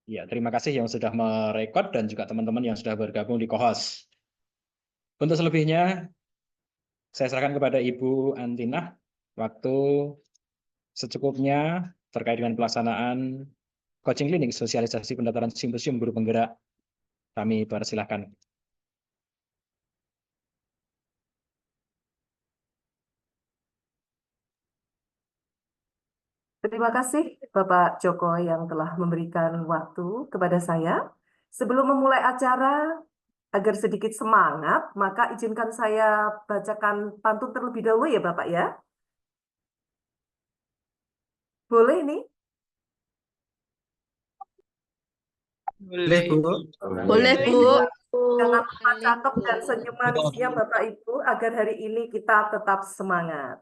Ya, terima kasih yang sudah merekod dan juga teman-teman yang sudah bergabung di co-host. Untuk selebihnya, saya serahkan kepada Ibu Antina waktu secukupnya terkait dengan pelaksanaan coaching klinik sosialisasi pendaftaran simposium guru penggerak. Kami persilahkan. Terima kasih Bapak Joko yang telah memberikan waktu kepada saya. Sebelum memulai acara, agar sedikit semangat, maka izinkan saya bacakan pantun terlebih dahulu ya Bapak ya. Boleh ini? Boleh, Bu. Boleh, Bu. Jangan lupa cakep dan senyum manisnya Bapak Ibu agar hari ini kita tetap semangat.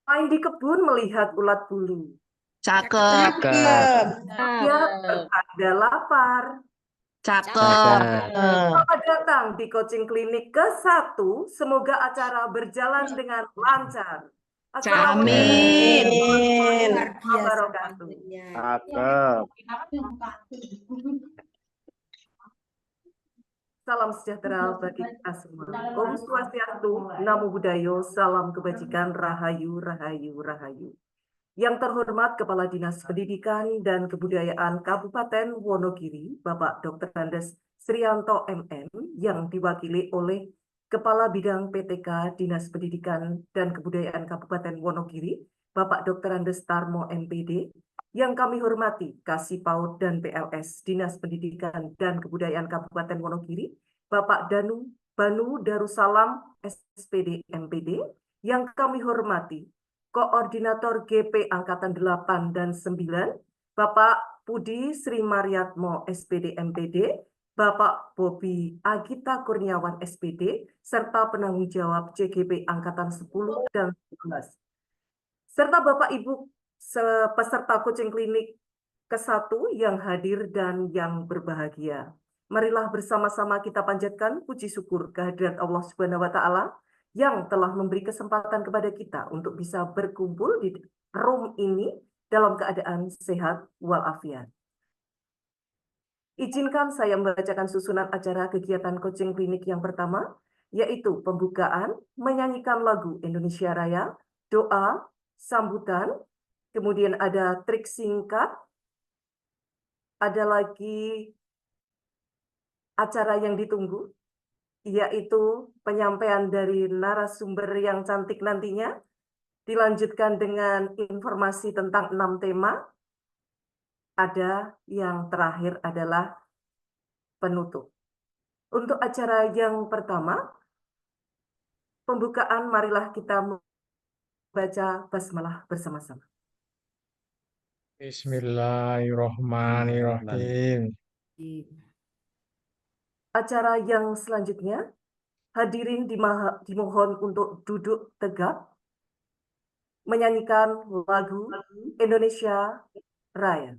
Main di kebun melihat ulat bulu. Cakep. Ya, ada lapar. Cakep. Selamat datang di coaching klinik ke-1. Semoga acara berjalan dengan lancar. Amin. Assalamualaikum wabarakatuh. Salam sejahtera bagi kita semua. Om Swastiastu, Namo Buddhaya, salam kebajikan, rahayu, rahayu, rahayu. Yang terhormat Kepala Dinas Pendidikan dan Kebudayaan Kabupaten Wonogiri, Bapak Dr. Andes Srianto MM, yang diwakili oleh Kepala Bidang PTK Dinas Pendidikan dan Kebudayaan Kabupaten Wonogiri, Bapak Dr. Andes Tarmo MPD, yang kami hormati Kasih PAUD dan PLS Dinas Pendidikan dan Kebudayaan Kabupaten Wonogiri, Bapak Banu Darussalam SPD MPD, yang kami hormati Koordinator GP Angkatan 8 dan 9, Bapak Budi Sri Mariatmo SPD MPD, Bapak Bobi Agita Kurniawan SPD, serta penanggung jawab CGP Angkatan 10 dan 11. Serta Bapak Ibu peserta coaching klinik ke-1 yang hadir dan yang berbahagia. Marilah bersama-sama kita panjatkan puji syukur kehadirat Allah Subhanahu wa taala yang telah memberi kesempatan kepada kita untuk bisa berkumpul di room ini dalam keadaan sehat walafiat. Izinkan saya membacakan susunan acara kegiatan coaching klinik yang pertama, yaitu pembukaan, menyanyikan lagu Indonesia Raya, doa, sambutan, kemudian ada trik singkat, ada lagi acara yang ditunggu, yaitu penyampaian dari narasumber yang cantik nantinya, dilanjutkan dengan informasi tentang 6 tema, ada yang terakhir adalah penutup. Untuk acara yang pertama, pembukaan, marilah kita membaca basmalah bersama-sama. Bismillahirrahmanirrahim. Acara yang selanjutnya, hadirin dimohon untuk duduk tegak, menyanyikan lagu Indonesia Raya.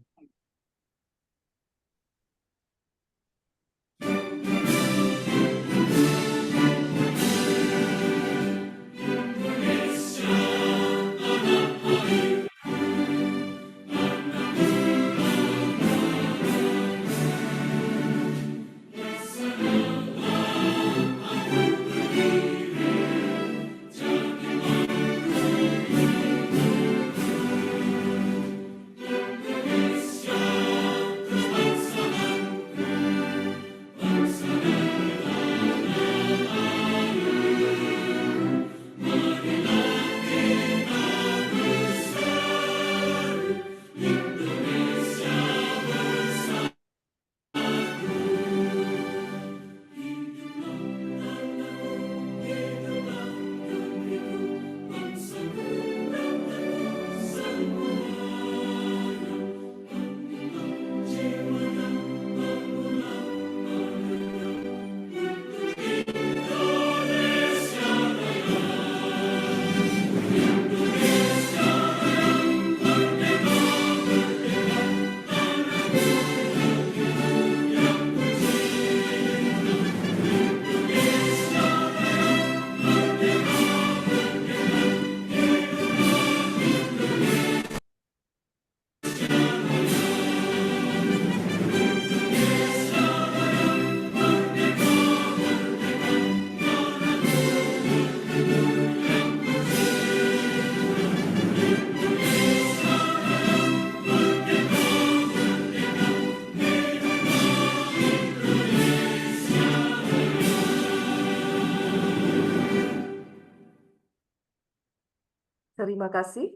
terima kasih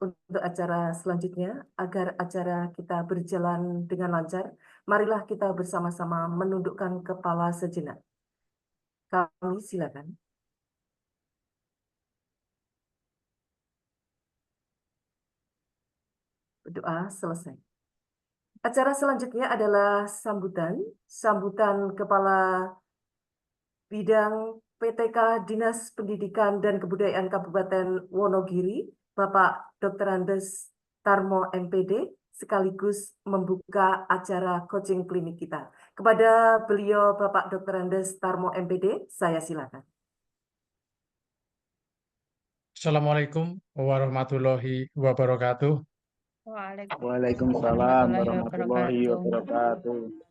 untuk acara selanjutnya. Agar acara kita berjalan dengan lancar, marilah kita bersama-sama menundukkan kepala sejenak. Kami silakan. Berdoa selesai. Acara selanjutnya adalah sambutan Kepala Bidang PTK Dinas Pendidikan dan Kebudayaan Kabupaten Wonogiri, Bapak Dr. Andes Tarmo MPD, sekaligus membuka acara coaching klinik kita. Kepada beliau Bapak Dr. Andes Tarmo MPD, saya silakan. Assalamualaikum warahmatullahi wabarakatuh. Waalaikumsalam warahmatullahi wabarakatuh.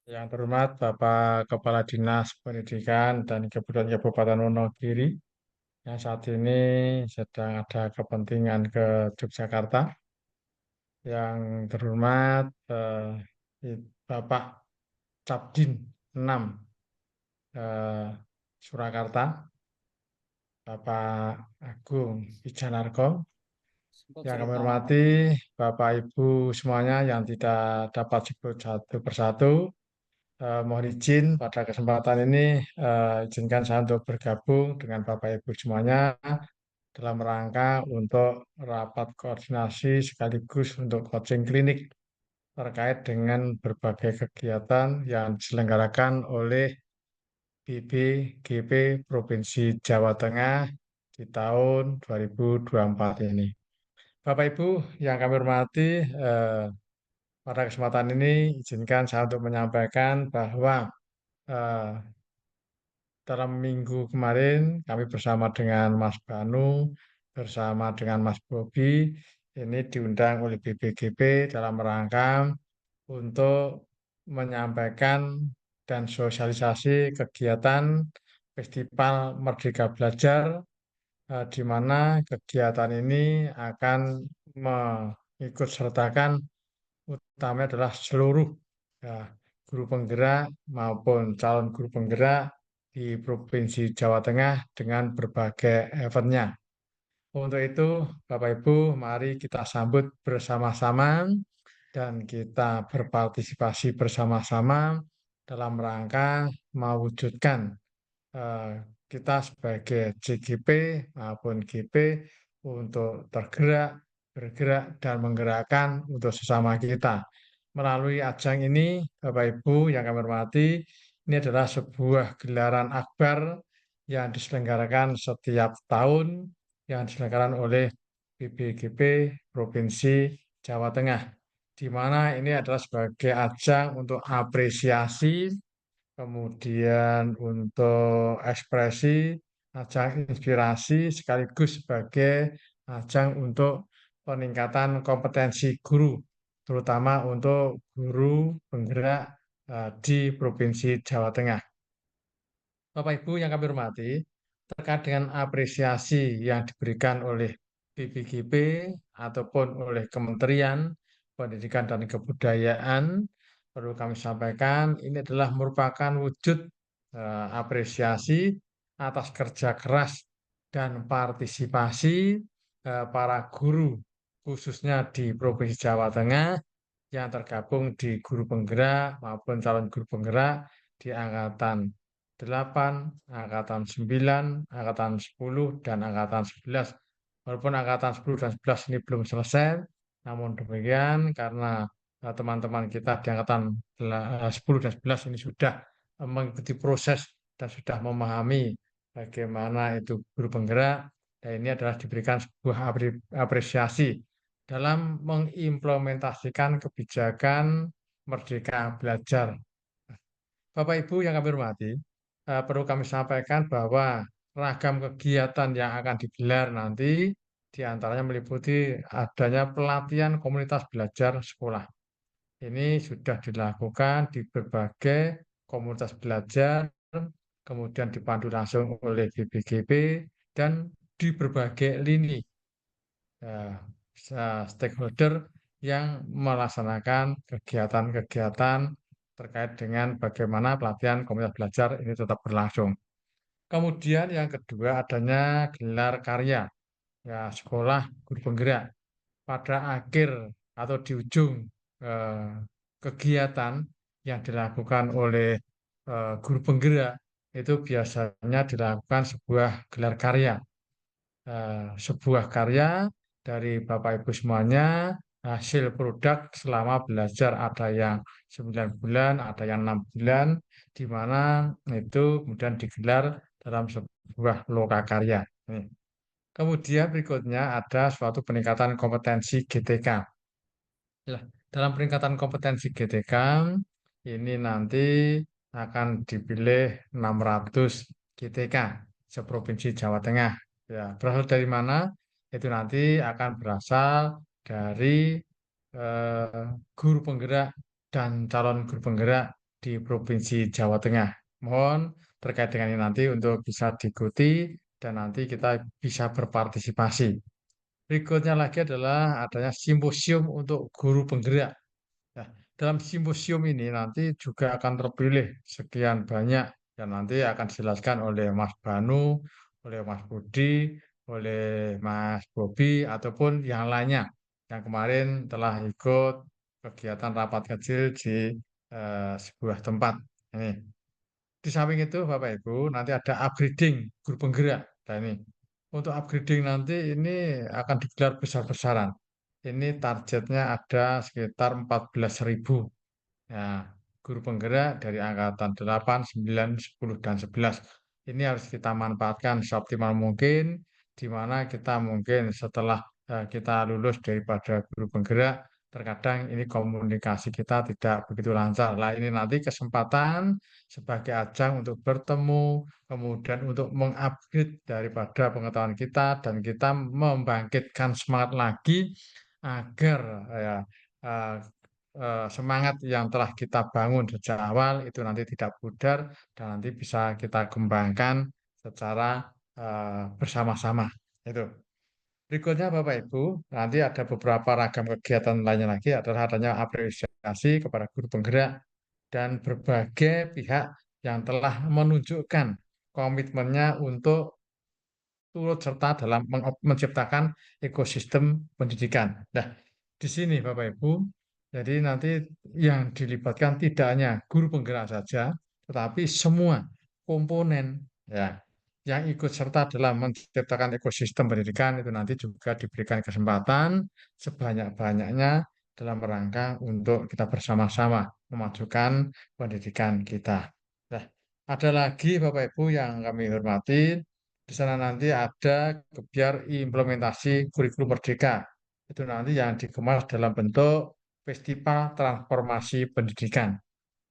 Yang terhormat Bapak Kepala Dinas Pendidikan dan Kebudayaan Kabupaten Wonogiri yang saat ini sedang ada kepentingan ke Yogyakarta. Yang terhormat Bapak Cabdin 6 Surakarta, Bapak Agung Wijanarko. Yang kami hormati Bapak Ibu semuanya yang tidak dapat disebut satu persatu, mohon izin pada kesempatan ini izinkan saya untuk bergabung dengan Bapak Ibu semuanya dalam rangka untuk rapat koordinasi sekaligus untuk coaching klinik terkait dengan berbagai kegiatan yang diselenggarakan oleh BPGP Provinsi Jawa Tengah di tahun 2024 ini. Bapak Ibu yang kami hormati, pada kesempatan ini izinkan saya untuk menyampaikan bahwa dalam minggu kemarin kami bersama dengan Mas Banu, bersama dengan Mas Bobi, ini diundang oleh BPGP dalam rangka untuk menyampaikan dan sosialisasi kegiatan Festival Merdeka Belajar, di mana kegiatan ini akan mengikut sertakan utamanya adalah seluruh ya, guru penggerak maupun calon guru penggerak di Provinsi Jawa Tengah dengan berbagai eventnya. Untuk itu, Bapak Ibu, mari kita sambut bersama-sama dan kita berpartisipasi bersama-sama dalam rangka mewujudkan kita sebagai CGP maupun GP untuk bergerak, dan menggerakkan untuk sesama kita. Melalui ajang ini, Bapak Ibu yang kami hormati, ini adalah sebuah gelaran akbar yang diselenggarakan setiap tahun, yang diselenggarakan oleh BPGP Provinsi Jawa Tengah, di mana ini adalah sebagai ajang untuk apresiasi, kemudian untuk ekspresi, ajang inspirasi, sekaligus sebagai ajang untuk peningkatan kompetensi guru, terutama untuk guru penggerak di Provinsi Jawa Tengah. Bapak Ibu yang kami hormati, terkait dengan apresiasi yang diberikan oleh BPGP ataupun oleh Kementerian Pendidikan dan Kebudayaan, perlu kami sampaikan ini adalah merupakan wujud apresiasi atas kerja keras dan partisipasi para guru khususnya di Provinsi Jawa Tengah yang tergabung di guru penggerak maupun calon guru penggerak di Angkatan 8, Angkatan 9, Angkatan 10, dan Angkatan 11. Walaupun Angkatan 10 dan 11 ini belum selesai, namun demikian karena teman-teman kita di Angkatan 10 dan 11 ini sudah mengikuti proses dan sudah memahami bagaimana itu guru penggerak, dan ini adalah diberikan sebuah apresiasi dalam mengimplementasikan kebijakan Merdeka Belajar. Bapak Ibu yang kami hormati, perlu kami sampaikan bahwa ragam kegiatan yang akan digelar nanti diantaranya meliputi adanya pelatihan komunitas belajar sekolah. Ini sudah dilakukan di berbagai komunitas belajar, kemudian dipandu langsung oleh BPGP dan di berbagai lini stakeholder yang melaksanakan kegiatan-kegiatan terkait dengan bagaimana pelatihan komunitas belajar ini tetap berlangsung. Kemudian yang kedua adanya gelar karya. ya sekolah guru penggerak. Pada akhir atau di ujung kegiatan yang dilakukan oleh guru penggerak itu biasanya dilakukan sebuah gelar karya. Sebuah karya dari Bapak Ibu semuanya, hasil produk selama belajar, ada yang 9 bulan, ada yang 6 bulan, di mana itu kemudian digelar dalam sebuah lokakarya. Nih. Kemudian berikutnya ada suatu peningkatan kompetensi GTK. Nah, dalam peningkatan kompetensi GTK ini nanti akan dipilih 600 GTK seprovinsi Jawa Tengah. Ya, berasal dari mana? Itu nanti akan berasal dari guru penggerak dan calon guru penggerak di Provinsi Jawa Tengah. Mohon terkait dengan ini nanti untuk bisa diikuti dan nanti kita bisa berpartisipasi. Berikutnya lagi adalah adanya simposium untuk guru penggerak. Nah, dalam simposium ini nanti juga akan terpilih sekian banyak yang nanti akan dijelaskan oleh Mas Banu, oleh Mas Budi, oleh Mas Bobi, ataupun yang lainnya yang kemarin telah ikut kegiatan rapat kecil di sebuah tempat. Ini. Di samping itu, Bapak Ibu, nanti ada upgrading guru penggerak. Nah, ini. Untuk upgrading nanti ini akan digelar besar-besaran. Ini targetnya ada sekitar 14.000. Ya, guru penggerak dari angkatan 8, 9, 10, dan 11. Ini harus kita manfaatkan seoptimal mungkin, di mana kita mungkin setelah kita lulus daripada guru penggerak, terkadang ini komunikasi kita tidak begitu lancar. Lah ini nanti kesempatan sebagai ajang untuk bertemu, kemudian untuk mengupgrade daripada pengetahuan kita, dan kita membangkitkan semangat lagi agar ya, eh, semangat yang telah kita bangun sejak awal itu nanti tidak pudar dan nanti bisa kita kembangkan secara bersama-sama. Itu. Berikutnya Bapak Ibu, nanti ada beberapa ragam kegiatan lainnya lagi adalah adanya apresiasi kepada guru penggerak dan berbagai pihak yang telah menunjukkan komitmennya untuk turut serta dalam menciptakan ekosistem pendidikan. Nah, di sini Bapak Ibu, jadi nanti yang dilibatkan tidak hanya guru penggerak saja, tetapi semua komponen ya yang ikut serta dalam menciptakan ekosistem pendidikan itu nanti juga diberikan kesempatan sebanyak-banyaknya dalam rangka untuk kita bersama-sama memajukan pendidikan kita. Nah, ada lagi Bapak Ibu yang kami hormati, di sana nanti ada kebiar implementasi kurikulum merdeka. Itu nanti yang dikemas dalam bentuk festival transformasi pendidikan.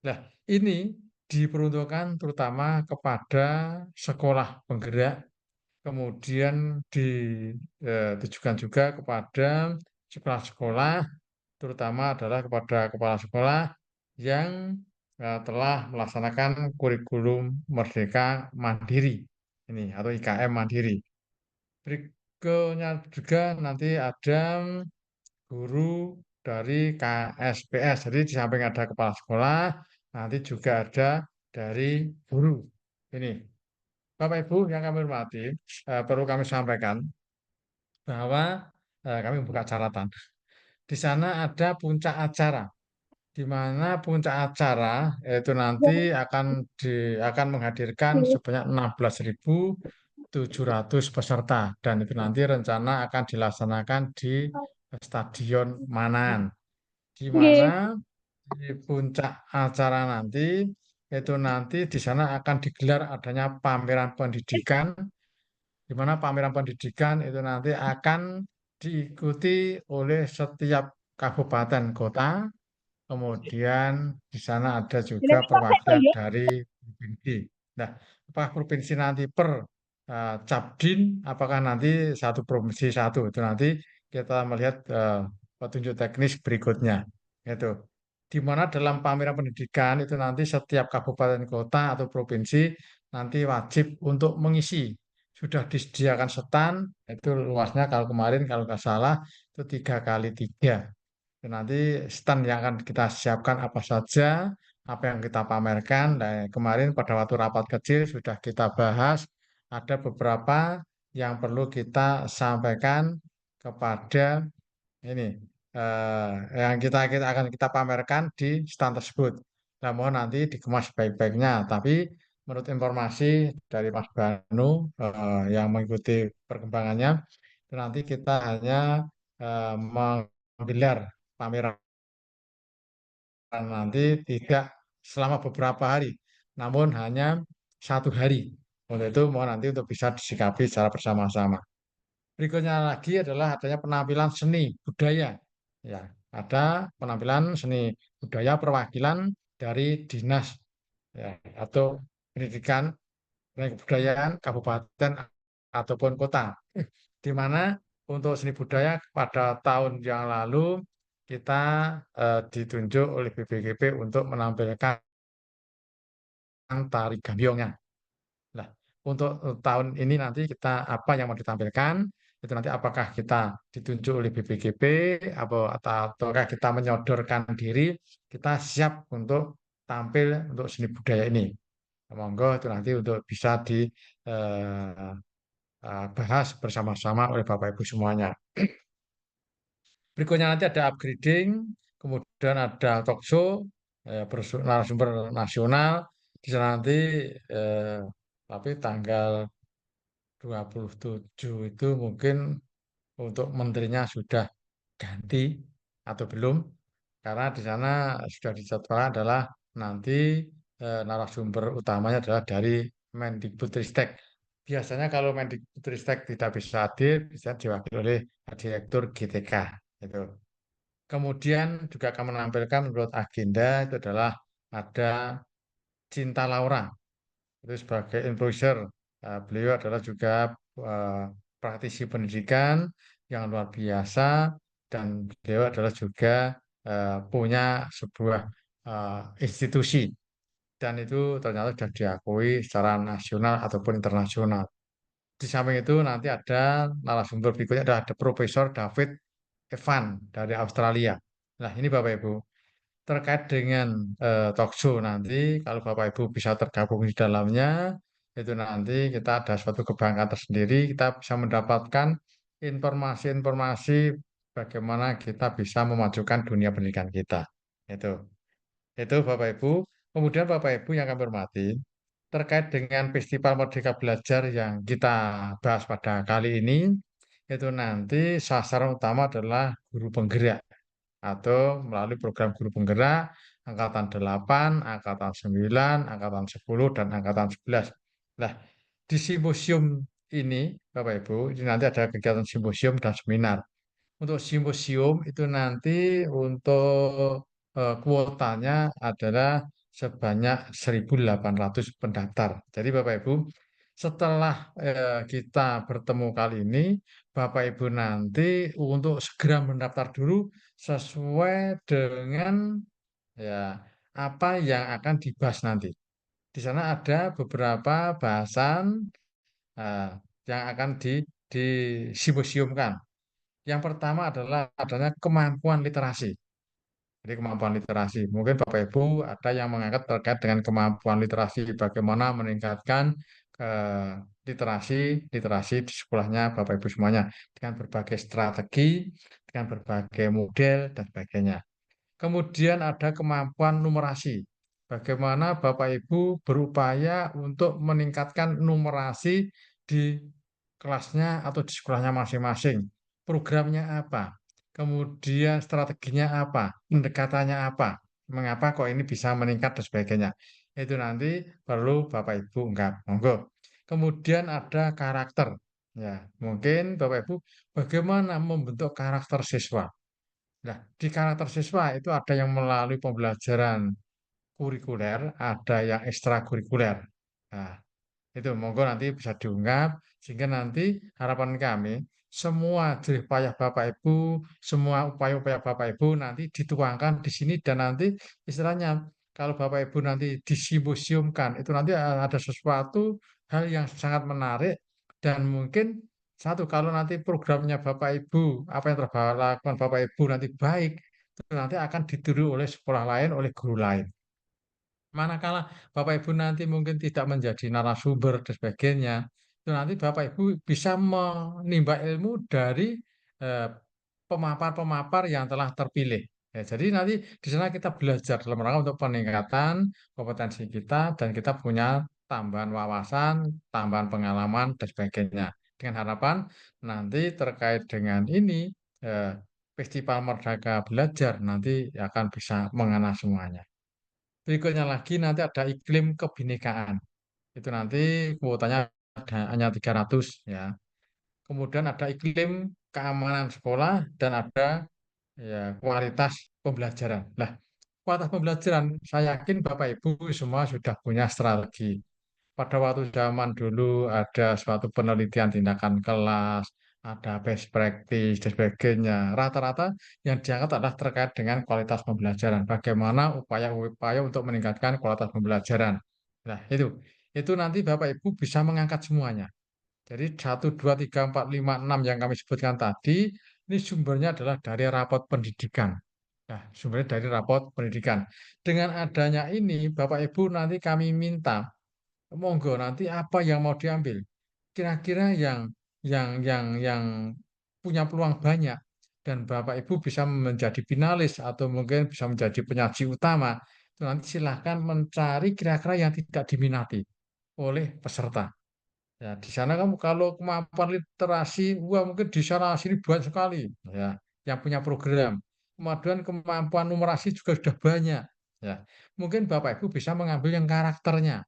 Nah, ini diperuntukkan terutama kepada sekolah penggerak, kemudian ditujukan juga kepada sekolah-sekolah, terutama adalah kepada kepala sekolah yang telah melaksanakan kurikulum Merdeka Mandiri ini atau IKM Mandiri. Berikutnya juga nanti ada guru dari KSPS. Jadi di samping ada kepala sekolah, nanti juga ada dari guru. Ini, Bapak Ibu yang kami hormati, perlu kami sampaikan bahwa kami buka catatan. Di sana ada puncak acara, di mana puncak acara itu nanti akan menghadirkan sebanyak 16.700 peserta dan itu nanti rencana akan dilaksanakan di Stadion Manan, di mana di puncak acara nanti itu nanti di sana akan digelar adanya pameran pendidikan, di mana pameran pendidikan itu nanti akan diikuti oleh setiap kabupaten kota. Kemudian di sana ada juga perwakilan dari provinsi. Nah, apakah provinsi nanti per Capdin, apakah nanti satu provinsi satu, itu nanti kita melihat petunjuk teknis berikutnya. Itu. Di mana dalam pameran pendidikan itu nanti setiap kabupaten kota atau provinsi nanti wajib untuk mengisi. Sudah disediakan setan, itu luasnya kalau kemarin kalau nggak salah itu 3x3. Nanti stand yang akan kita siapkan apa saja, apa yang kita pamerkan. Nah, kemarin pada waktu rapat kecil sudah kita bahas, ada beberapa yang perlu kita sampaikan kepada ini yang kita akan kita pamerkan di stand tersebut. Nah, mohon nanti dikemas baik-baiknya. Tapi menurut informasi dari Mas Banu yang mengikuti perkembangannya, itu nanti kita hanya menggelar pameran nanti tidak selama beberapa hari, namun hanya 1 hari. Untuk itu mohon nanti untuk bisa disikapi secara bersama-sama. Berikutnya lagi adalah adanya penampilan seni budaya. Ya, ada penampilan seni budaya perwakilan dari dinas ya, atau pendidikan dan kebudayaan kabupaten ataupun kota. Di mana untuk seni budaya pada tahun yang lalu kita ditunjuk oleh BPGP untuk menampilkan tari gambyongnya. Nah, untuk tahun ini nanti kita apa yang mau ditampilkan itu nanti apakah kita ditunjuk oleh BPGP ataukah kita menyodorkan diri kita siap untuk tampil untuk seni budaya ini. Monggo itu nanti untuk bisa dibahas bersama-sama oleh Bapak Ibu semuanya. Berikutnya nanti ada upgrading, kemudian ada talk show, narasumber nasional. Di sana nanti tapi tanggal 27 itu mungkin untuk menterinya sudah ganti atau belum, karena di sana sudah dijadwalkan adalah nanti narasumber utamanya adalah dari Mendikbudristek. Biasanya kalau Mendikbudristek tidak bisa hadir, bisa diwakili oleh Direktur GTK. Itu. Kemudian juga akan menampilkan menurut agenda itu adalah ada Cinta Laura itu sebagai improviser. Beliau adalah juga praktisi pendidikan yang luar biasa dan beliau adalah juga punya sebuah institusi dan itu ternyata sudah diakui secara nasional ataupun internasional. Di samping itu nanti ada narasumber berikutnya ada Profesor David Evan dari Australia. Nah, ini Bapak Ibu terkait dengan talk show nanti kalau Bapak Ibu bisa tergabung di dalamnya itu nanti kita ada suatu kebanggaan tersendiri kita bisa mendapatkan informasi-informasi bagaimana kita bisa memajukan dunia pendidikan kita itu Bapak Ibu kemudian Bapak Ibu yang kami hormati terkait dengan Festival Merdeka Belajar yang kita bahas pada kali ini itu nanti sasaran utama adalah guru penggerak atau melalui program guru penggerak Angkatan 8, Angkatan 9, Angkatan 10, dan Angkatan 11. Nah, di simposium ini, Bapak Ibu, ini nanti ada kegiatan simposium dan seminar. Untuk simposium itu nanti untuk kuotanya adalah sebanyak 1.800 pendaftar. Jadi Bapak Ibu, setelah kita bertemu kali ini, Bapak Ibu nanti untuk segera mendaftar dulu sesuai dengan ya apa yang akan dibahas nanti. Di sana ada beberapa bahasan eh, yang akan disimposiumkan. Yang pertama adalah adanya kemampuan literasi. Jadi kemampuan literasi. Mungkin Bapak Ibu ada yang mengangkat terkait dengan kemampuan literasi, bagaimana meningkatkan literasi di sekolahnya Bapak Ibu semuanya dengan berbagai strategi, dengan berbagai model dan sebagainya. Kemudian ada kemampuan numerasi. Bagaimana Bapak Ibu berupaya untuk meningkatkan numerasi di kelasnya atau di sekolahnya masing-masing. Programnya apa? Kemudian strateginya apa? Pendekatannya apa? Mengapa kok ini bisa meningkat dan sebagainya. Itu nanti perlu Bapak Ibu ungkap. Monggo. Kemudian ada karakter. Ya, mungkin Bapak Ibu bagaimana membentuk karakter siswa. Nah, di karakter siswa itu ada yang melalui pembelajaran kurikuler, ada yang ekstrakurikuler. Nah, itu monggo nanti bisa diungkap sehingga nanti harapan kami semua jerih payah Bapak Ibu, semua upaya-upaya Bapak Ibu nanti dituangkan di sini dan nanti istilahnya kalau Bapak Ibu nanti disimposiumkan itu nanti ada sesuatu hal yang sangat menarik dan mungkin satu kalau nanti programnya Bapak Ibu apa yang lakukan Bapak Ibu nanti baik itu nanti akan ditiru oleh sekolah lain, oleh guru lain. Manakala Bapak Ibu nanti mungkin tidak menjadi narasumber dan sebagainya, itu nanti Bapak Ibu bisa menimba ilmu dari eh, pemapar-pemapar yang telah terpilih. Ya, jadi nanti di sana kita belajar dalam rangka untuk peningkatan kompetensi kita dan kita punya tambahan wawasan, tambahan pengalaman dan sebagainya. Dengan harapan nanti terkait dengan ini eh, Festival Merdeka Belajar nanti akan bisa mengena semuanya. Berikutnya lagi nanti ada iklim kebinekaan. Itu nanti kuotanya hanya 300 ya. Kemudian ada iklim keamanan sekolah dan ada ya kualitas pembelajaran. Nah, kualitas pembelajaran saya yakin Bapak Ibu semua sudah punya strategi. Pada waktu zaman dulu ada suatu penelitian tindakan kelas, ada best practice dan sebagainya. Rata-rata yang diangkat adalah terkait dengan kualitas pembelajaran. Bagaimana upaya-upaya untuk meningkatkan kualitas pembelajaran. Nah, itu nanti Bapak Ibu bisa mengangkat semuanya. Jadi 1, 2, 3, 4, 5, 6 yang kami sebutkan tadi, ini sumbernya adalah dari rapot pendidikan. Nah, sumbernya dari rapot pendidikan. Dengan adanya ini, Bapak Ibu nanti kami minta, monggo nanti apa yang mau diambil. Kira-kira yang punya peluang banyak dan Bapak Ibu bisa menjadi finalis atau mungkin bisa menjadi penyaji utama, itu nanti silahkan mencari kira-kira yang tidak diminati oleh peserta. Ya, di sana kamu kalau kemampuan literasi, wah mungkin di sana sini banyak sekali, ya, yang punya program. Kemudian kemampuan numerasi juga sudah banyak. Ya, mungkin Bapak Ibu bisa mengambil yang karakternya,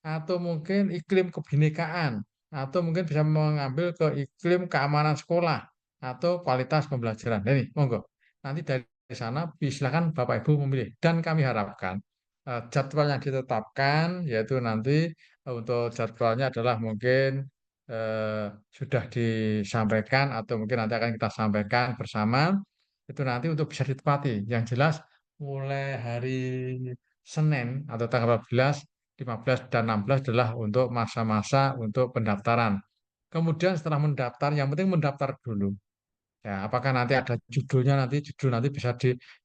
atau mungkin iklim kebinekaan, atau mungkin bisa mengambil ke iklim keamanan sekolah, atau kualitas pembelajaran. Nah, ini, monggo. Nanti dari sana silakan Bapak Ibu memilih. Dan kami harapkan jadwal yang ditetapkan, yaitu nanti untuk jadwalnya adalah mungkin sudah disampaikan atau mungkin nanti akan kita sampaikan bersama. Itu nanti untuk bisa ditepati. Yang jelas mulai hari Senin atau tanggal 14, 15 dan 16 adalah untuk masa-masa untuk pendaftaran. Kemudian setelah mendaftar, yang penting mendaftar dulu. Ya, apakah nanti ada judulnya judul nanti bisa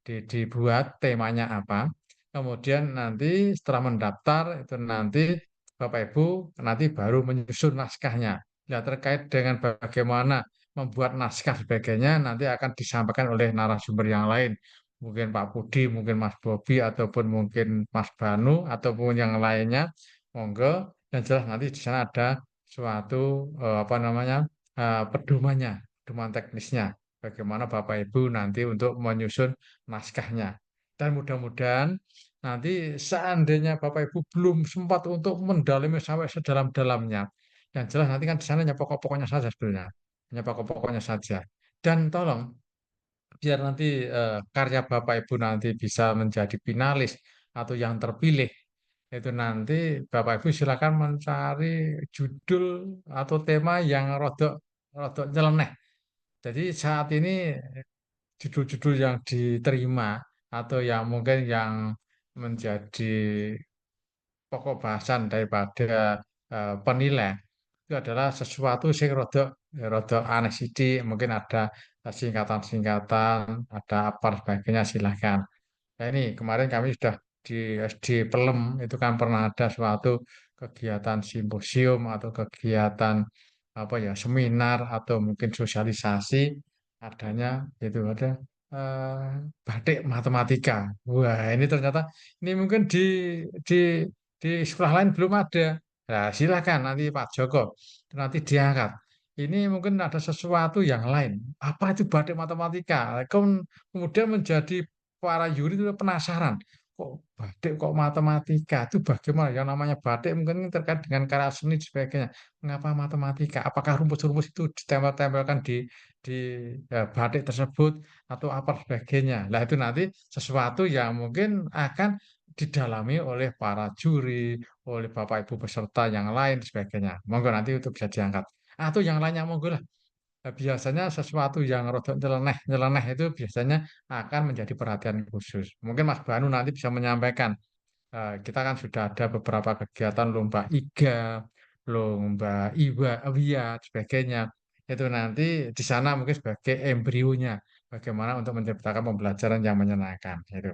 dibuat temanya apa. Kemudian nanti setelah mendaftar itu nanti Bapak Ibu nanti baru menyusun naskahnya. Ya, terkait dengan bagaimana membuat naskah sebagainya nanti akan disampaikan oleh narasumber yang lain. Mungkin Pak Budi, mungkin Mas Bobi, ataupun mungkin Mas Banu, ataupun yang lainnya. Monggo, dan jelas nanti di sana ada suatu apa namanya pedomannya, pedoman teknisnya. Bagaimana Bapak Ibu nanti untuk menyusun naskahnya. Dan mudah-mudahan nanti seandainya Bapak Ibu belum sempat untuk mendalami sampai sedalam-dalamnya, yang jelas nanti kan di sana hanya pokok-pokoknya saja sebenarnya, hanya pokok-pokoknya saja. Dan tolong biar nanti karya Bapak Ibu nanti bisa menjadi finalis atau yang terpilih, itu nanti Bapak Ibu silakan mencari judul atau tema yang rodok rodok nyeleneh. Jadi saat ini judul-judul yang diterima atau yang mungkin yang menjadi pokok bahasan daripada penilai itu adalah sesuatu yang rodok aneh sidik, mungkin ada singkatan-singkatan, ada apa sebagainya silahkan. Nah, ini kemarin kami sudah di SD Pelem itu kan pernah ada suatu kegiatan simposium atau kegiatan apa ya seminar atau mungkin sosialisasi adanya itu ada eh, batik matematika. Wah, ini ternyata ini mungkin di di sekolah lain belum ada. Nah, silakan nanti Pak Joko nanti diangkat. Ini mungkin ada sesuatu yang lain. Apa itu batik matematika? Kemudian menjadi para juri itu penasaran. Kok batik, kok matematika? Itu bagaimana? Yang namanya batik mungkin terkait dengan karya seni dan sebagainya. Mengapa matematika? Apakah rumus-rumus itu ditempel-tempelkan di batik tersebut atau apa sebagainya? Nah, itu nanti sesuatu yang mungkin akan didalami oleh para juri, oleh Bapak Ibu peserta yang lain dan sebagainya. Monggo nanti untuk bisa diangkat. Atau yang lainnya monggo lah. Biasanya sesuatu yang rodok nyeleneh itu biasanya akan menjadi perhatian khusus. Mungkin Mas Banu nanti bisa menyampaikan. Kita kan sudah ada beberapa kegiatan lomba IGA, lomba IWA, WIA, sebagainya. Itu nanti di sana mungkin sebagai embrionya, bagaimana untuk menciptakan pembelajaran yang menyenangkan. Itu.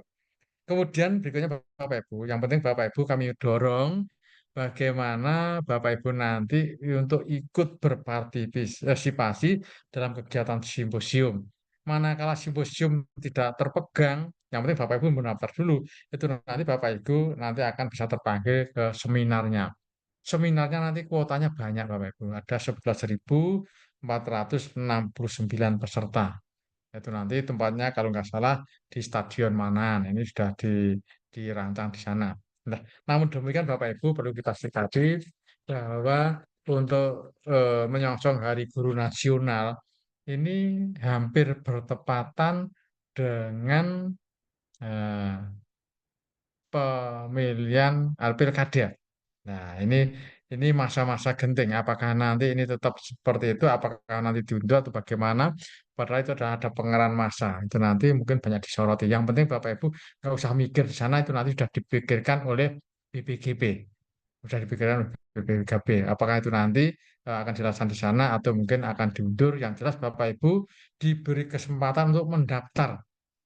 Kemudian berikutnya Bapak Ibu, yang penting Bapak Ibu kami dorong bagaimana Bapak Ibu nanti untuk ikut berpartisipasi dalam kegiatan simposium. Manakala simposium tidak terpegang, yang penting Bapak Ibu mendaftar dulu, itu nanti Bapak Ibu nanti akan bisa terpanggil ke seminarnya. Seminarnya nanti kuotanya banyak Bapak Ibu, ada 11.469 peserta. Itu nanti tempatnya kalau nggak salah di Stadion Manan. Ini sudah dirancang di sana. Nah, namun demikian Bapak Ibu perlu kita sikapi bahwa untuk menyongsong Hari Guru Nasional ini hampir bertepatan dengan eh, pemilihan pilkada. Nah, ini masa-masa genting. Apakah nanti ini tetap seperti itu? Apakah nanti diundur atau bagaimana? Padahal itu ada pengerahan massa. Itu nanti mungkin banyak disoroti. Yang penting Bapak Ibu nggak usah mikir di sana. Itu nanti sudah dipikirkan oleh BPGP. Sudah dipikirkan oleh BPGP. Apakah itu nanti akan dilaksanakan di sana atau mungkin akan diundur? Yang jelas Bapak Ibu diberi kesempatan untuk mendaftar.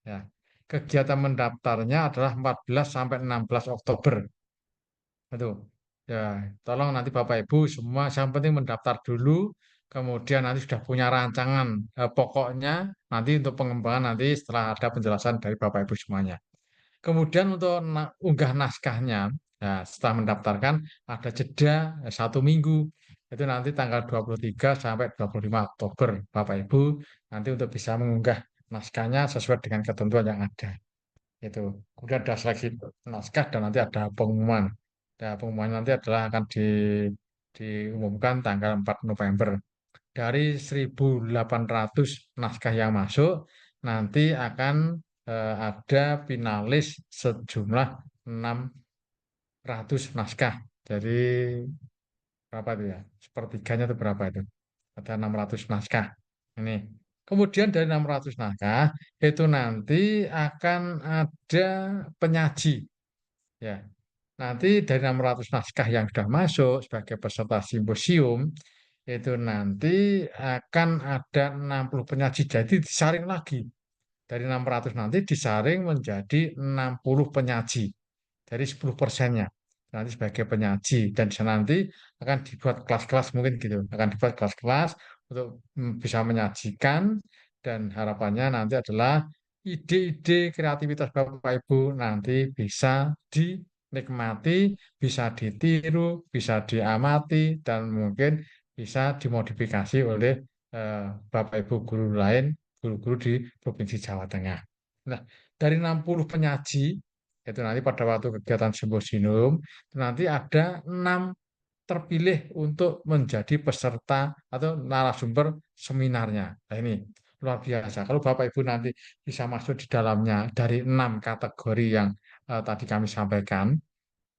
Ya. Kegiatan mendaftarnya adalah 14 sampai 16 Oktober. Itu. Ya, tolong nanti Bapak Ibu semua yang penting mendaftar dulu, kemudian nanti sudah punya rancangan pokoknya nanti untuk pengembangan nanti setelah ada penjelasan dari Bapak Ibu semuanya. Kemudian untuk unggah naskahnya, ya, setelah mendaftarkan ada jeda 1 minggu. Itu nanti tanggal 23 sampai 25 Oktober Bapak Ibu nanti untuk bisa mengunggah naskahnya sesuai dengan ketentuan yang ada. Itu. Kemudian ada seleksi naskah dan nanti ada pengumuman. Ya, pengumuman nanti adalah akan diumumkan tanggal 4 November. Dari 1.800 naskah yang masuk, nanti akan ada finalis sejumlah 600 naskah. Jadi berapa itu ya? Sepertiganya itu berapa itu? Ada 600 naskah. Ini. Kemudian dari 600 naskah, itu nanti akan ada penyaji. Ya, nanti dari 600 naskah yang sudah masuk sebagai peserta simposium, itu nanti akan ada 60 penyaji. Jadi disaring lagi. Dari 600 nanti disaring menjadi 60 penyaji. Dari 10%-nya. Nanti sebagai penyaji. Dan di sana nanti akan dibuat kelas-kelas mungkin gitu. Akan dibuat kelas-kelas untuk bisa menyajikan. Dan harapannya nanti adalah ide-ide kreativitas Bapak Ibu nanti bisa dinikmati, bisa ditiru, bisa diamati, dan mungkin bisa dimodifikasi oleh Bapak Ibu guru lain, guru-guru di Provinsi Jawa Tengah. Nah, dari 60 penyaji, itu nanti pada waktu kegiatan simposium, nanti ada 6 terpilih untuk menjadi peserta atau narasumber seminarnya. Nah, ini luar biasa. Kalau Bapak Ibu nanti bisa masuk di dalamnya dari 6 kategori yang tadi kami sampaikan,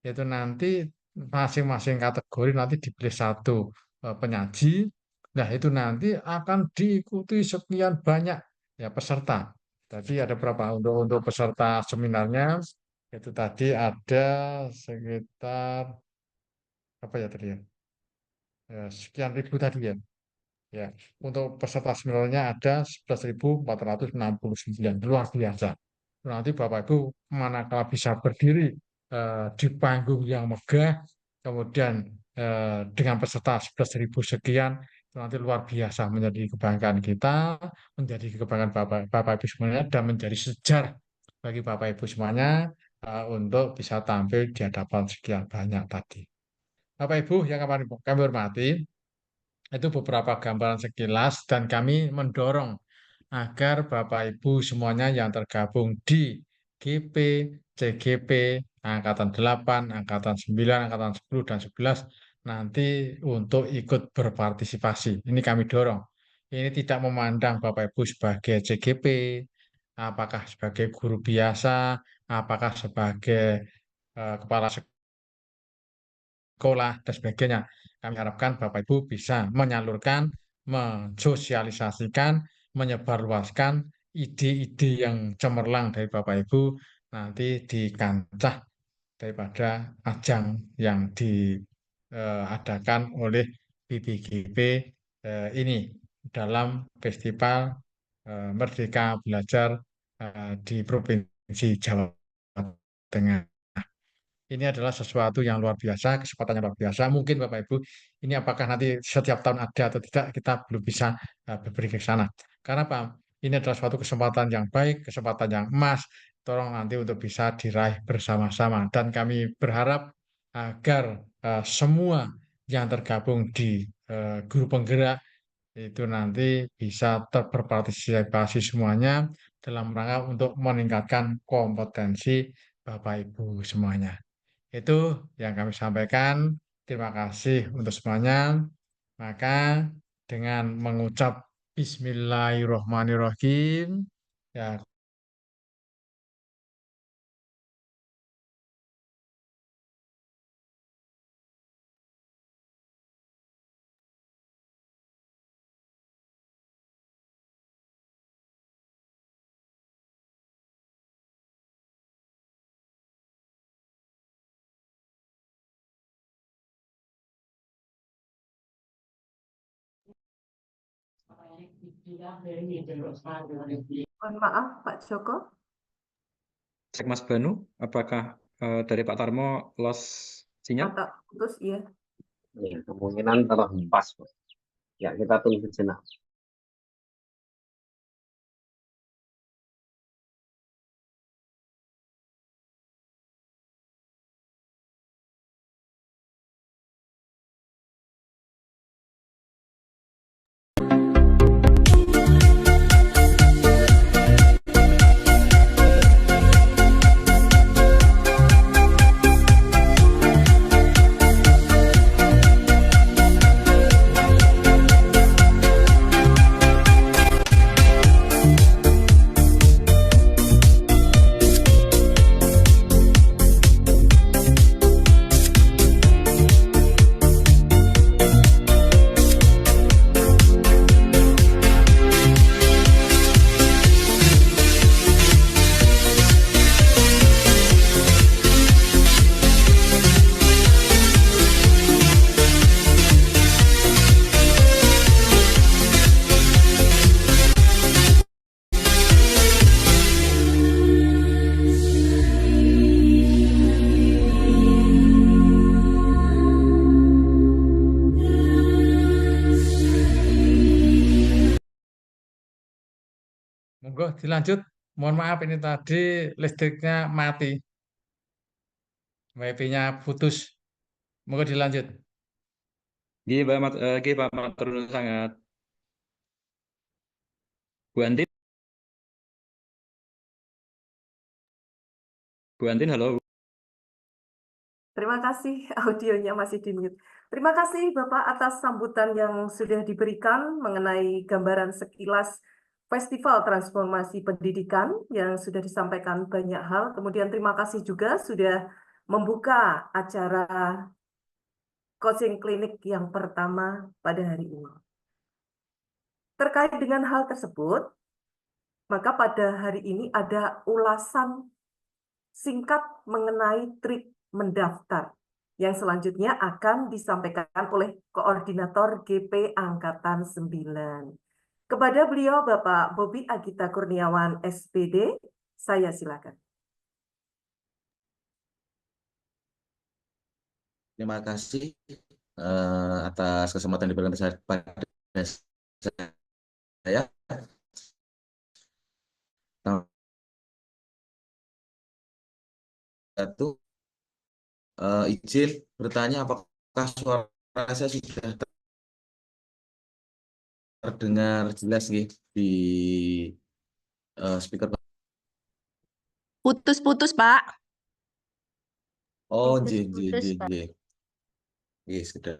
itu nanti masing-masing kategori nanti dipilih satu penyaji. Nah, itu nanti akan diikuti sekian banyak ya peserta. Tadi ada berapa untuk peserta seminarnya? Itu tadi ada sekitar apa ya tadi ya? Sekian ribu tadi ya. Ya, untuk peserta seminarnya ada 11.469. Luar biasa. Nanti Bapak Ibu manakala bisa berdiri di panggung yang megah, kemudian dengan peserta 11.000 sekian, itu nanti luar biasa menjadi kebanggaan kita, menjadi kebanggaan Bapak Ibu semuanya, dan menjadi sejarah bagi Bapak Ibu semuanya untuk bisa tampil di hadapan sekian banyak tadi. Bapak Ibu yang kami hormati, itu beberapa gambaran sekilas dan kami mendorong agar Bapak Ibu semuanya yang tergabung di GP, CGP, Angkatan 8, Angkatan 9, Angkatan 10, dan 11 nanti untuk ikut berpartisipasi. Ini kami dorong. Ini tidak memandang Bapak Ibu sebagai CGP, apakah sebagai guru biasa, apakah sebagai kepala sekolah, dan sebagainya. Kami harapkan Bapak Ibu bisa menyalurkan, mensosialisasikan, menyebarluaskan ide-ide yang cemerlang dari Bapak Ibu nanti di kancah daripada ajang yang diadakan oleh BPGP ini dalam Festival Merdeka Belajar di Provinsi Jawa Tengah. ini adalah sesuatu yang luar biasa, kesempatan yang luar biasa. Mungkin Bapak Ibu, ini apakah nanti setiap tahun ada atau tidak, kita belum bisa berpikir ke sana. Karena apa? Ini adalah suatu kesempatan yang baik, kesempatan yang emas, tolong nanti untuk bisa diraih bersama-sama. Dan kami berharap agar semua yang tergabung di guru penggerak itu nanti bisa berpartisipasi semuanya dalam rangka untuk meningkatkan kompetensi Bapak Ibu semuanya. Itu yang kami sampaikan. Terima kasih untuk semuanya. Maka dengan mengucap Bismillahirrohmanirrohim, ya. Mohon maaf, Pak Joko. Cek Mas Banu, apakah dari Pak Tarmo lost sinyal? Mata putus, iya. Ya, kemungkinan terhempas, Pak. Ya, kita tunggu sejenak. Monggo dilanjut. Mohon maaf ini tadi listriknya mati. WiFi-nya putus. Monggo dilanjut. Nggih, Pak matur nuwun sangat. Bu Antin? Bu Antin, halo. Terima kasih, audionya masih di mute. Terima kasih Bapak atas sambutan yang sudah diberikan mengenai gambaran sekilas Festival Transformasi Pendidikan yang sudah disampaikan banyak hal. Kemudian terima kasih juga sudah membuka acara coaching klinik yang pertama pada hari ini. Terkait dengan hal tersebut, maka pada hari ini ada ulasan singkat mengenai trik mendaftar yang selanjutnya akan disampaikan oleh Koordinator GP Angkatan 9. Kepada beliau Bapak Bobi Agita Kurniawan SPD, saya silakan. Terima kasih atas kesempatan diberikan pada saya. Satu, izin bertanya apakah suara saya sudah terdengar jelas di speaker. Putus-putus, Pak. Oh, Putus-putus, Pak. Yes, sudah.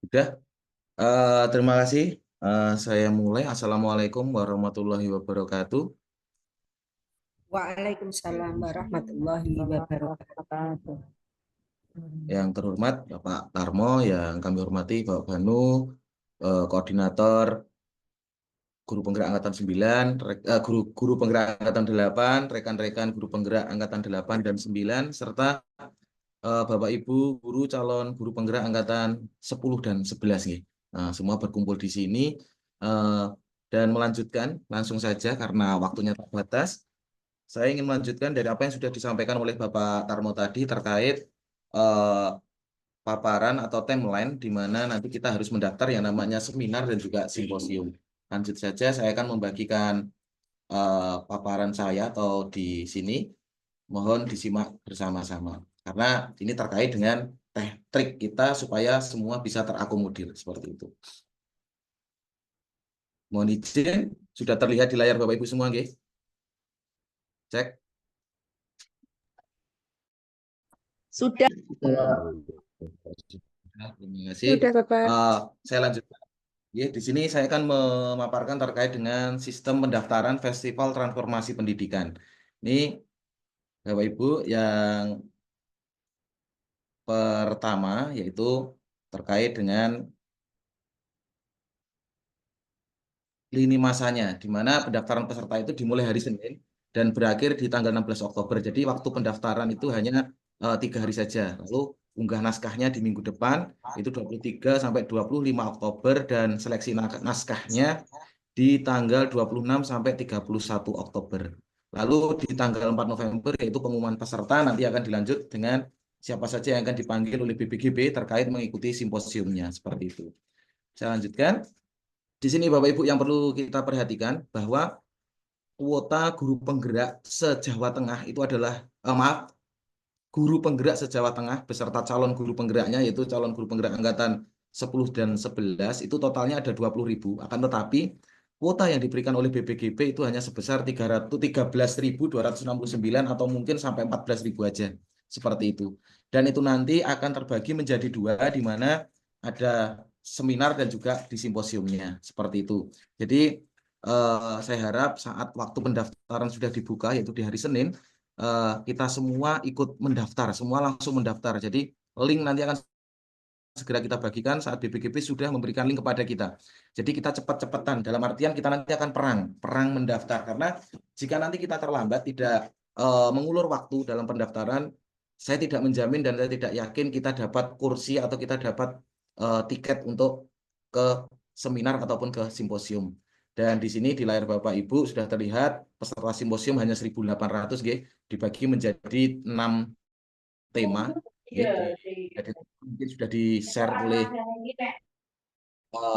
Sudah. Terima kasih. Saya mulai. Assalamualaikum warahmatullahi wabarakatuh. Waalaikumsalam warahmatullahi wabarakatuh. Yang terhormat Bapak Tarmo, yang kami hormati Bapak Banu, koordinator guru penggerak angkatan 9, guru penggerak angkatan 8, rekan-rekan guru penggerak angkatan 8 dan 9, serta Bapak Ibu guru calon guru penggerak angkatan 10 dan 11 nih. Nah, semua berkumpul di sini dan melanjutkan langsung saja karena waktunya terbatas. Saya ingin melanjutkan dari apa yang sudah disampaikan oleh Bapak Tarmo tadi terkait paparan atau timeline di mana nanti kita harus mendaftar yang namanya seminar dan juga simposium. Lanjut saja, saya akan membagikan paparan saya atau di sini. Mohon disimak bersama-sama. Karena ini terkait dengan trik kita supaya semua bisa terakomodir seperti itu. Mohon izin, sudah terlihat di layar Bapak Ibu semua, nggih? Cek. Sudah. Terima kasih. Sudah, Bapak. Saya lanjutkan. Ya, di sini saya akan memaparkan terkait dengan sistem pendaftaran Festival Transformasi Pendidikan. Ini Bapak Ibu yang pertama yaitu terkait dengan lini masanya, di mana pendaftaran peserta itu dimulai hari Senin dan berakhir di tanggal 16 Oktober. Jadi waktu pendaftaran itu hanya 3 hari saja. Lalu unggah naskahnya di minggu depan, itu 23 sampai 25 Oktober, dan seleksi naskahnya di tanggal 26 sampai 31 Oktober. Lalu di tanggal 4 November yaitu pengumuman peserta, nanti akan dilanjut dengan siapa saja yang akan dipanggil oleh BPGB terkait mengikuti simposiumnya, seperti itu. Saya lanjutkan. Di sini Bapak Ibu yang perlu kita perhatikan bahwa kuota guru penggerak se-Jawa Tengah itu adalah, guru penggerak se-Jawa Tengah beserta calon guru penggeraknya, yaitu calon guru penggerak angkatan 10 dan 11, itu totalnya ada 20.000. Akan tetapi kuota yang diberikan oleh BPGB itu hanya sebesar 13.269 atau mungkin sampai 14.000 aja. Seperti itu. Dan itu nanti akan terbagi menjadi 2, di mana ada seminar dan juga di simposiumnya. Seperti itu. Jadi saya harap saat waktu pendaftaran sudah dibuka, yaitu di hari Senin, kita semua ikut mendaftar, semua langsung mendaftar. Jadi link nanti akan segera kita bagikan saat BPGB sudah memberikan link kepada kita. Jadi kita cepat-cepatan, dalam artian kita nanti akan perang mendaftar. Karena jika nanti kita terlambat, tidak mengulur waktu dalam pendaftaran, saya tidak menjamin dan saya tidak yakin kita dapat kursi atau kita dapat tiket untuk ke seminar ataupun ke simposium. Dan di sini di layar Bapak Ibu sudah terlihat peserta simposium hanya 1.800, dibagi menjadi 6 tema. Jadi mungkin sudah di-share oleh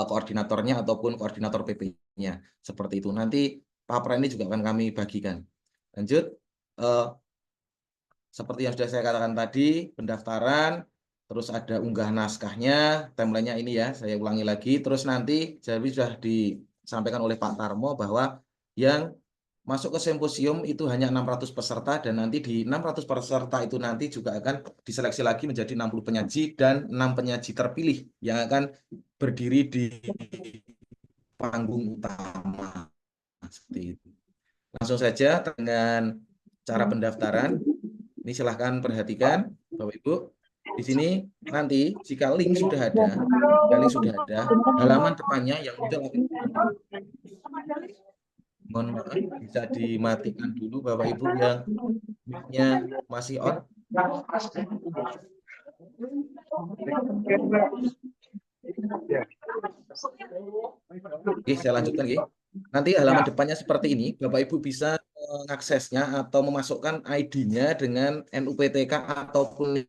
koordinatornya ataupun koordinator PP-nya. Seperti itu. Nanti paparan ini juga akan kami bagikan. Lanjut. Seperti yang sudah saya katakan tadi, pendaftaran, terus ada unggah naskahnya, timelinenya ini ya, saya ulangi lagi. Terus nanti jadi sudah disampaikan oleh Pak Tarmo bahwa yang masuk ke simposium itu hanya 600 peserta, dan nanti di 600 peserta itu nanti juga akan diseleksi lagi menjadi 60 penyaji dan 6 penyaji terpilih yang akan berdiri di panggung utama. Seperti itu. Langsung saja dengan cara pendaftaran. Ini silahkan perhatikan Bapak Ibu. Di sini nanti jika link sudah ada, halaman depannya yang muncul, mohon maaf bisa dimatikan dulu Bapak Ibu yang mic-nya masih on. Oke, saya lanjutkan ya. Nanti halaman depannya seperti ini, Bapak Ibu bisa mengaksesnya atau memasukkan ID-nya dengan NUPTK ataupun NIK.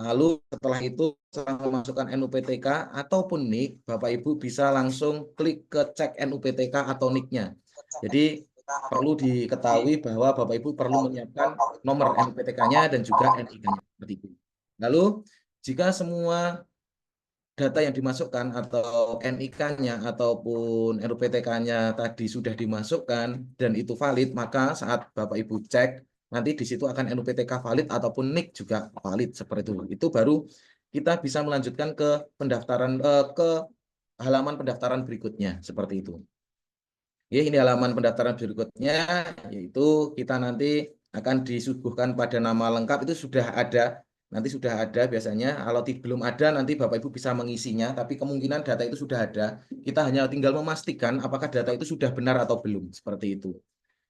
Lalu setelah itu setelah memasukkan NUPTK ataupun NIK, Bapak Ibu bisa langsung klik ke cek NUPTK atau NIK-nya. Jadi perlu diketahui bahwa Bapak Ibu perlu menyiapkan nomor NUPTK-nya dan juga NIK-nya seperti itu. Lalu jika semua data yang dimasukkan atau NIK-nya ataupun NUPTK-nya tadi sudah dimasukkan dan itu valid, maka saat Bapak Ibu cek, nanti di situ akan NUPTK valid ataupun NIK juga valid, seperti itu. Itu baru kita bisa melanjutkan ke pendaftaran, ke halaman pendaftaran berikutnya, seperti itu. Ya, ini halaman pendaftaran berikutnya, yaitu kita nanti akan disuguhkan pada nama lengkap, itu sudah ada nanti sudah ada biasanya. Kalau belum ada, nanti Bapak Ibu bisa mengisinya, tapi kemungkinan data itu sudah ada. Kita hanya tinggal memastikan apakah data itu sudah benar atau belum, seperti itu.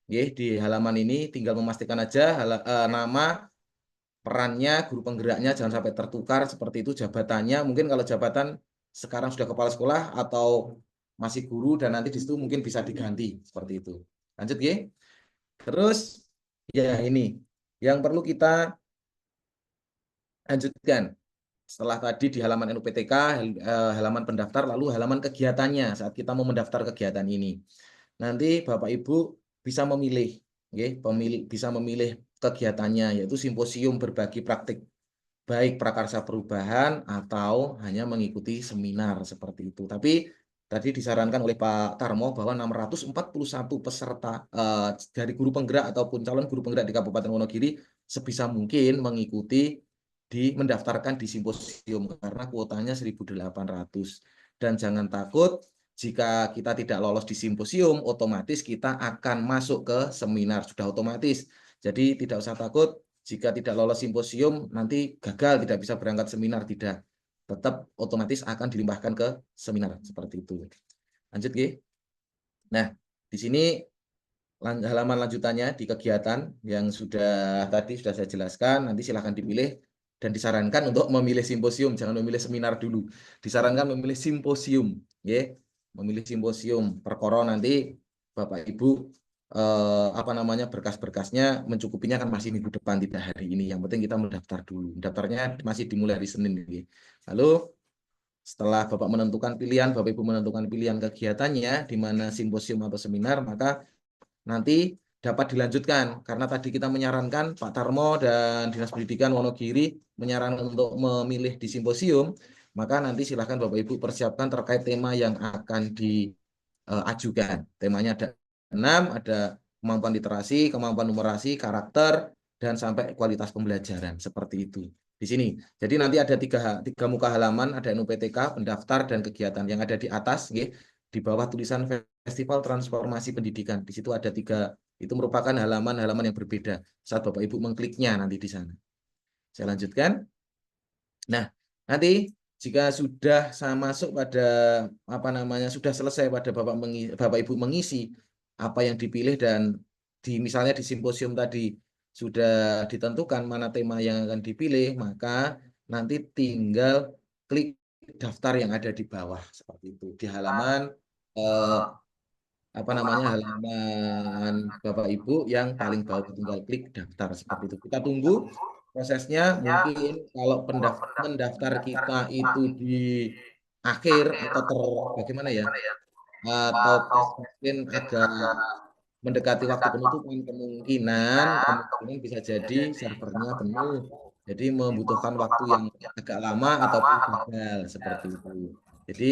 Oke, di halaman ini tinggal memastikan aja nama, perannya, guru penggeraknya jangan sampai tertukar seperti itu, jabatannya. Mungkin kalau jabatan sekarang sudah kepala sekolah atau masih guru dan nanti di situ mungkin bisa diganti seperti itu. Lanjut ya. Terus ya ini yang perlu kita lanjutkan. Setelah tadi di halaman NUPTK, halaman pendaftar, lalu halaman kegiatannya saat kita mau mendaftar kegiatan ini. Nanti Bapak Ibu bisa memilih, bisa memilih kegiatannya, yaitu simposium berbagi praktik, baik prakarsa perubahan atau hanya mengikuti seminar seperti itu. Tapi tadi disarankan oleh Pak Tarmo bahwa 641 peserta dari guru penggerak ataupun calon guru penggerak di Kabupaten Wonogiri sebisa mungkin mengikuti mendaftarkan di simposium karena kuotanya 1.800. Dan jangan takut jika kita tidak lolos di simposium, otomatis kita akan masuk ke seminar, sudah otomatis. Jadi tidak usah takut jika tidak lolos simposium nanti gagal, tidak bisa berangkat seminar, tidak. Tetap otomatis akan dilimpahkan ke seminar seperti itu. Lanjut ya. Nah, di sini halaman lanjutannya di kegiatan yang tadi sudah saya jelaskan, nanti silahkan dipilih dan disarankan untuk memilih simposium, jangan memilih seminar dulu. Disarankan memilih simposium, ya. Memilih simposium. Perkara nanti Bapak Ibu berkas-berkasnya mencukupinya kan masih minggu depan, tidak hari ini. Yang penting kita mendaftar dulu. Daftarnya masih dimulai hari Senin. Ya. Lalu setelah Bapak menentukan pilihan, Bapak Ibu menentukan pilihan kegiatannya di mana simposium atau seminar, maka nanti dapat dilanjutkan karena tadi kita menyarankan Pak Tarmo dan Dinas Pendidikan Wonogiri menyarankan untuk memilih di simposium, maka nanti silakan Bapak Ibu persiapkan terkait tema yang akan diajukan. Temanya ada 6, ada kemampuan literasi, kemampuan numerasi, karakter, dan sampai kualitas pembelajaran seperti itu. Di sini. Jadi nanti ada tiga muka halaman, ada NUPTK, pendaftar, dan kegiatan yang ada di atas, di bawah tulisan Festival Transformasi Pendidikan. Di situ ada 3, itu merupakan halaman-halaman yang berbeda. Saat Bapak Ibu mengkliknya nanti di sana. Saya lanjutkan. Nah, nanti jika sudah masuk pada sudah selesai pada Bapak Ibu mengisi apa yang dipilih dan misalnya di simposium tadi sudah ditentukan mana tema yang akan dipilih, maka nanti tinggal klik daftar yang ada di bawah seperti itu di halaman halaman Bapak Ibu yang paling bawah, tinggal klik daftar seperti itu. Kita tunggu prosesnya, mungkin kalau mendaftar kita itu di akhir atau bagaimana ya, atau mungkin agak mendekati waktu penutupan, kemungkinan bisa jadi servernya penuh, jadi membutuhkan waktu yang agak lama ataupun gagal seperti itu. Jadi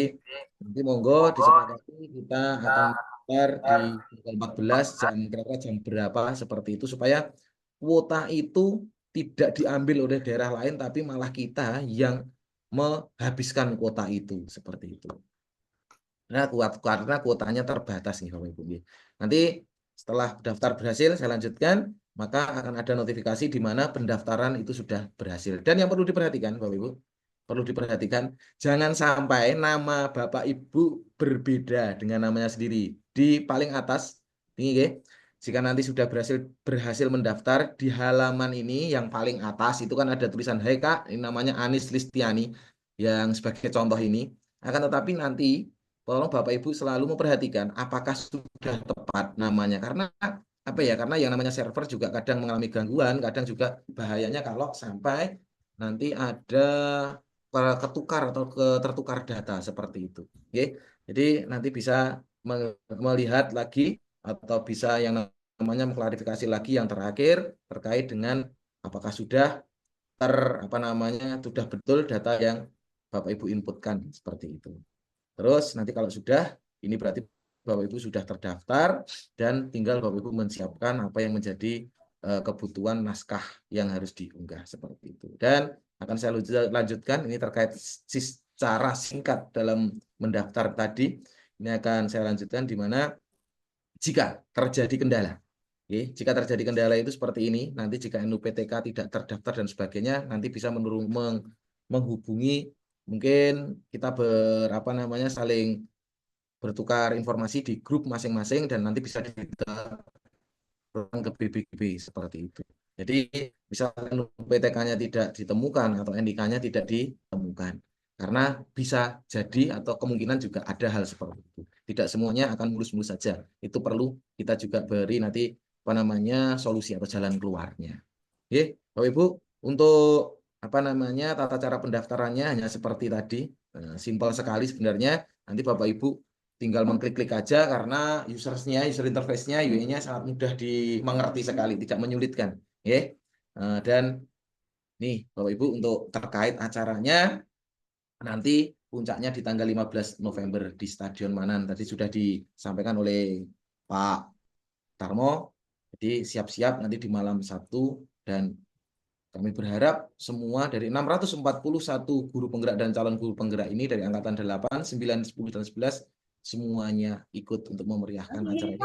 nanti monggo disepakati kita akan di tanggal 14 kira-kira jam berapa seperti itu supaya kuota itu tidak diambil oleh daerah lain tapi malah kita yang menghabiskan kuota itu seperti itu. Karena kuotanya terbatas nih Bapak Ibu. Nanti setelah daftar berhasil saya lanjutkan, maka akan ada notifikasi di mana pendaftaran itu sudah berhasil. Dan yang perlu diperhatikan Bapak Ibu, perlu diperhatikan jangan sampai nama Bapak Ibu berbeda dengan namanya sendiri. Di paling atas ini jika nanti sudah berhasil mendaftar di halaman ini yang paling atas itu kan ada tulisan "Hai Kak, ini namanya Anis Listiani" yang sebagai contoh ini. Akan tetapi nanti tolong Bapak Ibu selalu memperhatikan apakah sudah tepat namanya, karena karena yang namanya server juga kadang mengalami gangguan, kadang juga bahayanya kalau sampai nanti ada ketukar atau tertukar data seperti itu. Jadi nanti bisa melihat lagi atau bisa yang namanya mengklarifikasi lagi yang terakhir terkait dengan apakah sudah sudah betul data yang Bapak Ibu inputkan seperti itu. Terus nanti kalau sudah, ini berarti Bapak Ibu sudah terdaftar dan tinggal Bapak Ibu menyiapkan apa yang menjadi kebutuhan naskah yang harus diunggah seperti itu. Dan akan saya lanjutkan ini terkait secara singkat dalam mendaftar tadi. Ini akan saya lanjutkan di mana jika terjadi kendala, Oke, jika terjadi kendala itu seperti ini, nanti jika NUPTK tidak terdaftar dan sebagainya, nanti bisa menghubungi, mungkin kita saling bertukar informasi di grup masing-masing dan nanti bisa ke BBGB seperti itu. Jadi misalkan PTK-nya tidak ditemukan atau NIK-nya tidak ditemukan. Karena bisa jadi atau kemungkinan juga ada hal seperti itu. Tidak semuanya akan mulus-mulus saja. Itu perlu kita juga beri nanti solusi atau jalan keluarnya. Oke, Bapak Ibu, untuk tata cara pendaftarannya hanya seperti tadi. Simpel sekali sebenarnya. Nanti Bapak Ibu tinggal mengklik-klik aja karena user interface-nya, UI-nya sangat mudah dimengerti sekali, tidak menyulitkan. Ya. Dan nih Bapak Ibu untuk terkait acaranya nanti puncaknya di tanggal 15 November di Stadion Manan. Tadi sudah disampaikan oleh Pak Tarmo. Jadi siap-siap nanti di malam Sabtu dan kami berharap semua dari 641 guru penggerak dan calon guru penggerak ini dari angkatan 8, 9, 10 dan 11 semuanya ikut untuk memeriahkan acara ini.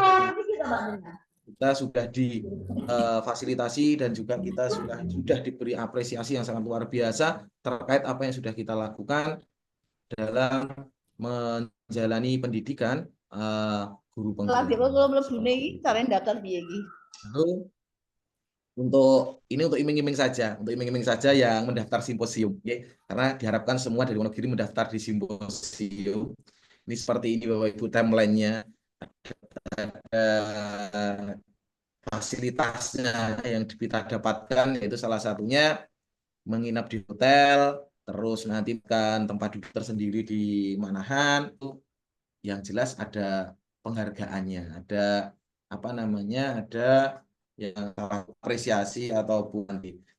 Kita sudah difasilitasi dan juga kita sudah diberi apresiasi yang sangat luar biasa terkait apa yang sudah kita lakukan dalam menjalani pendidikan guru penggerak. Lalu untuk iming-iming saja, yang mendaftar simposium, ya. Karena diharapkan semua dari Wonogiri mendaftar di simposium. Ini seperti ini Bapak Ibu timeline-nya. Fasilitasnya yang kita dapatkan yaitu salah satunya menginap di hotel, terus nanti kan tempat duduk tersendiri di Manahan. Yang jelas ada penghargaannya, ada ada yang apresiasi ataupun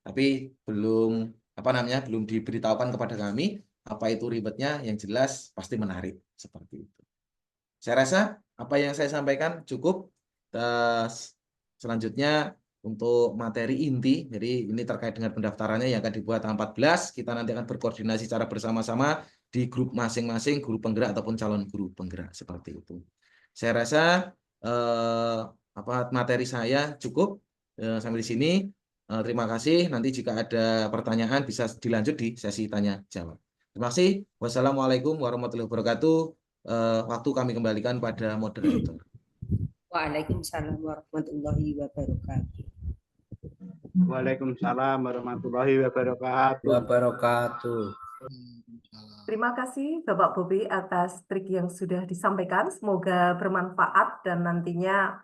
tapi belum belum diberitahukan kepada kami apa itu ribetnya. Yang jelas pasti menarik seperti itu. Saya rasa apa yang saya sampaikan cukup. Selanjutnya untuk materi inti, jadi ini terkait dengan pendaftarannya yang akan dibuat tanggal 14, kita nanti akan berkoordinasi secara bersama-sama di grup masing-masing guru penggerak ataupun calon guru penggerak seperti itu. Saya rasa materi saya cukup sampai di sini. Terima kasih. Nanti jika ada pertanyaan bisa dilanjut di sesi tanya jawab. Terima kasih. Wassalamualaikum warahmatullahi wabarakatuh. Waktu kami kembalikan pada moderator. Waalaikumsalam warahmatullahi wabarakatuh. Waalaikumsalam warahmatullahi wabarakatuh. Terima kasih Bapak Bobi atas trik yang sudah disampaikan. Semoga bermanfaat dan nantinya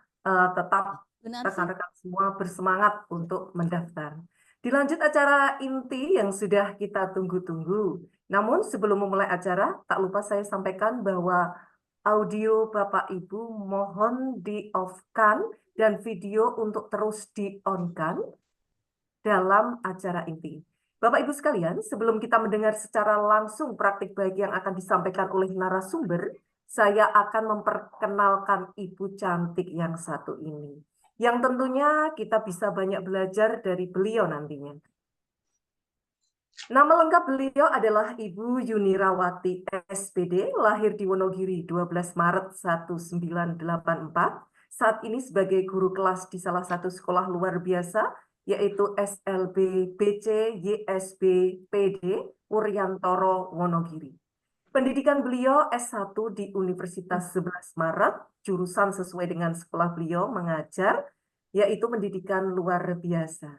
tetap rekan-rekan semua bersemangat untuk mendaftar. Dilanjut acara inti yang sudah kita tunggu-tunggu. Namun sebelum memulai acara, tak lupa saya sampaikan bahwa audio Bapak Ibu mohon di-off-kan dan video untuk terus di-on-kan dalam acara inti. Bapak Ibu sekalian, sebelum kita mendengar secara langsung praktik baik yang akan disampaikan oleh narasumber, saya akan memperkenalkan Ibu cantik yang satu ini. Yang tentunya kita bisa banyak belajar dari beliau nantinya. Nama lengkap beliau adalah Ibu Yunirawati SPD, lahir di Wonogiri 12 Maret 1984. Saat ini sebagai guru kelas di salah satu sekolah luar biasa, yaitu SLB BC YSB PD Wuryantoro Wonogiri. Pendidikan beliau S1 di Universitas 11 Maret, jurusan sesuai dengan sekolah beliau mengajar, yaitu pendidikan luar biasa.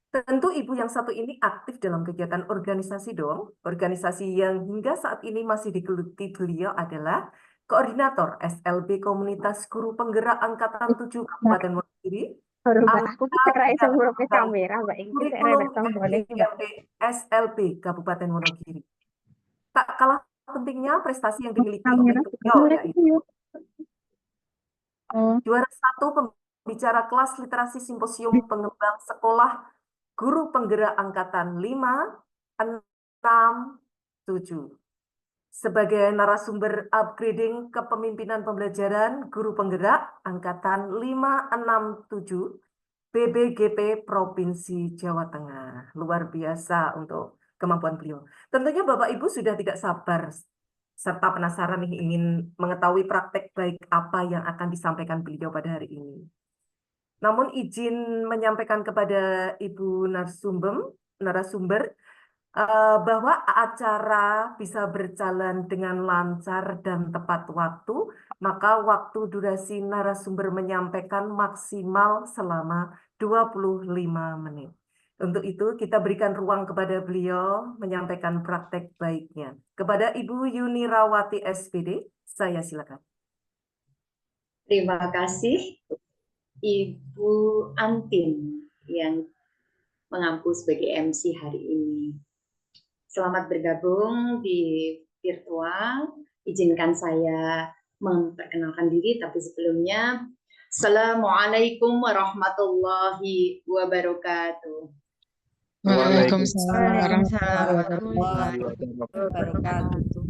Tentu Ibu yang satu ini aktif dalam kegiatan organisasi dong. Organisasi yang hingga saat ini masih digeluti beliau adalah Koordinator SLB Komunitas Guru Penggerak Angkatan 7 Kabupaten Wonogiri, SLB Kabupaten Wonogiri. Tak kalah pentingnya prestasi yang dimiliki oleh beliau yaitu juara 1 pembicara kelas literasi simposium pengembang sekolah Guru Penggerak Angkatan 5, 6, 7. Sebagai narasumber upgrading kepemimpinan pembelajaran Guru Penggerak Angkatan 5, 6, 7, BBGP Provinsi Jawa Tengah. Luar biasa untuk kemampuan beliau. Tentunya Bapak Ibu sudah tidak sabar serta penasaran nih, ingin mengetahui praktek baik apa yang akan disampaikan beliau pada hari ini. Namun izin menyampaikan kepada Ibu narasumber bahwa acara bisa berjalan dengan lancar dan tepat waktu, maka waktu durasi narasumber menyampaikan maksimal selama 25 menit. Untuk itu kita berikan ruang kepada beliau menyampaikan praktek baiknya. Kepada Ibu Yunirawati SPD, saya silakan. Terima kasih Ibu Antin yang mengampu sebagai MC hari ini. Selamat bergabung di virtual. Izinkan saya memperkenalkan diri, tapi sebelumnya Assalamualaikum warahmatullahi wabarakatuh. Waalaikumsalam warahmatullahi wabarakatuh.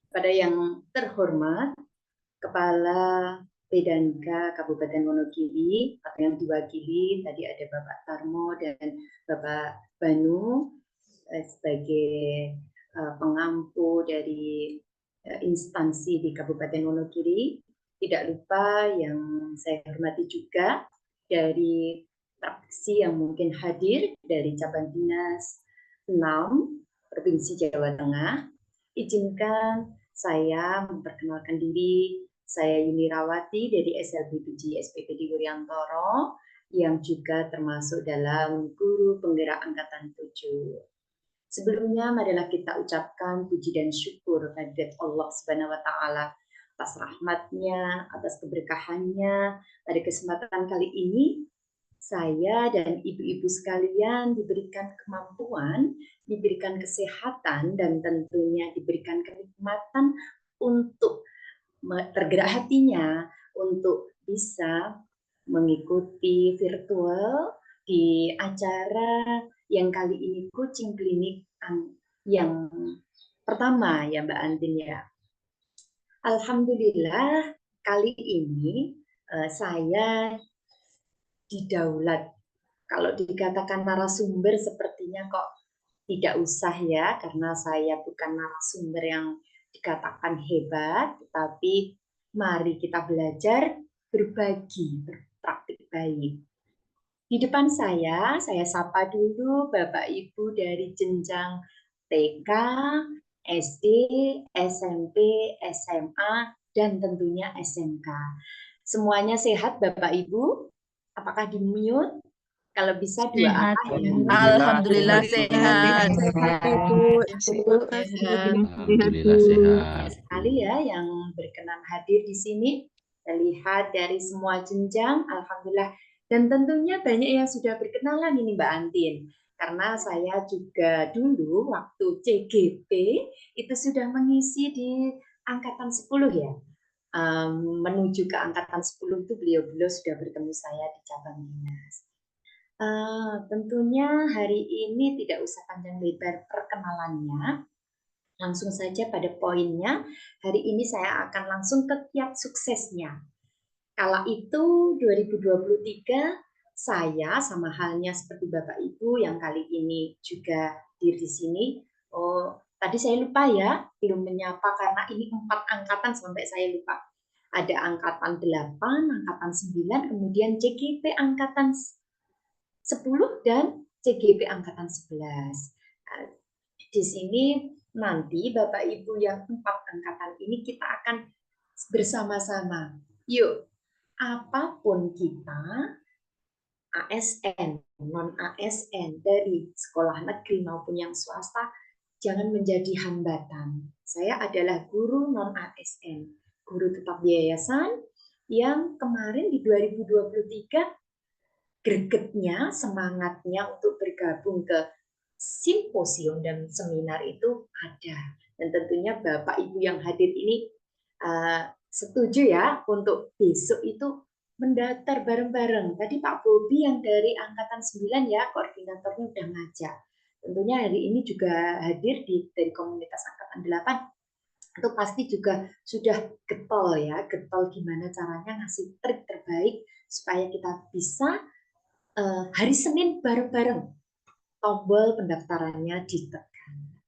Pada yang terhormat, Kepala Pedanka Kabupaten Wonogiri, atau yang diwakili tadi ada Bapak Tarmo dan Bapak Banu sebagai pengampu dari instansi di Kabupaten Wonogiri. Tidak lupa yang saya hormati juga dari praksi yang mungkin hadir dari cabang dinas 6 Provinsi Jawa Tengah. Izinkan saya memperkenalkan diri. Saya Yunirawati dari SLB SPPD Wuryantoro yang juga termasuk dalam guru penggerak angkatan 7. Sebelumnya marilah kita ucapkan puji dan syukur kehadirat Allah Subhanahu wa taala atas rahmatnya, atas keberkahannya. Pada kesempatan kali ini saya dan ibu-ibu sekalian diberikan kemampuan, diberikan kesehatan, dan tentunya diberikan kenikmatan untuk tergerak hatinya untuk bisa mengikuti virtual di acara yang kali ini coaching klinik yang pertama ya Mbak Antin ya. Alhamdulillah kali ini saya didaulat. Kalau dikatakan narasumber sepertinya kok tidak usah ya, karena saya bukan narasumber yang dikatakan hebat, tetapi mari kita belajar berbagi, berpraktik baik. Di depan saya sapa dulu Bapak Ibu dari jenjang TK, SD, SMP, SMA, dan tentunya SMK. Semuanya sehat Bapak Ibu? Apakah di mute? Kalau bisa dua arah ya. Alhamdulillah sehat. Alhamdulillah sehat. Sekali ya yang berkenan hadir di sini. Kita lihat dari semua jenjang, alhamdulillah. Dan tentunya banyak yang sudah berkenalan ini Mbak Antin. Karena saya juga dulu waktu CGP itu sudah mengisi di angkatan 10 ya. Menuju ke angkatan 10 itu beliau-beliau sudah bertemu saya di cabang dinas. Tentunya hari ini tidak usah panjang lebar perkenalannya, langsung saja pada poinnya. Hari ini saya akan langsung ke kiat suksesnya. Kala itu 2023 saya sama halnya seperti Bapak Ibu yang kali ini juga hadir di sini. Oh, tadi saya lupa ya, belum menyapa karena ini 4 angkatan sampai saya lupa. Ada angkatan 8, angkatan 9, kemudian CGP angkatan 10 dan CGP angkatan 11. Di sini nanti Bapak Ibu yang 4 angkatan ini kita akan bersama-sama. Yuk, apapun kita, ASN, non-ASN, dari sekolah negeri maupun yang swasta, jangan menjadi hambatan. Saya adalah guru non-ASN, guru tetap yayasan yang kemarin di 2023 gregetnya, semangatnya untuk bergabung ke simposium dan seminar itu ada. Dan tentunya Bapak Ibu yang hadir ini setuju ya untuk besok itu mendaftar bareng-bareng. Tadi Pak Bobi yang dari angkatan 9 ya, koordinatornya udah ngajak. Tentunya hari ini juga hadir dari komunitas angkatan 8. Itu pasti juga sudah getol ya, getol gimana caranya ngasih trik terbaik supaya kita bisa hari Senin bareng-bareng tombol pendaftarannya ditekan.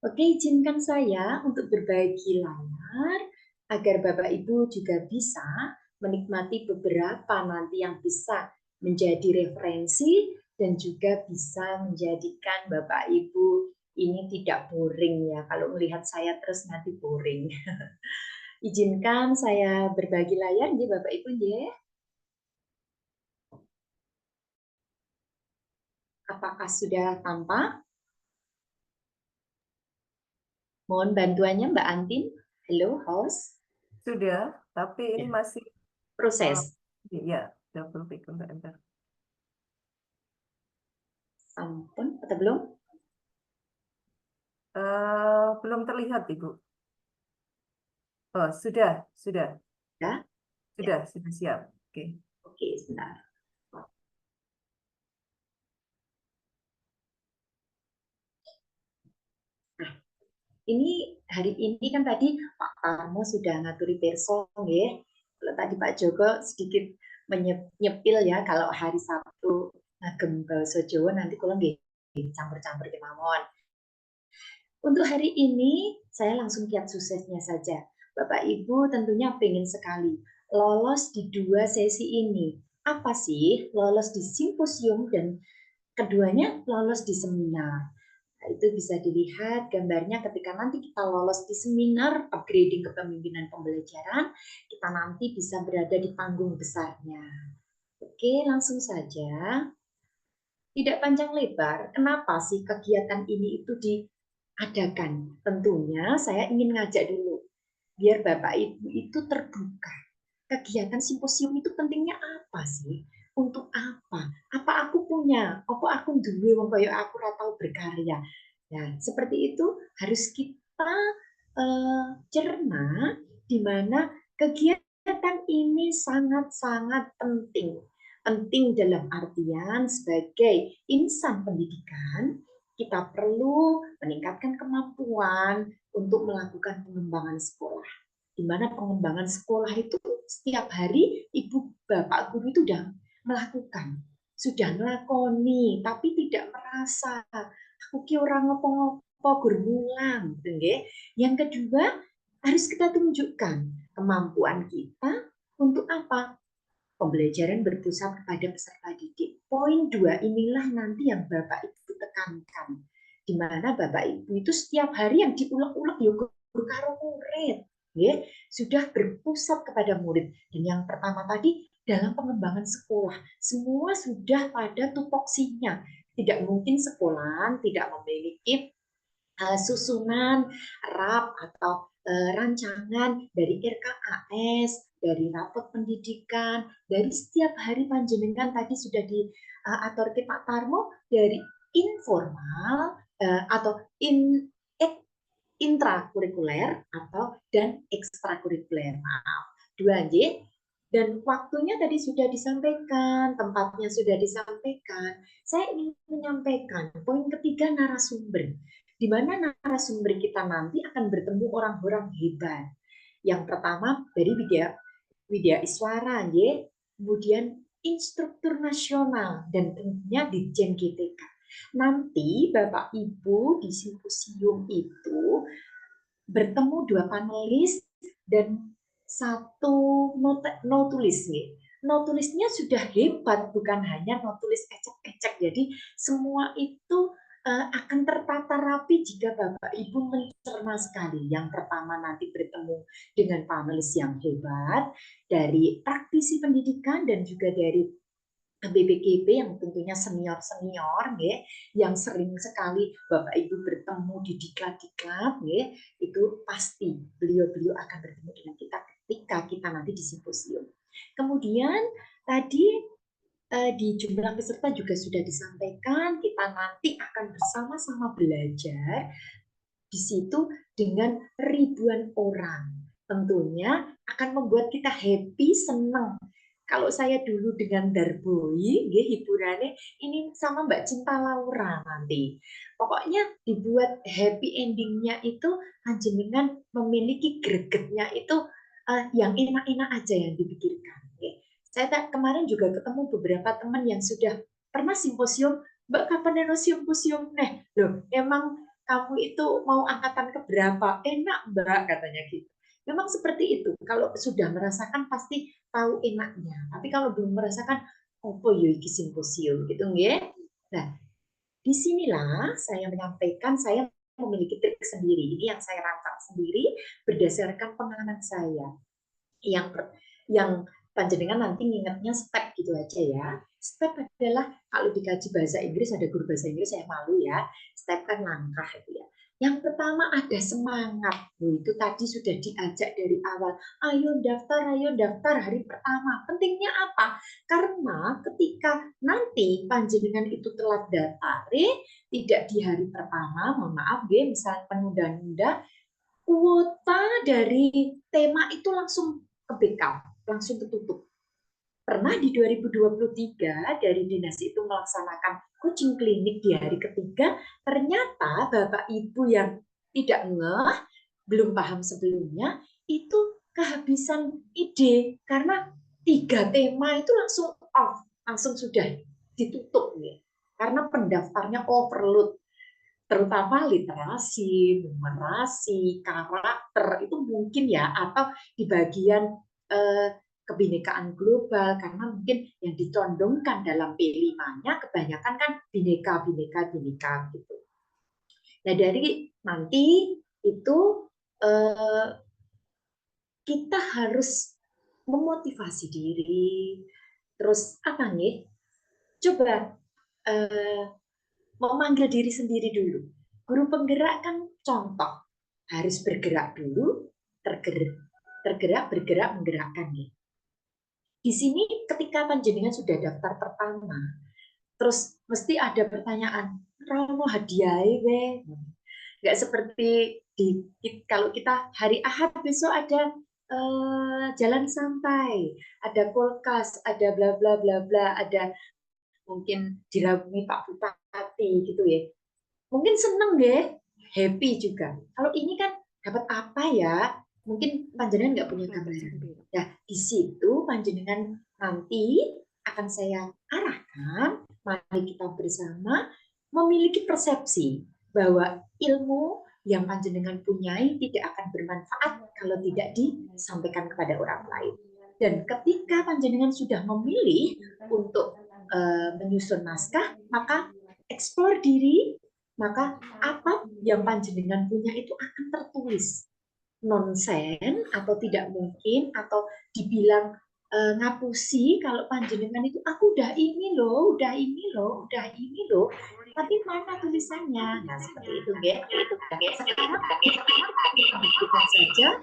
Oke, izinkan saya untuk berbagi layar agar Bapak Ibu juga bisa menikmati beberapa nanti yang bisa menjadi referensi dan juga bisa menjadikan Bapak Ibu ini tidak boring ya. Kalau melihat saya terus nanti boring. Izinkan saya berbagi layar ya Bapak Ibu ya. Apakah sudah tampak? Mohon bantuannya Mbak Antin. Halo, host. Sudah, tapi ini Ya. masih Proses. ya, double klik bentar. Sampun atau belum? Belum terlihat, Ibu. Oh, sudah. Ya? Sudah siap. Oke. Oke, sebentar. Nah, ini hari ini kan tadi Pak Tarmo sudah ngaturi perso ya. Kalau tadi Pak Joko sedikit menyepil ya kalau hari Sabtu ngagem basa Jawa nanti kalau nggih campur-campur kemawon. Untuk hari ini saya langsung kiat suksesnya saja. Bapak Ibu tentunya pengen sekali lolos di 2 sesi ini. Apa sih lolos di simposium dan keduanya lolos di seminar. Nah, itu bisa dilihat gambarnya ketika nanti kita lolos di seminar upgrading kepemimpinan pembelajaran, kita nanti bisa berada di panggung besarnya. Oke, langsung saja. Tidak panjang lebar, kenapa sih kegiatan ini itu diadakan? Tentunya saya ingin ngajak dulu, biar Bapak Ibu itu terbuka. Kegiatan simposium itu pentingnya apa sih? Untuk apa? Apa aku punya? Apa aku duwe wong kaya aku ora tau berkarya? Nah, seperti itu harus kita cerna di mana kegiatan ini sangat-sangat penting. Penting dalam artian sebagai insan pendidikan, kita perlu meningkatkan kemampuan untuk melakukan pengembangan sekolah. Di mana pengembangan sekolah itu setiap hari ibu bapak guru itu sudah ngelakoni, tapi tidak merasa aku ki orang ngopo-ngopo gur mulang, gitu nggih. Yang kedua, harus kita tunjukkan kemampuan kita untuk apa? Pembelajaran berpusat kepada peserta didik. Poin 2 inilah nanti yang Bapak Ibu tekankan. Di mana Bapak Ibu itu setiap hari yang diulek-ulek ya guru karo murid, ya, sudah berpusat kepada murid. Dan yang pertama tadi dalam pengembangan sekolah, semua sudah pada tupoksinya. Tidak mungkin sekolah tidak memiliki susunan RAP atau rancangan dari RKAS, dari rapot pendidikan, dari setiap hari panjenengan tadi sudah diaturke Pak Tarmo dari informal atau intrakurikuler atau dan ekstrakurikuler. Maaf, 2J. Dan waktunya tadi sudah disampaikan, tempatnya sudah disampaikan. Saya ingin menyampaikan poin ketiga narasumber, di mana narasumber kita nanti akan bertemu orang-orang hebat. Yang pertama dari Widya Iswara, kemudian instruktur nasional, dan tentunya Ditjen GTK. Nanti Bapak Ibu di simposium itu bertemu 2 panelis dan 1 notulis nih. Notulisnya sudah hebat, bukan hanya notulis ecek-ecek. Jadi semua itu akan tertata rapi jika Bapak Ibu mencerna sekali. Yang pertama nanti bertemu dengan panelis yang hebat dari praktisi pendidikan dan juga dari BPKB yang tentunya senior-senior, yang sering sekali Bapak Ibu bertemu di diklat-diklat, itu pasti beliau-beliau akan bertemu dengan kita ketika kita nanti di simposium. Kemudian tadi di jumlah peserta juga sudah disampaikan, kita nanti akan bersama-sama belajar di situ dengan ribuan orang. Tentunya akan membuat kita happy, senang. Kalau saya dulu dengan Darboi, hiburannya ini sama Mbak Cinta Laura nanti. Pokoknya dibuat happy endingnya itu panjenengan memiliki gregetnya itu yang enak-enak aja yang dipikirkan. Saya kemarin juga ketemu beberapa teman yang sudah pernah simposium, Mbak kapan simposium? Loh, emang kamu itu mau angkatan keberapa? Enak Mbak, katanya gitu. Memang seperti itu. Kalau sudah merasakan pasti tahu enaknya. Tapi kalau belum merasakan, apa yo iki simposium gitu nggih. Nah, disinilah saya menyampaikan saya memiliki trik sendiri. Ini yang saya rancang sendiri berdasarkan pengalaman saya. Yang panjenengan nanti ngingetnya step gitu aja ya. Step adalah kalau dikaji bahasa Inggris, ada guru bahasa Inggris, saya malu ya. Step kan langkah itu ya. Yang pertama ada semangat. Itu tadi sudah diajak dari awal. Ayo daftar hari pertama. Pentingnya apa? Karena ketika nanti panjenengan itu telat daftar, tidak di hari pertama, mohon maaf ya, misalnya penunda-nunda, kuota dari tema itu langsung ke backup, langsung ketutup. Pernah di 2023 dari dinas itu melaksanakan coaching klinik di hari ketiga, ternyata Bapak Ibu yang tidak ngeh, belum paham sebelumnya, itu kehabisan ide karena 3 tema itu langsung off, langsung sudah ditutup nih. Karena pendaftarnya overload, terutama literasi, numerasi, karakter itu mungkin ya, atau di bagian kebinekaan global, karena mungkin yang ditondongkan dalam P5-nya kebanyakan kan bineka gitu. Nah dari nanti itu kita harus memotivasi diri, terus apa nih? Coba memanggil diri sendiri dulu. Guru penggerak kan contoh, harus bergerak dulu, tergerak, bergerak, menggerakkan nih. Di sini ketika panjenengan sudah daftar pertama, terus mesti ada pertanyaan, Rono hadiah we. Nggak seperti kalau kita hari Ahad besok ada jalan santai, ada kulkas, ada bla bla bla bla, ada mungkin dirabungi Pak Bupati gitu ya. Mungkin seneng deh, happy juga. Kalau ini kan dapat apa ya? Mungkin panjenengan nggak punya gambaran. Nah, di situ panjenengan nanti akan saya arahkan, mari kita bersama memiliki persepsi bahwa ilmu yang panjenengan punyai tidak akan bermanfaat kalau tidak disampaikan kepada orang lain. Dan ketika panjenengan sudah memilih untuk menyusun naskah, maka eksplor diri, maka apa yang panjenengan punya itu akan tertulis. Nonsen atau tidak mungkin atau dibilang ngapusi kalau panjenengan itu aku udah ini loh, tapi mana tulisannya? Nah seperti itu ya. Sekarang kita buktikan saja,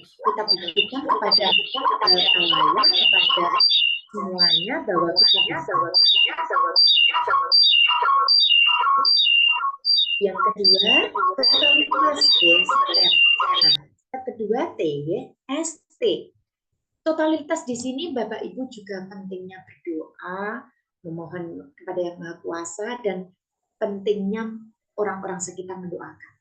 kita buktikan kepada kalian, kepada semuanya bahwa yang kedua, totalitas kedua T, ST. Totalitas di sini Bapak Ibu juga pentingnya berdoa, memohon kepada Yang Maha Kuasa, dan pentingnya orang-orang sekitar mendoakan.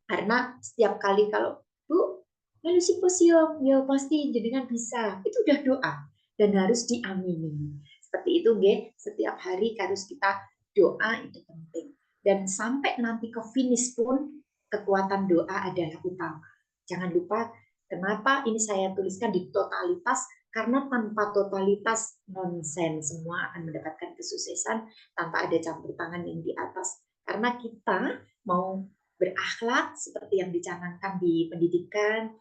Karena setiap kali kalau Bu, lalu simposium, ya pasti jenengan bisa. Itu udah doa dan harus diamini. Seperti itu, nggih. Setiap hari harus kita doa, itu penting. Dan sampai nanti ke finish pun kekuatan doa adalah utama. Jangan lupa kenapa ini saya tuliskan di totalitas, karena tanpa totalitas nonsen, semua akan mendapatkan kesuksesan tanpa ada campur tangan yang di atas. Karena kita mau berakhlak seperti yang dicanangkan di pendidikan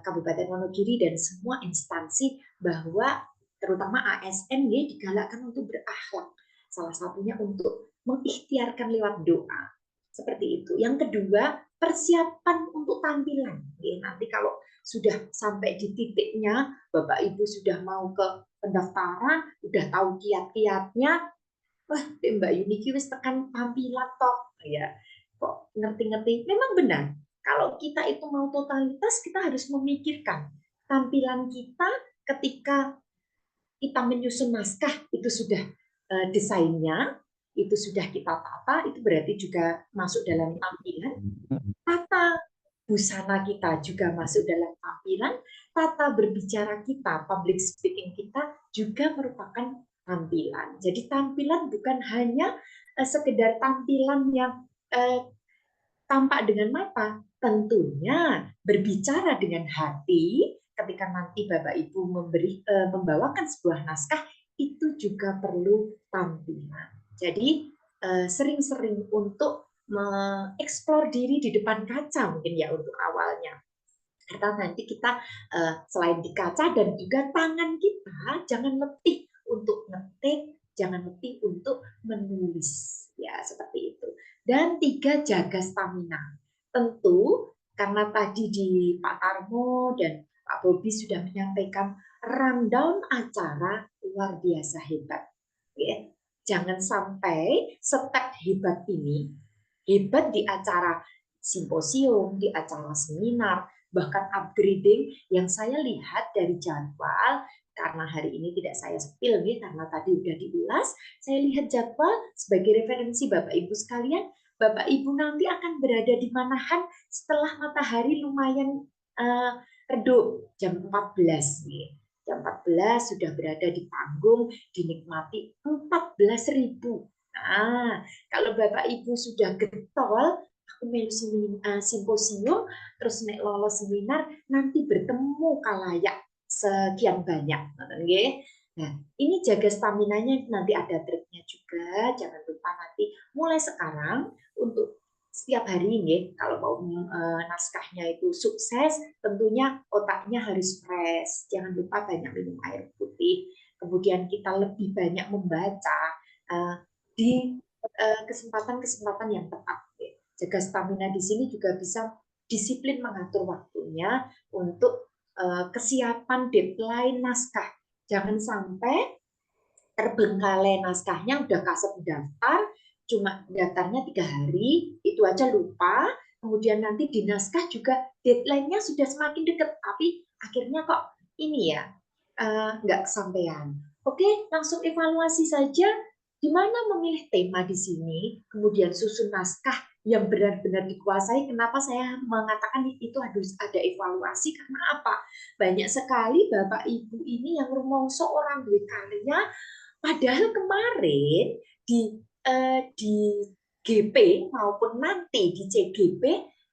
Kabupaten Wonogiri dan semua instansi, bahwa terutama ASN ya, digalakkan untuk berakhlak. Salah satunya untuk mengikhtiarkan lewat doa. Seperti itu. Yang kedua, persiapan untuk tampilan. Nanti kalau sudah sampai di titiknya, Bapak Ibu sudah mau ke pendaftaran, udah tahu kiat-kiatnya, wah Mbak Yuniki wis tekan tampilan toh. Ya, kok ngerti-ngerti. Memang benar. Kalau kita itu mau totalitas, kita harus memikirkan tampilan kita ketika kita menyusun naskah, itu sudah desainnya, itu sudah kita tata, itu berarti juga masuk dalam tampilan. Tata busana kita juga masuk dalam tampilan. Tata berbicara kita, public speaking kita juga merupakan tampilan. Jadi tampilan bukan hanya sekedar tampilan yang tampak dengan mata, tentunya berbicara dengan hati ketika nanti Bapak Ibu membawakan sebuah naskah itu juga perlu tampilan. Jadi sering-sering untuk mengeksplor diri di depan kaca mungkin ya untuk awalnya. Karena nanti kita selain di kaca dan juga tangan kita jangan letih untuk ngetik, jangan letih untuk menulis, ya seperti itu. Dan 3, jaga stamina. Tentu karena tadi di Pak Tarmo dan Pak Bobi sudah menyampaikan rundown acara luar biasa hebat. Ya. Jangan sampai step hebat ini, hebat di acara simposium, di acara seminar, bahkan upgrading yang saya lihat dari jadwal, karena hari ini tidak saya spill nih, karena tadi udah diulas, saya lihat jadwal sebagai referensi Bapak Ibu sekalian. Bapak Ibu nanti akan berada di Manahan setelah matahari lumayan redup, jam 14 nih. Jam 14 sudah berada di panggung, dinikmati 14.000. Nah, kalau Bapak Ibu sudah getol, aku melu simposium, terus nek lolos seminar, nanti bertemu kalayak sekian banyak. Nah, ini jaga staminanya, nanti ada triknya juga. Jangan lupa nanti mulai sekarang untuk setiap hari ini, kalau mau naskahnya itu sukses, tentunya otaknya harus fresh. Jangan lupa banyak minum air putih. Kemudian kita lebih banyak membaca di kesempatan-kesempatan yang tepat. Jaga stamina di sini juga bisa disiplin mengatur waktunya untuk kesiapan deadline naskah. Jangan sampai terbengkalai naskahnya, udah kasih daftar, cuma daftarnya 3 hari, itu aja lupa, kemudian nanti di naskah juga deadline-nya sudah semakin dekat, tapi akhirnya kok ini ya, nggak kesampaian. Oke, langsung evaluasi saja, di mana memilih tema di sini, kemudian susun naskah yang benar-benar dikuasai. Kenapa saya mengatakan itu harus ada evaluasi? Karena apa? Banyak sekali Bapak Ibu ini yang rumongso orang duwe karya, padahal kemarin di GP maupun nanti di CGP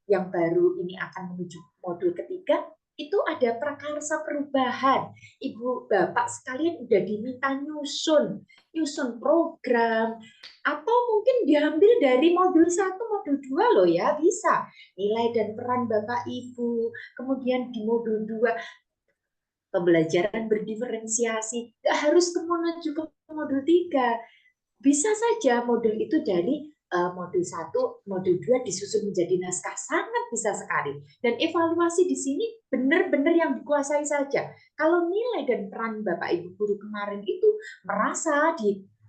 yang baru ini akan menuju modul ketiga, itu ada prakarsa perubahan. Ibu Bapak sekalian udah diminta nyusun program, atau mungkin diambil dari modul 1, modul 2 loh ya, bisa. Nilai dan peran Bapak Ibu, kemudian di modul 2, pembelajaran berdiferensiasi, nggak harus menuju ke modul 3. Bisa saja modul itu dari modul 1, modul 2 disusun menjadi naskah, sangat bisa sekali. Dan evaluasi di sini benar-benar yang dikuasai saja. Kalau nilai dan peran Bapak Ibu guru kemarin itu merasa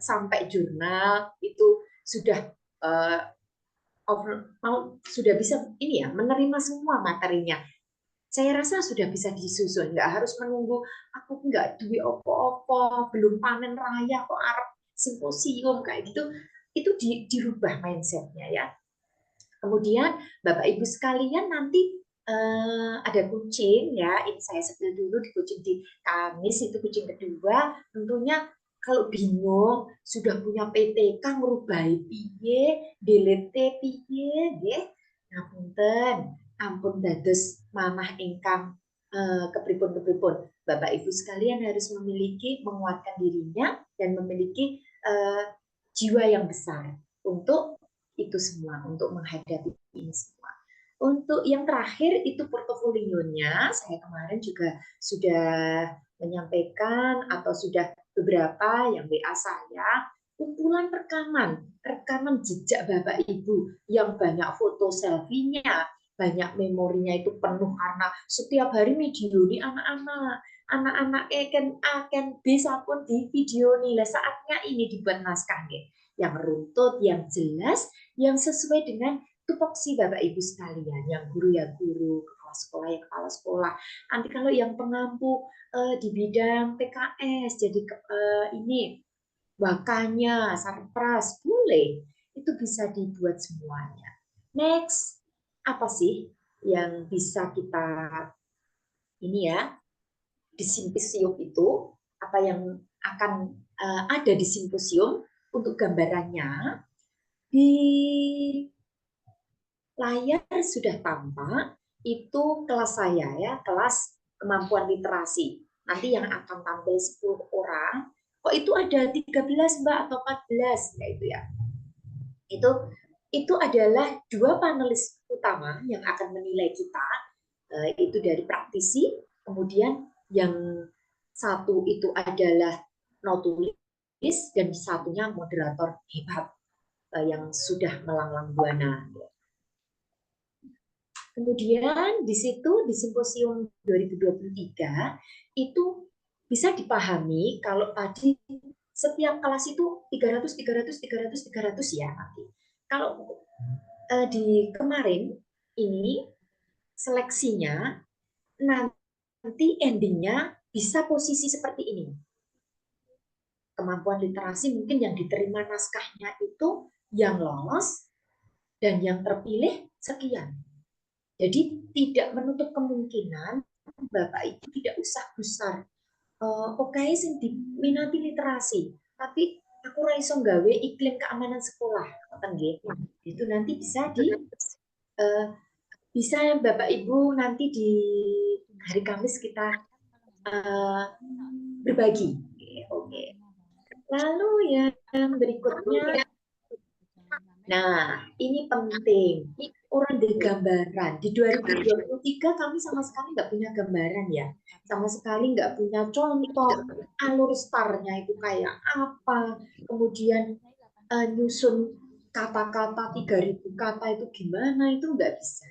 sampai jurnal itu sudah sudah bisa ini ya, menerima semua materinya, saya rasa sudah bisa disusun, nggak harus menunggu aku nggak duit opo-opo, belum panen raya kok arep simposium kayak gitu. Itu dirubah mindsetnya ya. Kemudian Bapak Ibu sekalian nanti ada kucing ya, ini saya sebut dulu di kucing di Kamis, itu kucing kedua. Tentunya kalau bingung sudah punya PTK ngerubahi piye, delete piye nggih. Ngapunten, ampun dados manah ingkang kepripun-kepripun. Bapak Ibu sekalian harus menguatkan dirinya dan memiliki jiwa yang besar untuk itu semua, untuk menghadapi ini semua. Untuk yang terakhir itu portofolionya, saya kemarin juga sudah menyampaikan atau sudah beberapa yang WA saya, kumpulan rekaman jejak Bapak Ibu yang banyak foto selfie-nya, banyak memorinya itu penuh karena setiap hari video di anak-anak akan bisa pun di video nilai saatnya ini dibuat naskah yang runtut, yang jelas, yang sesuai dengan tupoksi Bapak Ibu sekalian, yang guru ya guru, kepala sekolah ya kepala sekolah. Nanti kalau yang pengampu di bidang PKS, jadi ini wakanya, sarpras, boleh, itu bisa dibuat semuanya. Next, apa sih yang bisa kita ini ya di simposium itu, apa yang akan ada di simposium untuk gambarannya di layar sudah tampak, itu kelas saya ya, kelas kemampuan literasi. Nanti yang akan tampil 10 orang, kok itu ada 13 Mbak atau 14 ya itu ya. Itu adalah dua panelis utama yang akan menilai kita, itu dari praktisi, kemudian yang satu itu adalah notulis dan satunya moderator hebat yang sudah melanglang buana. Kemudian di situ di simposium 2023 itu bisa dipahami kalau tadi setiap kelas itu 300 ya nanti. Kalau di kemarin ini seleksinya nanti endingnya bisa posisi seperti ini. Kemampuan literasi mungkin yang diterima naskahnya itu yang lolos dan yang terpilih sekian. Jadi tidak menutup kemungkinan Bapak Ibu tidak usah besar. Oke, sing diminati literasi, tapi aku ra iso gawe iklim keamanan sekolah, ngoten nggih. Itu nanti bisa bisa Bapak Ibu nanti di hari Kamis kita berbagi. Oke. Lalu yang berikutnya, nah ini penting. Orang di gambaran di 2023 kami sama sekali nggak punya gambaran ya, sama sekali nggak punya contoh alur startnya itu kayak apa, kemudian nyusun kata-kata 3.000 kata itu gimana, itu nggak bisa.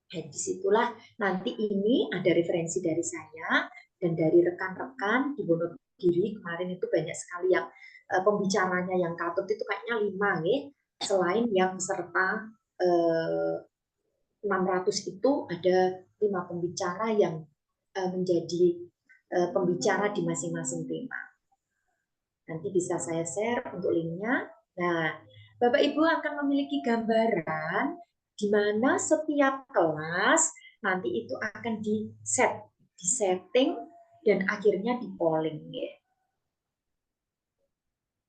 Disitulah nanti ini ada referensi dari saya dan dari rekan-rekan di Wonogiri kemarin itu banyak sekali yang pembicaranya yang katut itu kayaknya 5 nih, selain yang peserta 600 itu ada 5 pembicara yang menjadi pembicara di masing-masing tema. Nanti bisa saya share untuk linknya. Nah, Bapak Ibu akan memiliki gambaran di mana setiap kelas nanti itu akan di-setting dan akhirnya di-polling ya.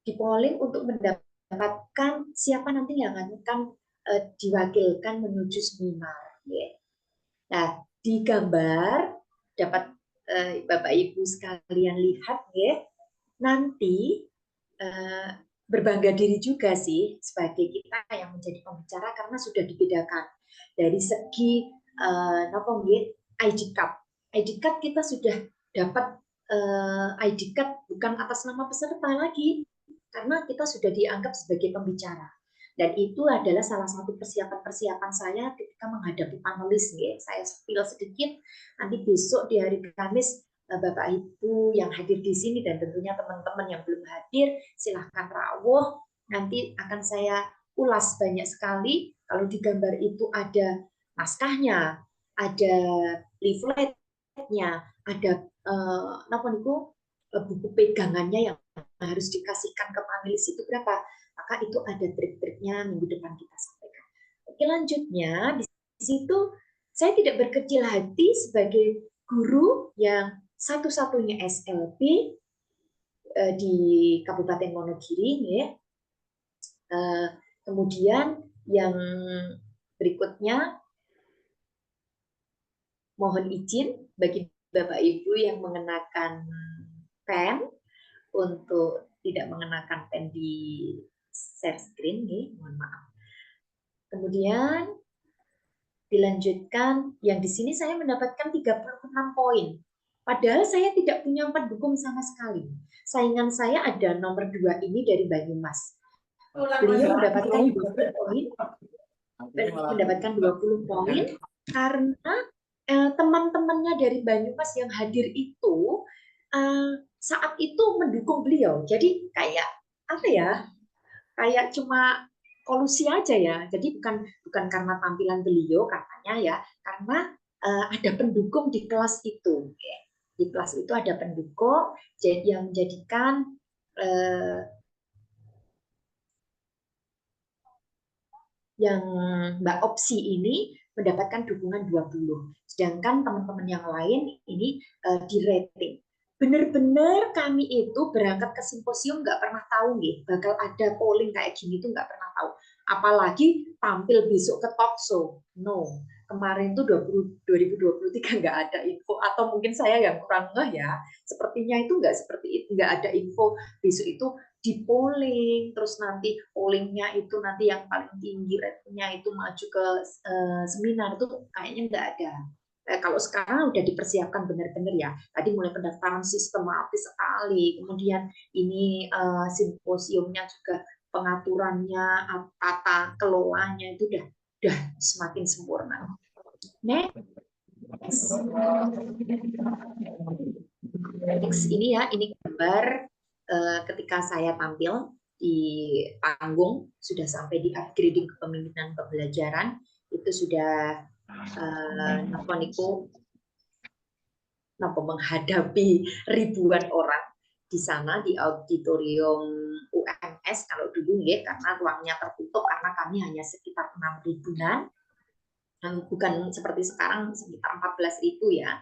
Di-polling untuk mendapatkan siapa nanti yang akan diwakilkan menuju seminar. Ya. Nah, di gambar dapat Bapak Ibu sekalian lihat ya, nanti berbangga diri juga sih sebagai kita yang menjadi pembicara karena sudah dibedakan dari segi ID card. ID card kita sudah dapat ID card bukan atas nama peserta lagi karena kita sudah dianggap sebagai pembicara. Dan itu adalah salah satu persiapan saya ketika menghadapi panelis. Ya. Saya spill sedikit, nanti besok di hari Kamis, Bapak Ibu yang hadir di sini dan tentunya teman-teman yang belum hadir, silahkan rawuh. Nanti akan saya ulas banyak sekali. Kalau di gambar itu ada naskahnya, ada leafletnya, ada buku pegangannya yang harus dikasihkan ke panelis itu berapa. Maka itu ada trik-triknya minggu depan kita sampaikan. Oke, lanjutnya di situ saya tidak berkecil hati sebagai guru yang satu-satunya SLP di Kabupaten Wonogiri ya. Kemudian yang berikutnya mohon izin bagi Bapak Ibu yang mengenakan pen untuk tidak mengenakan pen di share screen nih, mohon maaf. Kemudian dilanjutkan, yang di sini saya mendapatkan 36 poin. Padahal saya tidak punya pendukung sama sekali. Saingan saya ada nomor 2 ini dari Banyumas. Beliau mendapatkan 20 poin. Mendapatkan 20 poin karena teman-temannya dari Banyumas yang hadir itu saat itu mendukung beliau. Jadi kayak apa ya? Kayak cuma kolusi aja ya. Jadi bukan karena tampilan beliau katanya ya, karena ada pendukung di kelas itu. Di kelas itu ada pendukung yang menjadikan yang Mbak Opsi ini mendapatkan dukungan 20. Sedangkan teman-teman yang lain ini di rating. Benar-benar kami itu berangkat ke simposium nggak pernah tahu nih bakal ada polling kayak gini tuh nggak pernah tahu. Apalagi tampil besok ke talk show. No, kemarin tuh 2023 nggak ada info, atau mungkin saya yang kurang ngeh ya. Sepertinya itu nggak seperti itu, nggak ada info besok itu di polling, terus nanti pollingnya itu nanti yang paling tinggi rate-nya itu maju ke seminar, itu kayaknya nggak ada. Kalau sekarang udah dipersiapkan benar-benar ya. Tadi mulai pendaftaran sistematis sekali, kemudian ini simposiumnya juga pengaturannya, tata kelolanya itu udah semakin sempurna. Next ini ya, ini gambar ketika saya tampil di panggung, sudah sampai di upgrading kepemimpinan pembelajaran, itu sudah menghadapi ribuan orang di sana di auditorium UMS kalau dulu ya, karena ruangnya tertutup karena kami hanya sekitar 6.000-an, bukan seperti sekarang sekitar 14.000 ya.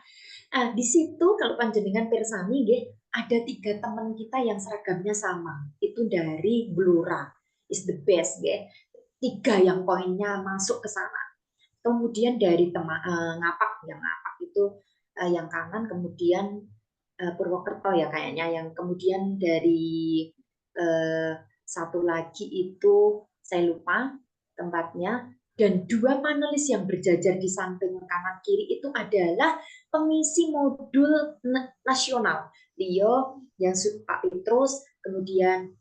Nah, di situ kalau panjenengan pirsani nggih, ada 3 teman kita yang seragamnya sama. Itu dari Blora, is the best nggih. 3 yang poinnya masuk ke sana. Kemudian dari Ngapak, yang Ngapak itu yang kanan, kemudian Purwokerto ya kayaknya, yang kemudian dari satu lagi itu saya lupa tempatnya. Dan 2 panelis yang berjajar di samping kanan kiri itu adalah pengisi modul nasional. Leo yang Pak Petrus, kemudian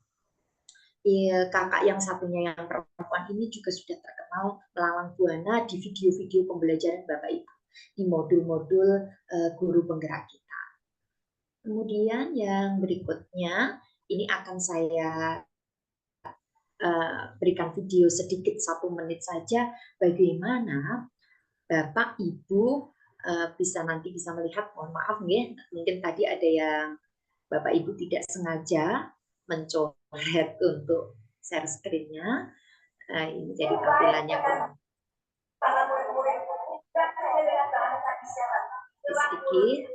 kakak yang satunya yang perempuan ini juga sudah terkenal melalang buana di video-video pembelajaran Bapak Ibu di modul-modul guru penggerak kita. Kemudian yang berikutnya ini akan saya berikan video sedikit 1 menit saja bagaimana Bapak Ibu nanti bisa melihat. Mohon maaf ya, mungkin tadi ada yang Bapak Ibu tidak sengaja mencoret untuk share screen-nya. Ini jadi tampilannya sedikit.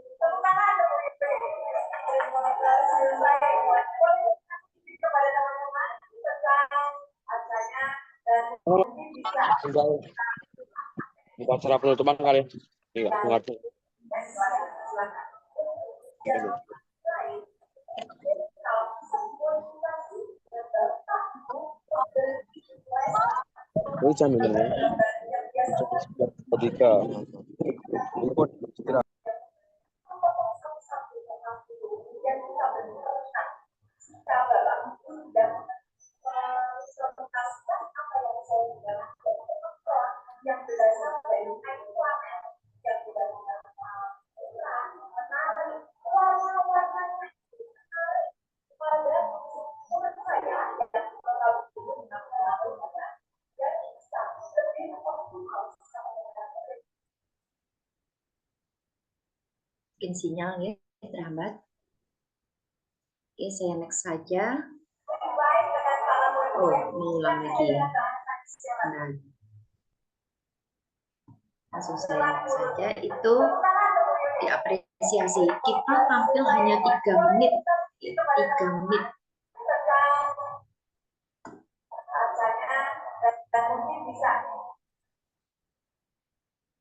Bukan acara penutupan kali. Enggak mengerti. Ini jaminannya. Ketika input segera. Mungkin sinyal ya terhambat. Oke, saya next saja. Oh, mengulang lagi. Nah, langsung saya next saja. Itu diapresiasi. Kita tampil hanya 3 menit. 3 menit.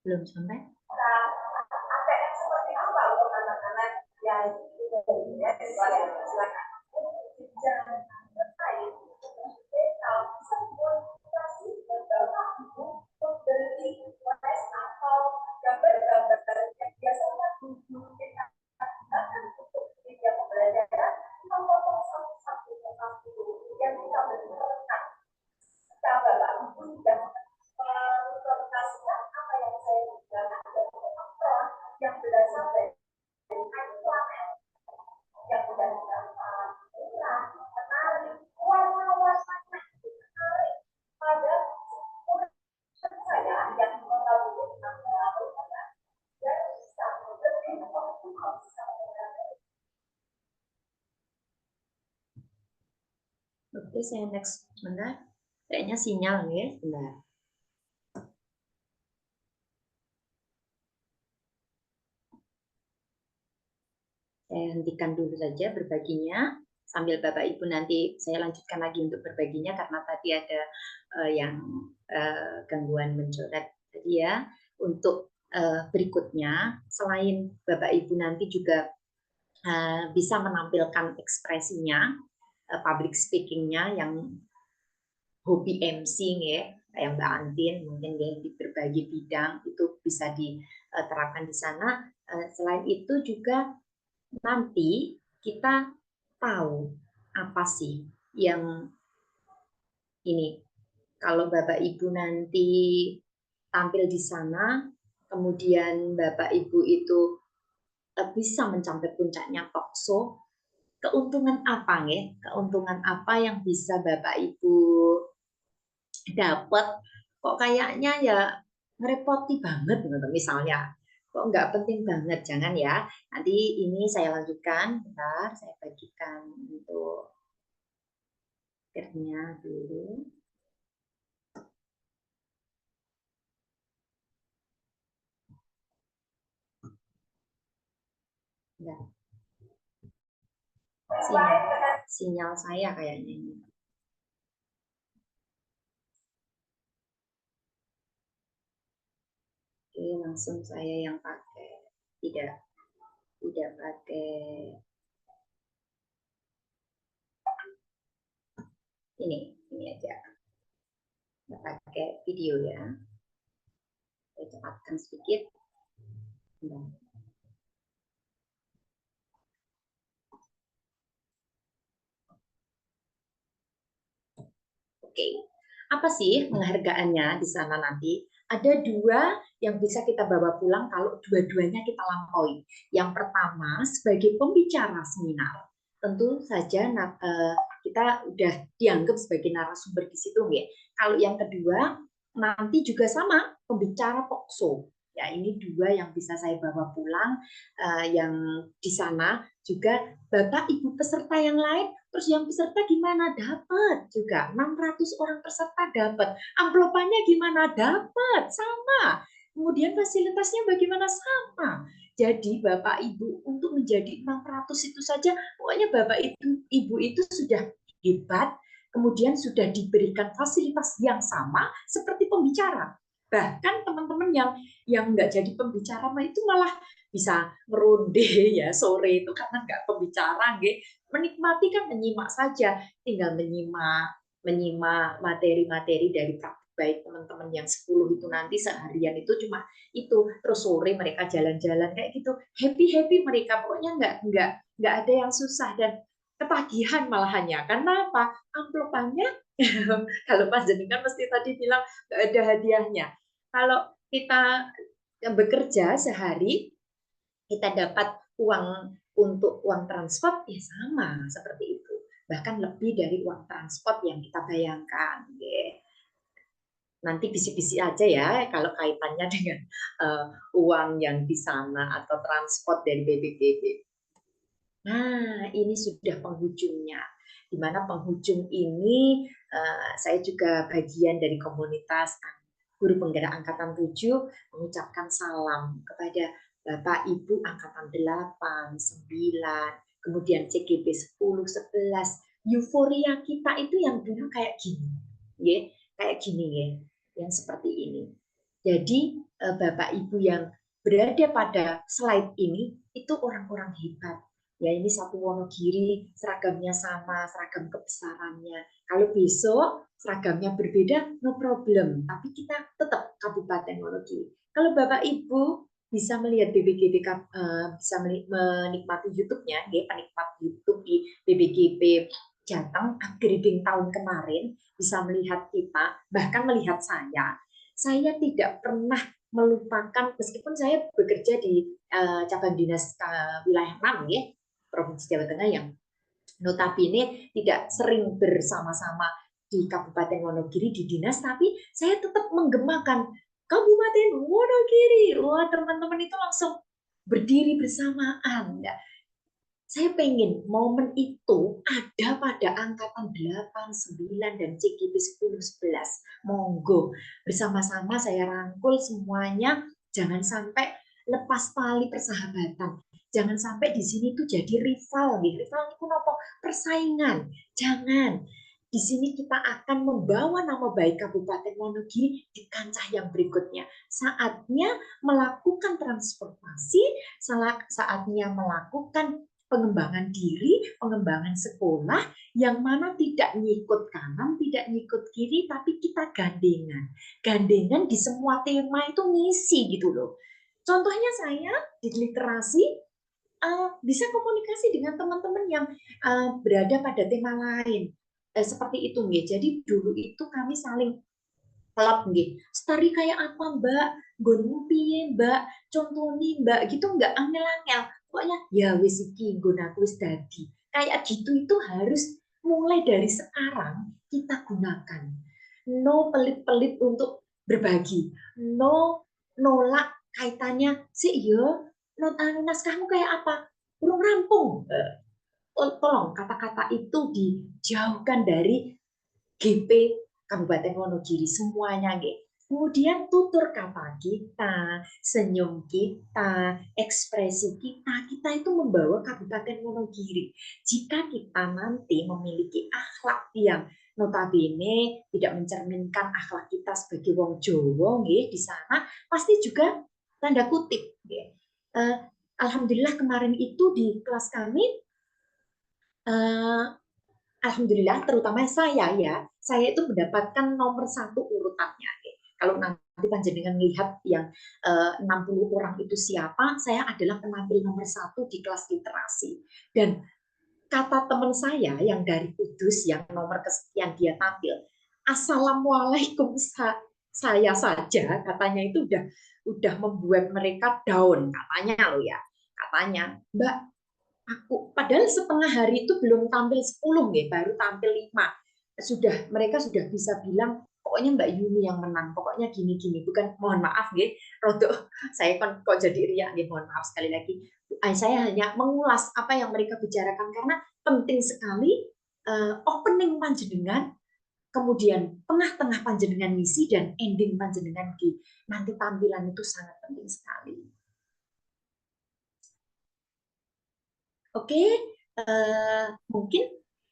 Belum sampai. Oke, saya next. Sebentar. Kayaknya sinyal ya. Sebentar. Saya hentikan dulu saja berbaginya. Sambil Bapak Ibu nanti saya lanjutkan lagi untuk berbaginya karena tadi ada yang gangguan mencoret tadi ya. Untuk berikutnya, selain Bapak Ibu nanti juga bisa menampilkan ekspresinya, public speaking-nya yang hobi MC ya, kayak Mbak Antin mungkin ya, di berbagai bidang itu bisa diterapkan di sana. Selain itu juga nanti kita tahu apa sih yang ini. Kalau Bapak Ibu nanti tampil di sana, kemudian Bapak Ibu itu bisa mencapai puncaknya talkshow, keuntungan apa ya? Keuntungan apa yang bisa Bapak Ibu dapat? Kok kayaknya ya ngerepoti banget gitu misalnya. Kok nggak penting banget, jangan ya. Nanti ini saya lanjutkan, bentar saya bagikan untuk akhirnya dulu. Ya. Sinyal saya kayaknya ini. Oke, langsung saya yang pakai tidak pakai ini aja. Nggak pakai video ya. Saya cepatkan sedikit. Oke, apa sih penghargaannya di sana nanti? Ada dua yang bisa kita bawa pulang kalau dua-duanya kita lampaui. Yang pertama, sebagai pembicara seminar. Tentu saja kita udah dianggap sebagai narasumber di situ, ya. Kalau yang kedua, nanti juga sama, pembicara talkshow. Ya, ini dua yang bisa saya bawa pulang, yang di sana juga Bapak Ibu peserta yang lain, terus yang peserta gimana? Dapat juga, 600 orang peserta dapat. Amplopannya gimana? Dapat, sama. Kemudian fasilitasnya bagaimana? Sama. Jadi Bapak Ibu untuk menjadi 600 itu saja, pokoknya Bapak Ibu itu sudah hebat, kemudian sudah diberikan fasilitas yang sama seperti pembicara. Bahkan teman-teman yang nggak jadi pembicara itu malah bisa meronde ya sore itu karena nggak pembicara, menikmati kan menyimak saja, tinggal menyimak materi-materi dari praktik baik teman-teman yang 10 itu nanti seharian itu cuma itu, terus sore mereka jalan-jalan kayak gitu, happy mereka, pokoknya nggak ada yang susah dan ketagihan malahannya. Karena apa? Amplopannya kalau Mas Jenengan mesti tadi bilang nggak ada hadiahnya. Kalau kita bekerja sehari, kita dapat uang untuk uang transport, ya sama seperti itu. Bahkan lebih dari uang transport yang kita bayangkan. Nanti bisik-bisik aja ya kalau kaitannya dengan uang yang di sana atau transport dari BPBB. Nah, ini sudah penghujungnya. Di mana penghujung ini saya juga bagian dari komunitas Guru Penggerak Angkatan 7 mengucapkan salam kepada Bapak Ibu Angkatan 8, 9, kemudian CGP 10, 11. Euforia kita itu yang dulu kayak gini. Ya, kayak gini ya, yang seperti ini. Jadi Bapak Ibu yang berada pada slide ini itu orang-orang hebat. Ya, ini satu Wonogiri, seragamnya sama, seragam kebesarannya. Kalau besok seragamnya berbeda, no problem. Tapi kita tetap Kabupaten Wonogiri. Kalau Bapak Ibu bisa melihat BBGP, bisa menikmati YouTube-nya, ya, penikmat YouTube di BBGP Jateng Agribing tahun kemarin, bisa melihat kita, bahkan melihat saya tidak pernah melupakan, meskipun saya bekerja di cabang dinas wilayah 6 ya, Provinsi Jawa Tengah yang notabene tidak sering bersama-sama di Kabupaten Wonogiri di dinas, tapi saya tetap menggemakan Kabupaten Wonogiri. Wah, teman-teman itu langsung berdiri bersamaan. Saya pengen momen itu ada pada angkatan 8, 9, dan CGP 10, 11. Monggo, bersama-sama saya rangkul semuanya, jangan sampai lepas tali persahabatan. Jangan sampai di sini tuh jadi rival, nggih. Rival niku napa? Persaingan. Jangan. Di sini kita akan membawa nama baik Kabupaten Wonogiri di kancah yang berikutnya. Saatnya melakukan transformasi, saatnya melakukan pengembangan diri, pengembangan sekolah, yang mana tidak ngikut kanan, tidak ngikut kiri, tapi kita gandengan. Gandengan di semua tema itu ngisi gitu loh. Contohnya saya di literasi bisa komunikasi dengan teman-teman yang berada pada tema lain. Seperti itu nggih. Jadi dulu itu kami saling kelab nggih. Stari kayak apa, Mbak? Nggonmu piye, Mbak? Contoni, Mbak, gitu enggak angel-angel. Pokoknya ya wis iki nggon aku wis dadi. Kayak gitu itu harus mulai dari sekarang kita gunakan. No pelit-pelit untuk berbagi. No nolak kaitannya sih yo naskahmu kayak apa? Belum rampung. Tolong kata-kata itu dijauhkan dari GP Kabupaten Wonogiri semuanya nggih. Kemudian tutur kata kita, senyum kita, ekspresi kita, kita itu membawa Kabupaten Wonogiri. Jika kita nanti memiliki akhlak yang notabene tidak mencerminkan akhlak kita sebagai wong Jawa nggih di sana, pasti juga tanda kutip nggih. Alhamdulillah kemarin itu di kelas kami alhamdulillah, terutama saya itu mendapatkan nomor 1 urutannya. Kalau nanti panjenengan melihat yang 60 orang itu siapa, saya adalah penampil nomor 1 di kelas literasi. Dan kata teman saya yang dari Kudus, yang nomor kesekian dia tampil, Assalamualaikum saya saja, katanya itu udah membuat mereka down, katanya loh ya. Katanya, Mbak, aku padahal setengah hari itu belum tampil 10 nih, baru tampil 5. Mereka sudah bisa bilang pokoknya Mbak Yuni yang menang, pokoknya gini-gini. Bukan, mohon maaf nggih, rodok saya kok jadi riak nggih, mohon maaf sekali lagi. Saya hanya mengulas apa yang mereka bicarakan karena penting sekali opening panjenengan, kemudian tengah-tengah panjenengan misi, dan ending panjenengan di nanti tampilan itu sangat penting sekali. Oke, mungkin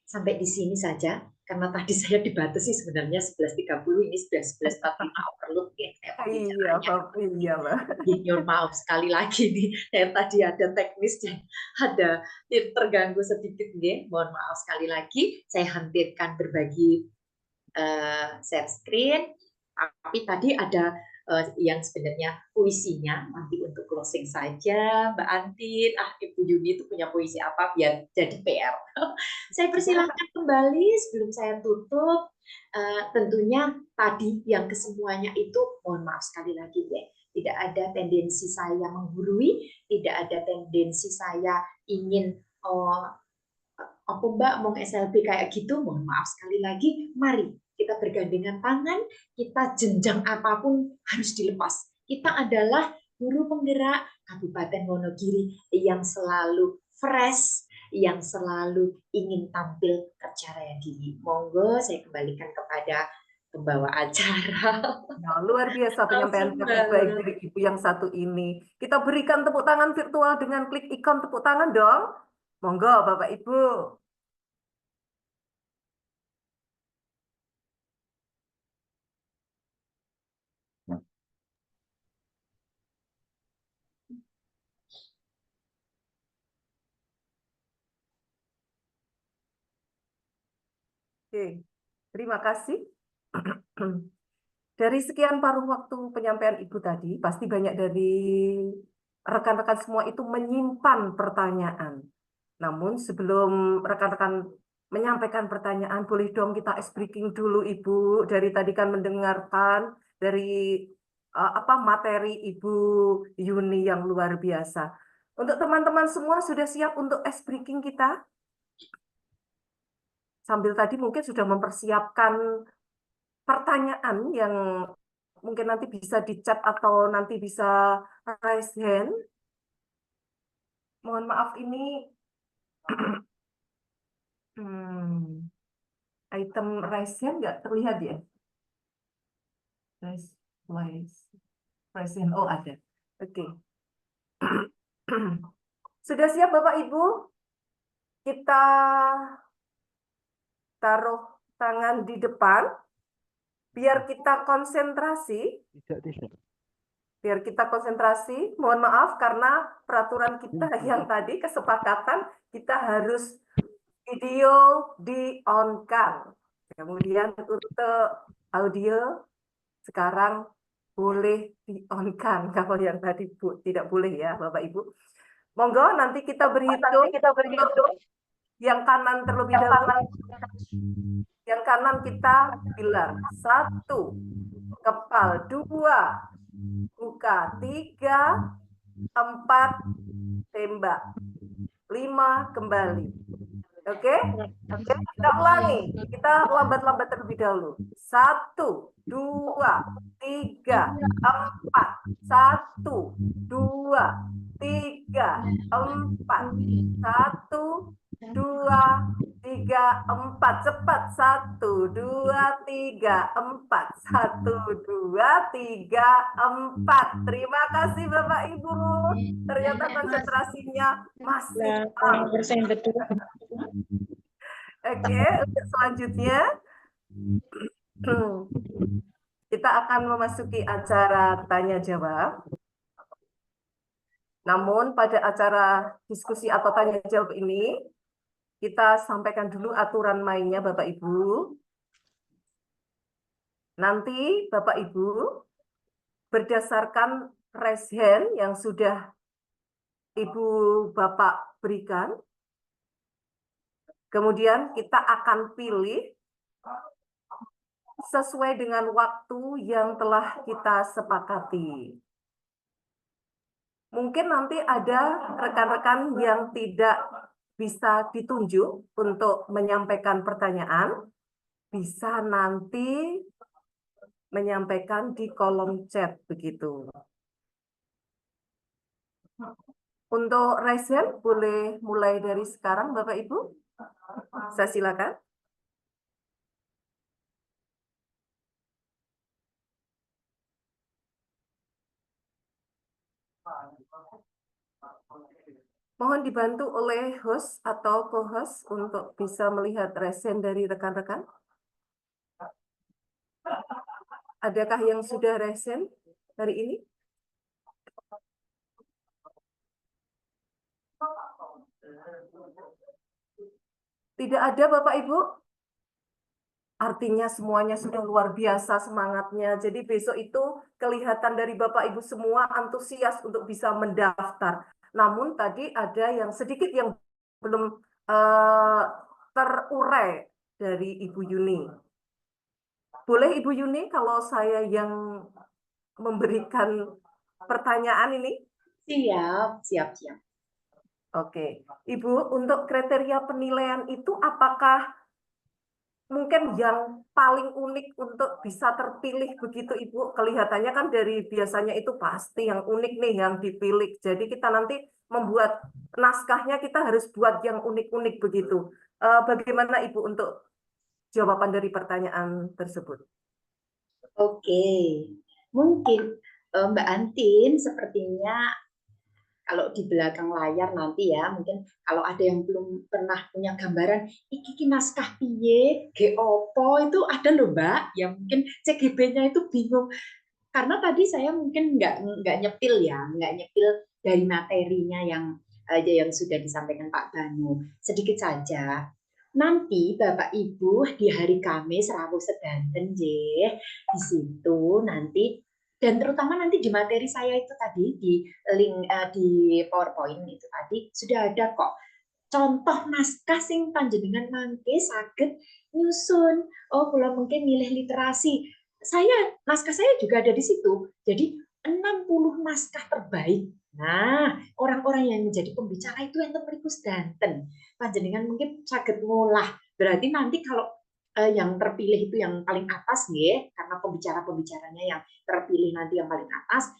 sampai di sini saja karena tadi saya dibatasi sebenarnya 11.30, ini sudah 11.45 overload ya. Iya, Mbak. Mohon maaf sekali lagi nih, tadi ada teknis dan ada terganggu sedikit nih. Mohon maaf sekali lagi, saya hampirkan berbagi share screen, tapi tadi ada yang sebenarnya puisinya nanti untuk closing saja, Mbak Antin. Ibu Yuni itu punya puisi apa biar jadi PR. Saya persilahkan kembali sebelum saya tutup. Tentunya tadi yang kesemuanya itu mohon maaf sekali lagi ya, tidak ada tendensi saya menggurui, tidak ada tendensi saya ingin apa Mbak mau SLB kayak gitu, mohon maaf sekali lagi. Mari kita bergandengan tangan, kita jenjang apapun harus dilepas. Kita adalah guru penggerak Kabupaten Wonogiri yang selalu fresh, yang selalu ingin tampil percaya diri. Monggo saya kembalikan kepada pembawa acara. Nah, luar biasa penyampaian baik dari Ibu yang satu ini. Kita berikan tepuk tangan virtual dengan klik ikon tepuk tangan dong. Monggo Bapak Ibu. Oke, terima kasih. Dari sekian paruh waktu penyampaian Ibu tadi, pasti banyak dari rekan-rekan semua itu menyimpan pertanyaan. Namun sebelum rekan-rekan menyampaikan pertanyaan, boleh dong kita ice breaking dulu Ibu. Dari tadi kan mendengarkan dari materi Ibu Yuni yang luar biasa. Untuk teman-teman semua sudah siap untuk ice breaking kita? Sambil tadi mungkin sudah mempersiapkan pertanyaan yang mungkin nanti bisa di chat atau nanti bisa raise hand. Mohon maaf ini item raise hand nggak terlihat ya? Raise hand. Oh ada. Oke. Sudah siap Bapak Ibu? Kita taruh tangan di depan, biar kita konsentrasi. Biar kita konsentrasi. Mohon maaf karena peraturan kita yang tadi, kesepakatan, kita harus video di-on-kan. Kemudian untuk audio, sekarang boleh di-on-kan. Kalau yang tadi tidak boleh ya Bapak Ibu. Monggo nanti kita berhitung. Yang kanan terlebih dahulu. Yang kanan kita bilang 1, kepal 2, buka 3, 4, tembak 5, kembali. Oke? Kita ulangi. Kita lambat-lambat terlebih dahulu. 1, 2, 3, 4. 1, 2, 3, 4. 1, 2, 3, 4. Cepat. 1, 2, 3, 4. 1, 2, 3, 4. Terima kasih Bapak Ibu. Ternyata konsentrasinya masih betul. Oke, untuk selanjutnya kita akan memasuki acara tanya jawab. Namun pada acara diskusi atau tanya jawab ini, kita sampaikan dulu aturan mainnya Bapak Ibu. Nanti Bapak Ibu, berdasarkan raise hand yang sudah Ibu Bapak berikan, kemudian kita akan pilih sesuai dengan waktu yang telah kita sepakati. Mungkin nanti ada rekan-rekan yang tidak bisa ditunjuk untuk menyampaikan pertanyaan, bisa nanti menyampaikan di kolom chat begitu. Untuk raise hand boleh mulai dari sekarang Bapak Ibu. Saya silakan. Mohon dibantu oleh host atau co-host untuk bisa melihat raise hand dari rekan-rekan. Adakah yang sudah raise hand hari ini? Tidak ada Bapak Ibu? Artinya semuanya sudah luar biasa semangatnya. Jadi besok itu kelihatan dari Bapak Ibu semua antusias untuk bisa mendaftar. Namun tadi ada yang sedikit yang belum terurai dari Ibu Yuni. Boleh Ibu Yuni kalau saya yang memberikan pertanyaan ini? Siap. Oke. Ibu, untuk kriteria penilaian itu apakah mungkin yang paling unik untuk bisa terpilih begitu Ibu? Kelihatannya kan dari biasanya itu pasti yang unik nih yang dipilih. Jadi kita nanti membuat naskahnya kita harus buat yang unik-unik begitu. Bagaimana Ibu untuk jawaban dari pertanyaan tersebut? Oke, mungkin Mbak Antin sepertinya kalau di belakang layar nanti ya, mungkin kalau ada yang belum pernah punya gambaran, iki naskah piye, ge opo, itu ada loh Mbak, yang mungkin CGB-nya itu bingung. Karena tadi saya mungkin nggak nyepil dari materinya yang sudah disampaikan Pak Banu. Sedikit saja. Nanti Bapak Ibu di hari Kamis rawuh sedanten nggih, di situ nanti dan terutama nanti di materi saya itu tadi di link di PowerPoint itu tadi sudah ada kok contoh naskah sing panjenengan mangke saged nyusun. Oh, kula mungkin milih literasi. Naskah saya juga ada di situ. Jadi 60 naskah terbaik. Nah, orang-orang yang menjadi pembicara itu enten mriku sedanten. Panjenengan mungkin saged ngolah. Berarti nanti kalau yang terpilih itu yang paling atas nggih, karena pembicara-pembicaranya yang terpilih nanti yang paling atas,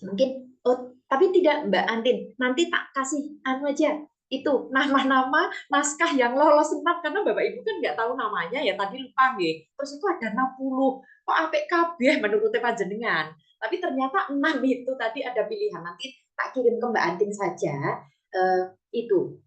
mungkin tapi tidak Mbak Antin, nanti tak kasih aja itu nama-nama naskah yang lolos senat, karena Bapak Ibu kan nggak tahu namanya ya, tadi lupa nggih. Terus itu ada 60, kok apik kabeh menurut panjenengan. Tapi ternyata 6 itu tadi ada pilihan. Nanti tak kirim ke Mbak Antin saja. Itu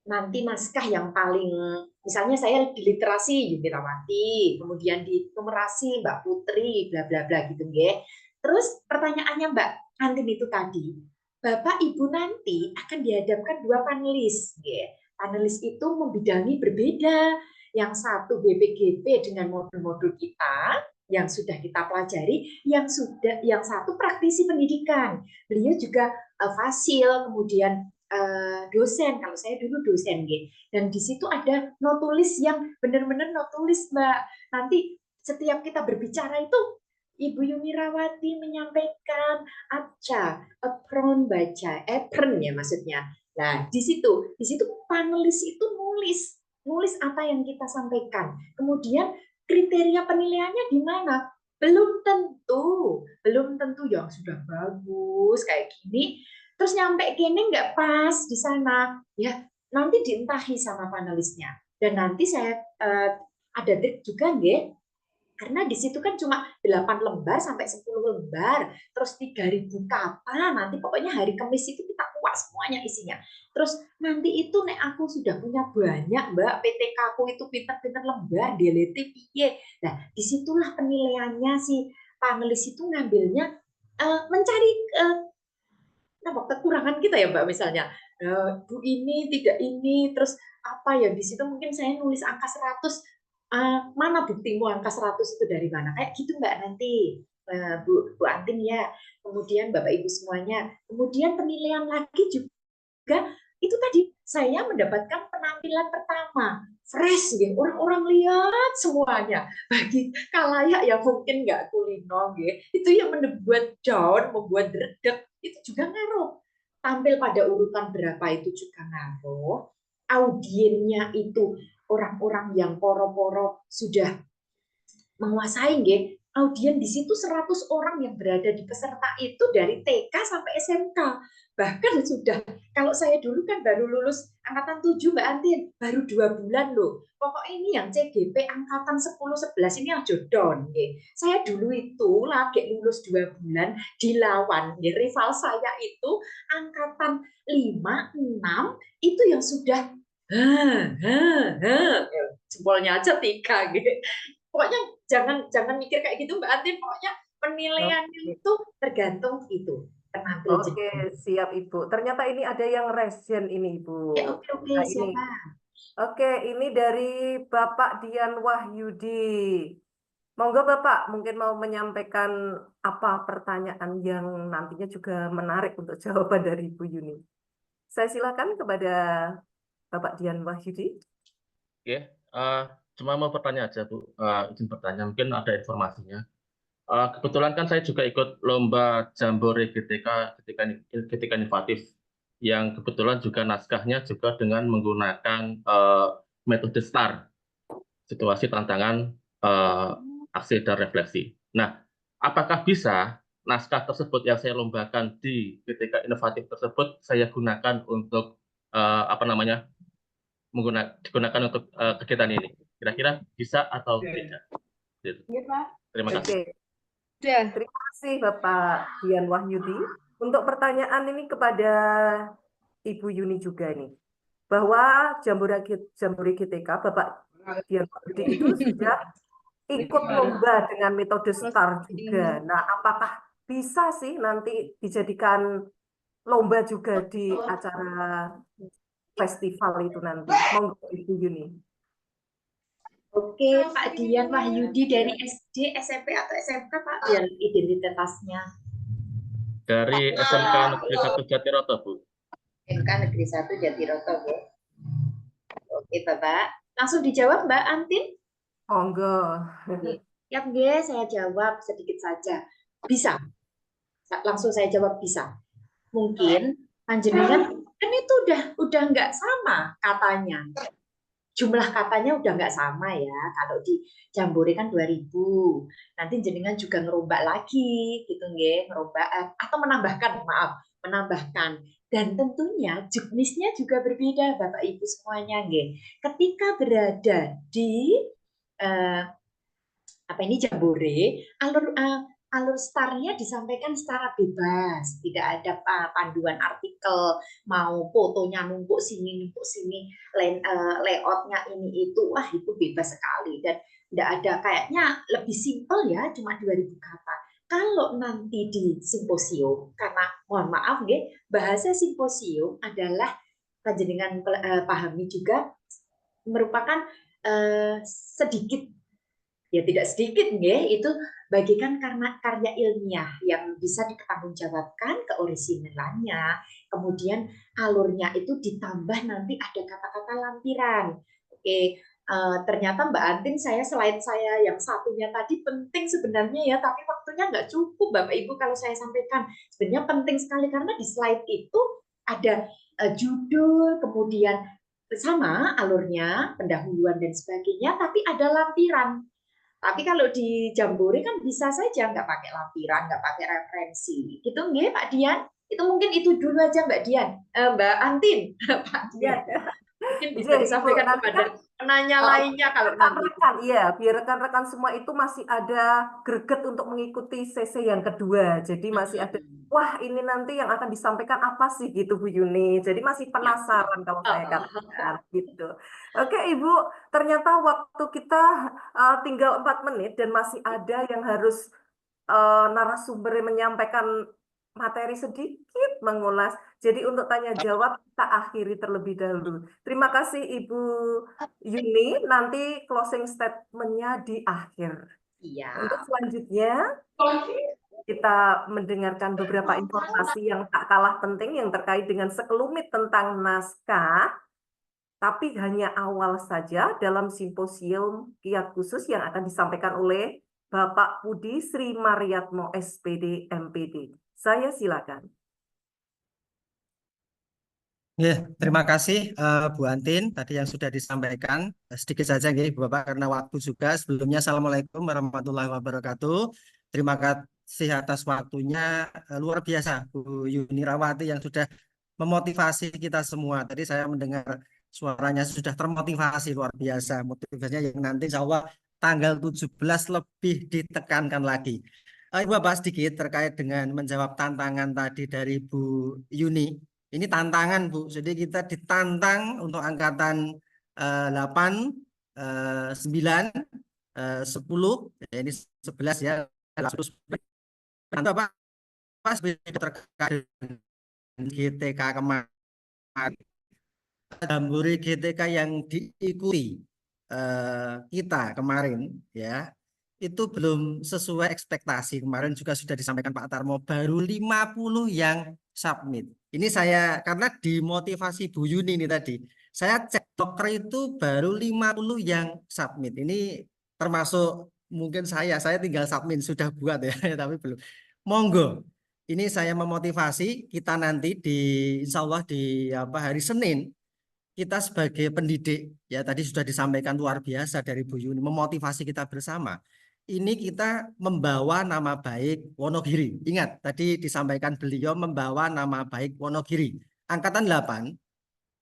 nanti naskah yang paling, misalnya saya di literasi Yumirawati, kemudian di numerasi Mbak Putri, bla bla bla gitu nggih. Terus pertanyaannya Mbak Antin itu tadi, Bapak Ibu nanti akan dihadapkan 2 panelis nggih. Panelis itu membidangi berbeda. Yang satu BPGP dengan modul-modul kita yang sudah kita pelajari, yang satu praktisi pendidikan. Beliau juga fasil, kemudian dosen, kalau saya dulu dosen gitu. Dan di situ ada notulis yang benar-benar notulis Mbak. Nanti setiap kita berbicara itu Ibu Yumirawati menyampaikan aca, apron baca, apron ya maksudnya. Nah, di situ panelis itu nulis apa yang kita sampaikan. Kemudian kriteria penilaiannya di mana? Belum tentu yang sudah bagus kayak gini. Terus nyampe kene nggak pas di sana, ya nanti dientahi sama panelisnya. Dan nanti saya ada trik juga nggih, karena di situ kan cuma 8 lembar sampai 10 lembar, terus 3.000 kata, nanti pokoknya hari Kamis itu kita kuat semuanya isinya. Terus nanti itu nek aku sudah punya banyak Mbak, PTK aku itu pinter-pinter lembar, delete piye. Nah, disitulah penilaiannya si panelis itu ngambilnya mencari kekurangan kita ya Mbak, misalnya Bu ini tidak ini, terus apa ya, di situ mungkin saya nulis angka 100, mana buktimu angka 100 itu dari mana, kayak gitu Mbak nanti Bu Antin ya. Kemudian Bapak Ibu semuanya, kemudian penilaian lagi juga itu tadi saya mendapatkan penampilan pertama fresh gitu, orang-orang lihat semuanya, bagi kalayak yang mungkin nggak kulino gitu, itu yang membuat down, membuat redek, itu juga ngaruh. Tampil pada urutan berapa itu juga ngaruh. Audiennya itu orang-orang yang poro-poro sudah menguasai nggih. Audien di situ 100 orang yang berada di peserta itu dari TK sampai SMK. Bahkan sudah, kalau saya dulu kan baru lulus angkatan 7 Mbak Antin, baru 2 bulan loh. Pokoknya ini yang CGP angkatan 10-11 ini aja down nggih. Saya dulu itu lagi lulus 2 bulan dilawan nggih, rival saya itu angkatan 5-6 itu yang sudah jempolnya aja 3 gitu. Pokoknya jangan mikir kayak gitu Mbak Antin, pokoknya penilaiannya itu tergantung itu penampilan. Oke, siap Ibu. Ternyata ini ada yang resen ini Ibu. Ya, oke, Nah, siapa? Oke, ini dari Bapak Dian Wahyudi. Monggo Bapak, mungkin mau menyampaikan apa pertanyaan yang nantinya juga menarik untuk jawaban dari Ibu Yuni. Saya silakan kepada Bapak Dian Wahyudi. Oke, cuma mau bertanya aja Bu, izin bertanya, mungkin ada informasinya. Kebetulan kan saya juga ikut lomba Jambore GTK Inovatif, yang kebetulan juga naskahnya juga dengan menggunakan metode STAR, situasi, tantangan, aksi, dan refleksi. Nah, apakah bisa naskah tersebut yang saya lombakan di GTK Inovatif tersebut saya gunakan untuk digunakan untuk kegiatan ini? Kira-kira bisa atau tidak? Iya, Pak. Terima kasih. Oke. Terima kasih Bapak Dian Wahyudi. Untuk pertanyaan ini kepada Ibu Yuni juga nih, bahwa Jambore GTK Bapak Dian Wahyudi itu sudah ikut lomba dengan metode STAR juga. Nah, apakah bisa sih nanti dijadikan lomba juga di acara festival itu nanti? Monggo Ibu Yuni. Oke, Pak Dian Wahyudi dari SD, SMP atau SMK Pak, biar identitasnya. Dari SMK Negeri 1 Jatiroto, Bu. SMK Negeri 1 Jatiroto, Bu. Oke, Bapak. Langsung dijawab Mbak Antin? Monggo. Ya, saya jawab sedikit saja. Bisa. Langsung saya jawab bisa. Mungkin panjenengan kan itu udah nggak sama katanya. Jumlah katanya udah nggak sama ya. Kalau di Jambore kan 2000. Nanti jenengan juga ngerombak lagi gitu nggih, ngerombak atau menambahkan. Dan tentunya juknisnya juga berbeda Bapak Ibu semuanya nggih. Ketika berada di Jambore, alur startnya disampaikan secara bebas, tidak ada panduan artikel, mau fotonya numpuk sini, layoutnya ini itu, wah itu bebas sekali dan tidak ada, kayaknya lebih simpel ya, cuma 2000 kata. Kalau nanti di simposium, karena mohon maaf ya, bahasa simposium adalah panjenengan pahami juga merupakan sedikit, ya tidak sedikit ya, itu bagikan karena karya ilmiah yang bisa dipertanggungjawabkan keorisinannya, kemudian alurnya itu ditambah nanti ada kata-kata lampiran. Oke, ternyata Mbak Antin, slide saya yang satunya tadi penting sebenarnya ya, tapi waktunya nggak cukup Bapak Ibu kalau saya sampaikan. Sebenarnya penting sekali karena di slide itu ada judul, kemudian sama alurnya, pendahuluan dan sebagainya, tapi ada lampiran. Tapi kalau di Jambore kan bisa saja nggak pakai lampiran, nggak pakai referensi. Gitu nggih Pak Dian? Itu mungkin itu dulu aja Mbak Dian. Mbak Antin, Pak Dian. Mungkin bisa disampaikan kepada penanya lainnya kalau nanti. Rekan-rekan, iya, biar rekan-rekan semua itu masih ada greget untuk mengikuti sesi yang kedua. Jadi masih ada, wah ini nanti yang akan disampaikan apa sih gitu Bu Yuni. Jadi masih penasaran kalau saya katakan gitu. Oke Ibu, ternyata waktu kita tinggal 4 menit dan masih ada yang harus narasumber menyampaikan materi sedikit mengulas. Jadi untuk tanya jawab kita akhiri terlebih dahulu. Terima kasih Ibu Yuni. Nanti closing statement-nya di akhir. Iya. Untuk selanjutnya kita mendengarkan beberapa informasi yang tak kalah penting yang terkait dengan sekelumit tentang naskah, tapi hanya awal saja dalam simposium kiat khusus yang akan disampaikan oleh Bapak Budi Sri Mariatmo SPD MPD. Saya silakan. Ya, terima kasih Bu Antin tadi yang sudah disampaikan. Sedikit saja nggih Bapak karena waktu juga. Sebelumnya Assalamualaikum warahmatullahi wabarakatuh. Terima kasih atas waktunya, luar biasa Bu Yuni Rawati yang sudah memotivasi kita semua. Tadi saya mendengar suaranya sudah termotivasi luar biasa. Motivasinya yang nanti insya Allah tanggal 17 lebih ditekankan lagi. Ibu Bapak sedikit terkait dengan menjawab tantangan tadi dari Bu Yuni. Ini tantangan Bu, jadi kita ditantang untuk angkatan 8, 9, 10, ya ini 11 ya, 10. Bapak pas terkait dengan GTK kemarin, Jambore GTK yang diikuti kita kemarin ya, itu belum sesuai ekspektasi. Kemarin juga sudah disampaikan Pak Tarmo, baru 50 yang submit. Ini saya karena dimotivasi Bu Yuni ini tadi. Saya cek dokter itu baru 50 yang submit. Ini termasuk mungkin saya tinggal submit sudah buat ya, tapi belum. Monggo. Ini saya memotivasi kita nanti di insya Allah di hari Senin kita sebagai pendidik ya tadi sudah disampaikan luar biasa dari Bu Yuni memotivasi kita bersama. Ini kita membawa nama baik Wonogiri. Ingat, tadi disampaikan beliau membawa nama baik Wonogiri. Angkatan 8,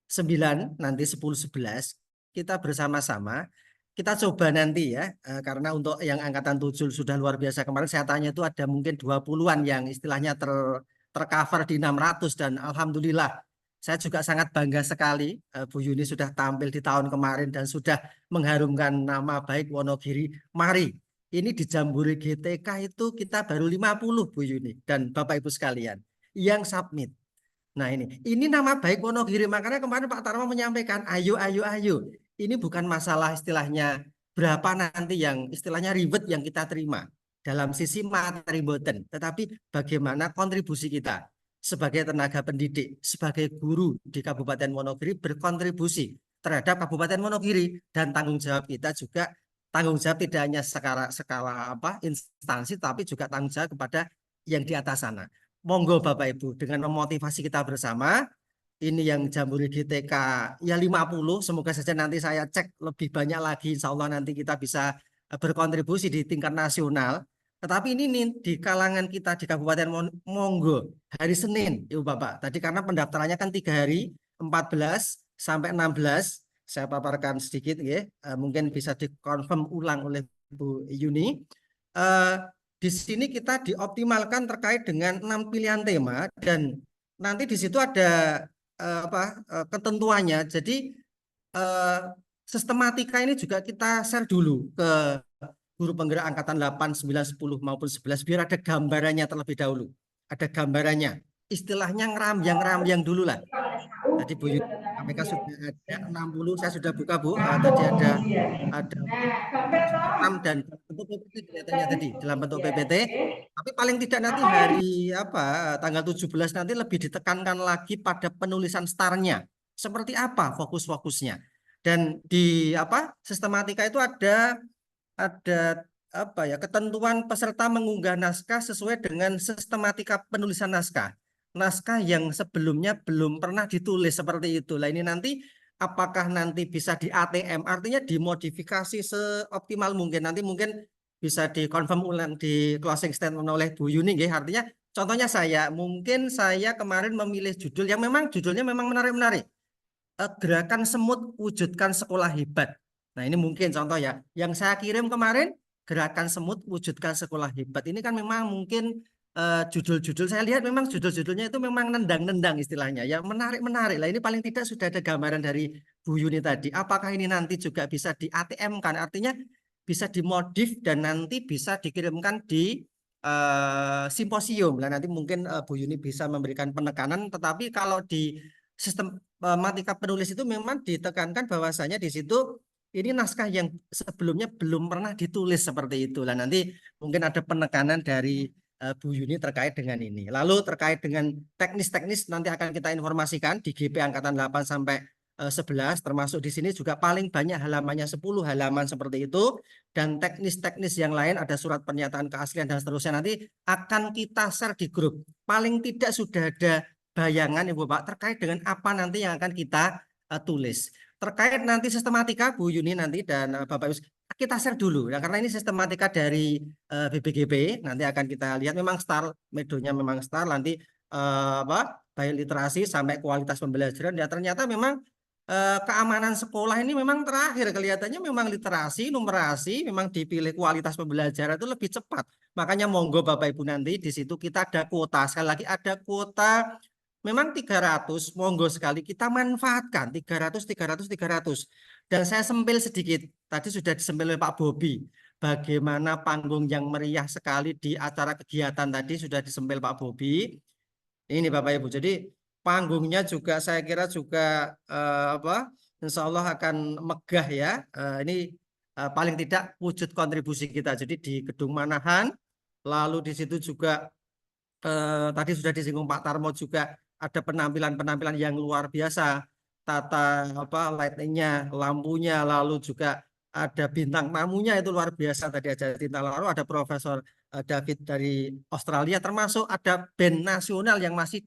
9, nanti 10, 11, kita bersama-sama, kita coba nanti ya, karena untuk yang angkatan 7 sudah luar biasa. Kemarin saya tanya itu ada mungkin 20-an yang istilahnya tercover di 600 dan Alhamdulillah. Saya juga sangat bangga sekali Bu Yuni sudah tampil di tahun kemarin dan sudah mengharumkan nama baik Wonogiri. Mari. Ini di Jambore GTK itu kita baru 50 Bu Yuni dan Bapak Ibu sekalian yang submit. Nah ini nama baik Wonogiri, makanya kemarin Pak Tarmo menyampaikan ayo. Ini bukan masalah istilahnya berapa nanti yang istilahnya ribet yang kita terima dalam sisi materi boten, tetapi bagaimana kontribusi kita sebagai tenaga pendidik, sebagai guru di Kabupaten Wonogiri berkontribusi terhadap Kabupaten Wonogiri dan tanggung jawab kita juga. Tanggung jawab tidak hanya skala instansi, tapi juga tanggung jawab kepada yang di atas sana. Monggo Bapak Ibu, dengan memotivasi kita bersama, ini yang Jambore GTK ya 50, semoga saja nanti saya cek lebih banyak lagi, insya Allah nanti kita bisa berkontribusi di tingkat nasional. Tetapi ini nih, di kalangan kita di Kabupaten monggo, hari Senin, Ibu Bapak. Tadi karena pendaftarannya kan 3 hari, 14 sampai 16, saya paparkan sedikit ya, mungkin bisa dikonfirm ulang oleh Bu Yuni. di sini kita dioptimalkan terkait dengan 6 pilihan tema dan nanti di situ ada ketentuannya. Jadi sistematika ini juga kita share dulu ke guru penggerak angkatan 8, 9, 10 maupun 11 biar ada gambarannya terlebih dahulu. Ada gambarannya. Istilahnya ngerambyang dulu lah. Tadi Bu Yuni sampaikan sudah ada 60, saya sudah buka Bu. Tadi ada 6 dan bentuk PPT kelihatannya tadi dalam bentuk PPT. Tapi paling tidak nanti hari tanggal 17 nanti lebih ditekankan lagi pada penulisan startnya. Seperti apa fokus-fokusnya. Dan di sistematika itu ada ketentuan peserta mengunggah naskah sesuai dengan sistematika penulisan naskah. Naskah yang sebelumnya belum pernah ditulis seperti itu. Lah ini nanti apakah nanti bisa di ATM, artinya dimodifikasi seoptimal mungkin. Nanti mungkin bisa dikonfirm ulang di closing statement oleh Bu Yuni. Artinya contohnya mungkin saya kemarin memilih judul yang memang judulnya memang menarik-menarik. Gerakan Semut Wujudkan Sekolah Hebat. Nah ini mungkin contoh ya. Yang saya kirim kemarin, Gerakan Semut Wujudkan Sekolah Hebat. Ini kan memang mungkin judul-judul saya lihat memang judul-judulnya itu memang nendang-nendang istilahnya ya, menarik-menarik lah. Ini paling tidak sudah ada gambaran dari Bu Yuni tadi. Apakah ini nanti juga bisa di ATM kan, artinya bisa dimodif dan nanti bisa dikirimkan di simposium lah. Nanti mungkin Bu Yuni bisa memberikan penekanan. Tetapi kalau di sistematika penulis itu memang ditekankan bahwasanya di situ ini naskah yang sebelumnya belum pernah ditulis seperti itu lah. Nanti mungkin ada penekanan dari Bu Yuni terkait dengan ini. Lalu terkait dengan teknis-teknis nanti akan kita informasikan di GP angkatan 8 sampai 11, termasuk di sini juga paling banyak halamannya 10 halaman seperti itu, dan teknis-teknis yang lain ada surat pernyataan keaslian dan seterusnya nanti akan kita share di grup. Paling tidak sudah ada bayangan Ibu Bapak terkait dengan apa nanti yang akan kita tulis. Terkait nanti sistematika Bu Yuni nanti dan Bapak Ibu kita share dulu ya, karena ini sistematika dari BPGP. Nanti akan kita lihat memang STAR, medonya memang STAR, nanti baik literasi sampai kualitas pembelajaran ya. Ternyata memang keamanan sekolah ini memang terakhir kelihatannya memang literasi, numerasi memang dipilih kualitas pembelajaran itu lebih cepat. Makanya monggo Bapak Ibu nanti di situ kita ada kuota, sekali lagi ada kuota memang 300, monggo sekali kita manfaatkan 300. Dan saya sempil sedikit, tadi sudah disempil oleh Pak Bobi. Bagaimana panggung yang meriah sekali di acara kegiatan tadi sudah disempil Pak Bobi. Ini Bapak Ibu, jadi panggungnya juga saya kira juga insya Allah akan megah ya. Ini paling tidak wujud kontribusi kita. Jadi di Gedung Manahan, lalu di situ juga tadi sudah disinggung Pak Tarmo juga ada penampilan-penampilan yang luar biasa, tata lightingnya, lampunya, lalu juga ada bintang tamunya itu luar biasa tadi aja. Lalu ada Profesor David dari Australia, termasuk ada band nasional yang masih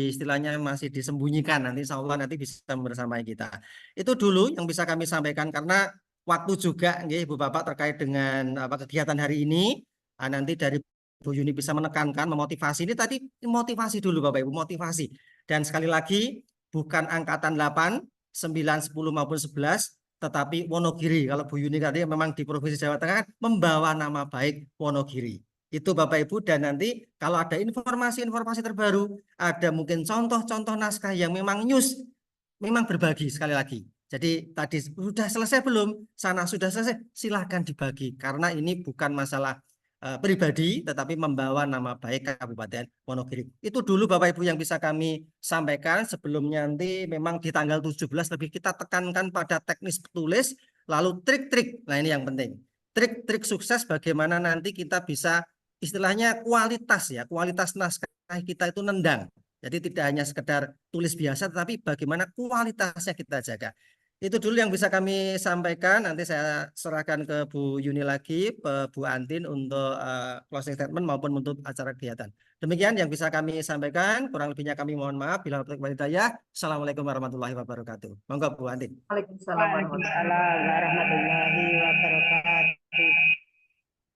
istilahnya masih disembunyikan, nanti insya Allah nanti bisa bersamai kita. Itu dulu yang bisa kami sampaikan karena waktu juga Ibu Bapak terkait dengan kegiatan hari ini. Nanti dari Bu Yuni bisa menekankan, memotivasi. Ini tadi motivasi dulu Bapak Ibu, motivasi. Dan sekali lagi, bukan angkatan 8, 9, 10 maupun 11, tetapi Wonogiri. Kalau Bu Yuni tadi memang di Provinsi Jawa Tengah membawa nama baik Wonogiri. Itu Bapak Ibu, dan nanti kalau ada informasi-informasi terbaru, ada mungkin contoh-contoh naskah yang memang news, memang berbagi sekali lagi. Jadi tadi sudah selesai belum? Sana sudah selesai, silahkan dibagi. Karena ini bukan masalah pribadi, tetapi membawa nama baik Kabupaten Wonogiri. Itu dulu Bapak Ibu yang bisa kami sampaikan. Sebelumnya nanti memang di tanggal 17 lebih kita tekankan pada teknis petulis, lalu trik-trik. Nah ini yang penting. Trik-trik sukses bagaimana nanti kita bisa istilahnya kualitas ya, kualitas naskah kita itu nendang. Jadi tidak hanya sekedar tulis biasa, tetapi bagaimana kualitasnya kita jaga. Itu dulu yang bisa kami sampaikan. Nanti saya serahkan ke Bu Yuni lagi, Bu Antin untuk closing statement maupun untuk acara kegiatan. Demikian yang bisa kami sampaikan. Kurang lebihnya kami mohon maaf. Bila hidayah. Assalamualaikum warahmatullahi wabarakatuh. Monggo Bu Antin. Waalaikumsalam warahmatullahi wabarakatuh.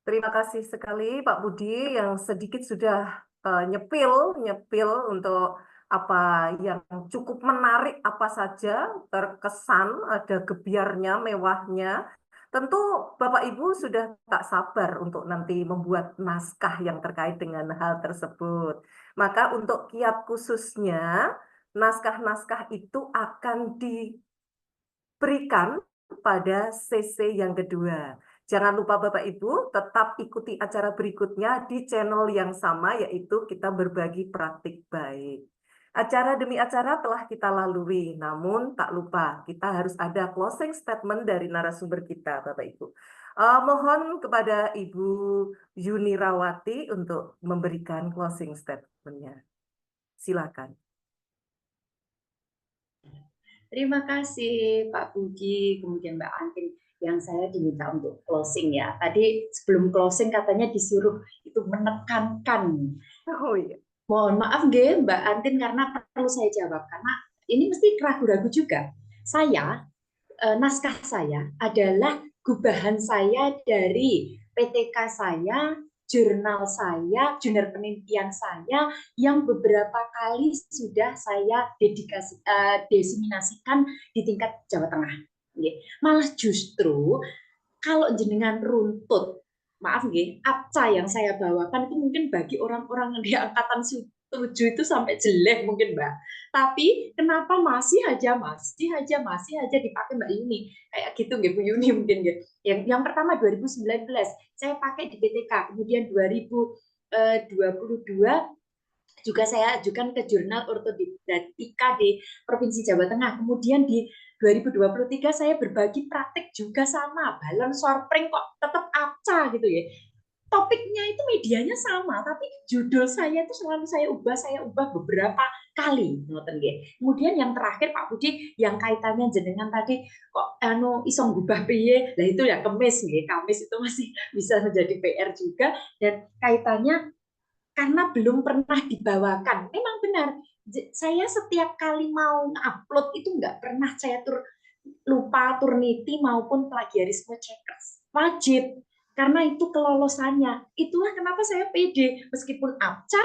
Terima kasih sekali Pak Budi yang sedikit sudah nyepil untuk apa yang cukup menarik, apa saja terkesan, ada gebiarnya, mewahnya, Tentu Bapak Ibu sudah tak sabar untuk nanti membuat naskah yang terkait dengan hal tersebut. Maka untuk kiat khususnya, naskah-naskah itu akan diberikan pada CC yang kedua. Jangan lupa Bapak Ibu tetap ikuti acara berikutnya di channel yang sama, yaitu kita berbagi praktik baik. Acara demi acara telah kita lalui, namun tak lupa kita harus ada closing statement dari narasumber kita, Bapak Ibu. Mohon kepada Ibu Yuni Rawati untuk memberikan closing statement-nya. Silakan. Terima kasih Pak Budi, kemudian Mbak Antin, yang saya diminta untuk closing ya. Tadi sebelum closing katanya disuruh itu menekankan. Oh iya. Mohon maaf nggih Mbak Antin, karena perlu saya jawab, karena ini mesti ragu-ragu juga. Saya, naskah saya adalah gubahan saya dari PTK saya, jurnal saya, jurnal penelitian saya, yang beberapa kali sudah saya diseminasikan di tingkat Jawa Tengah. Malah justru kalau jenengan runtut, maaf nggih, apca yang saya bawakan itu mungkin bagi orang-orang yang di angkatan 7 itu sampai jelek mungkin Mbak. Tapi kenapa masih aja dipakai Mbak Yuni? Kayak gitu nggih Bu Yuni mungkin nggih. Yang pertama 2019 saya pakai di PTK, kemudian 2022 juga saya ajukan ke Jurnal Ortodidaktika di Provinsi Jawa Tengah. Kemudian di 2023 saya berbagi praktik juga sama, balon sorpring kok tetap apca gitu ya. Topiknya itu medianya sama, tapi judul saya itu selalu saya ubah beberapa kali. Kemudian yang terakhir Pak Budi, yang kaitannya jenengan tadi kok iso ngubah piye, lah itu ya kemis nggih. Kamis itu masih bisa menjadi PR juga, dan kaitannya karena belum pernah dibawakan. Memang benar, saya setiap kali mau upload itu nggak pernah saya lupa Turnitin maupun plagiarisme checkers. Wajib, karena itu kelolosannya. Itulah kenapa saya pede, meskipun apca,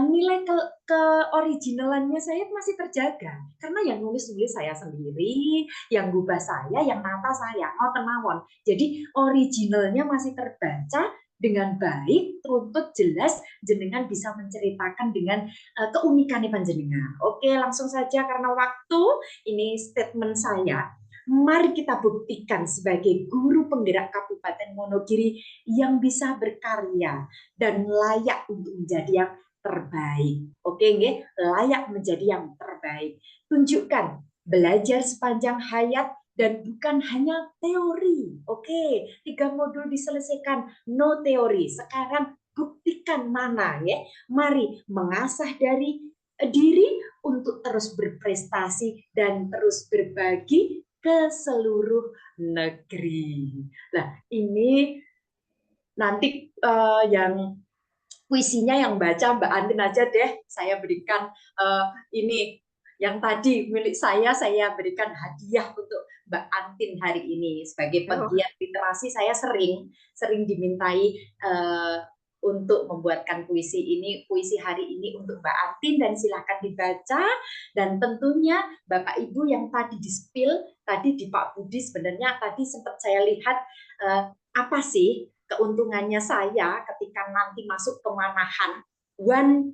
nilai ke originalannya saya masih terjaga. Karena yang nulis saya sendiri, yang gubah saya, yang nata saya, mawon. Jadi originalnya masih terbaca dengan baik, runtut, jelas, jenengan bisa menceritakan dengan keunikannya panjenengan. Oke, langsung saja karena waktu, ini statement saya. Mari kita buktikan sebagai guru penggerak Kabupaten Wonogiri yang bisa berkarya dan layak untuk menjadi yang terbaik. Oke, nggih, layak menjadi yang terbaik. Tunjukkan, belajar sepanjang hayat dan bukan hanya teori. Oke, 3 modul diselesaikan, no teori. Sekarang buktikan mana ya. Mari mengasah dari diri untuk terus berprestasi dan terus berbagi ke seluruh negeri. Nah, ini nanti yang puisinya yang baca Mbak Antin aja deh. Saya berikan ini yang tadi milik saya berikan hadiah untuk Mbak Antin hari ini sebagai pegiat literasi. Saya sering dimintai untuk membuatkan puisi hari ini untuk Mbak Antin, dan silahkan dibaca. Dan tentunya Bapak Ibu yang tadi di-spill tadi di Pak Budi, sebenarnya tadi sempat saya lihat apa sih keuntungannya saya ketika nanti masuk kemanahan one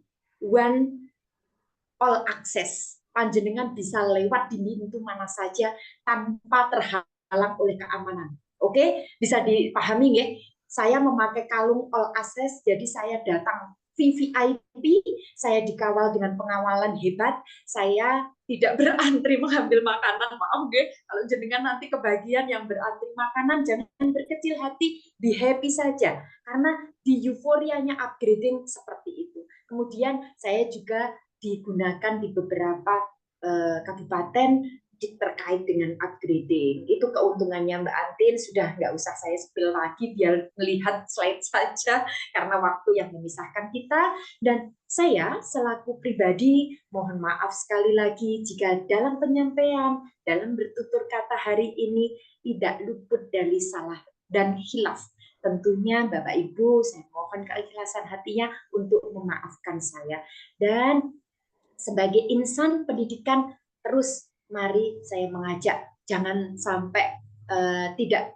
all access. Panjenengan bisa lewat di pintu mana saja tanpa terhalang oleh keamanan. Oke, bisa dipahami ya? Saya memakai kalung all access, jadi saya datang VVIP, saya dikawal dengan pengawalan hebat, saya tidak berantri mengambil makanan. Maaf deh, kalau jenengan nanti kebagian yang berantri makanan, jangan berkecil hati, be happy saja, karena di euforianya upgrading seperti itu. Kemudian saya juga digunakan di beberapa kabupaten terkait dengan upgrading. Itu keuntungannya Mbak Antin, sudah nggak usah saya spill lagi, biar melihat slide saja karena waktu yang memisahkan kita. Dan saya selaku pribadi mohon maaf sekali lagi jika dalam penyampaian, dalam bertutur kata hari ini tidak luput dari salah dan khilaf. Tentunya Bapak Ibu, saya mohon keikhlasan hatinya untuk memaafkan saya. Dan sebagai insan pendidikan, terus mari saya mengajak, jangan sampai tidak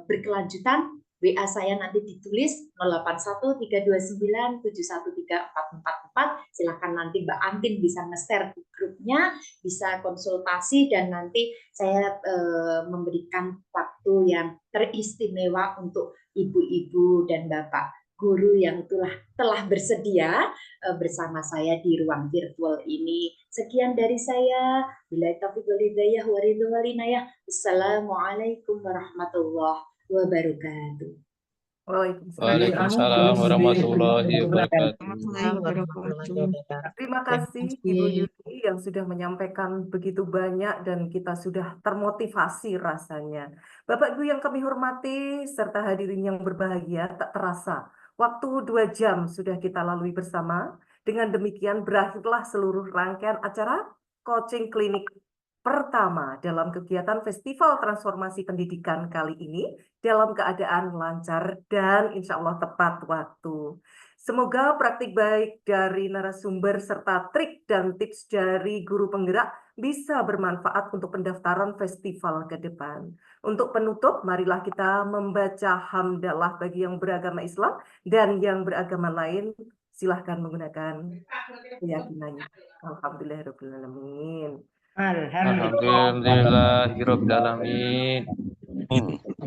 berkelanjutan, WA saya nanti ditulis 081329713444. Silakan nanti Mbak Antin bisa nge-share di grupnya, bisa konsultasi, dan nanti saya memberikan waktu yang teristimewa untuk ibu-ibu dan bapak guru yang telah bersedia bersama saya di ruang virtual ini. Sekian dari saya. Billahi taufiq wal hidayah wa ridho wal inayah. Assalamualaikum warahmatullahi wabarakatuh. Waalaikumsalam warahmatullahi wabarakatuh. Terima kasih Ibu Yuni yang sudah menyampaikan begitu banyak dan kita sudah termotivasi rasanya. Bapak Ibu yang kami hormati serta hadirin yang berbahagia, tak terasa waktu 2 jam sudah kita lalui bersama. Dengan demikian berakhirlah seluruh rangkaian acara coaching klinik pertama dalam kegiatan Festival Transformasi Pendidikan kali ini dalam keadaan lancar dan insya Allah tepat waktu. Semoga praktik baik dari narasumber serta trik dan tips dari guru penggerak bisa bermanfaat untuk pendaftaran festival ke depan. Untuk penutup, marilah kita membaca hamdalah bagi yang beragama Islam dan yang beragama lain. Silahkan menggunakan keyakinannya. Alhamdulillahirrahmanirrahim. Alhamdulillahirobbilalamin.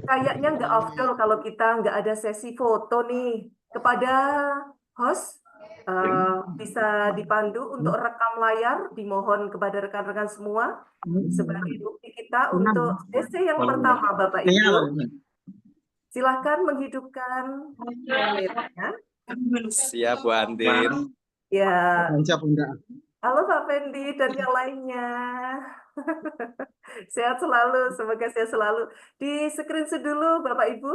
Kayaknya nggak afdol kalau kita nggak ada sesi foto nih. Kepada host, bisa dipandu untuk rekam layar, dimohon kepada rekan-rekan semua sebagai bukti kita untuk sesi yang pertama, Bapak Ibu. Silahkan menghidupkan kameranya. Siap, Bu Andin. Ya. Halo Pak Fendi dan yang lainnya. Sehat selalu, semoga sehat selalu. Di screenshot dulu Bapak Ibu.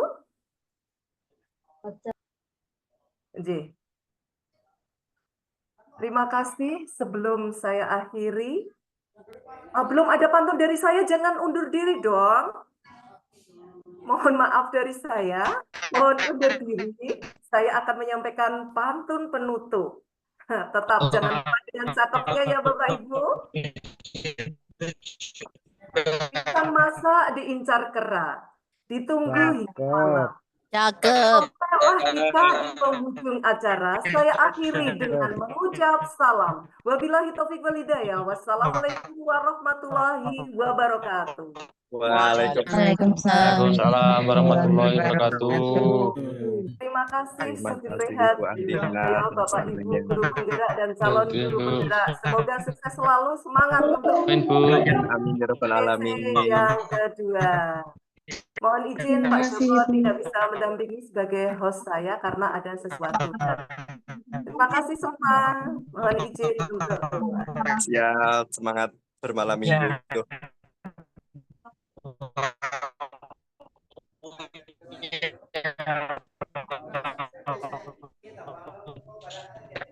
Terima kasih. Sebelum saya akhiri, belum ada pantun dari saya, jangan undur diri dong. Mohon maaf dari saya, mohon undur diri. Saya akan menyampaikan pantun penutup. Tetap jangan lupa dengan cakepnya ya Bapak Ibu. Ikan masak diincar kera, ditunggu hingga malam. Cakep. Sampailah kita di penghujung acara. Saya akhiri dengan mengucap salam. Wabillahi taufiq wal hidayah. Wassalamualaikum warahmatullahi wabarakatuh. Waalaikumsalam warahmatullahi wabarakatuh. Terima kasih Sugeng Rehat, Bapak Ibu guru penggerak dan calon guru penggerak. Semoga sukses selalu, semangat untuk Amin ya rabbal alamin. yang kedua. Mohon izin Pak Joko tidak bisa mendampingi sebagai host saya karena ada sesuatu. Terima kasih semua. Mohon izin untuk Siap, semangat bermalam minggu.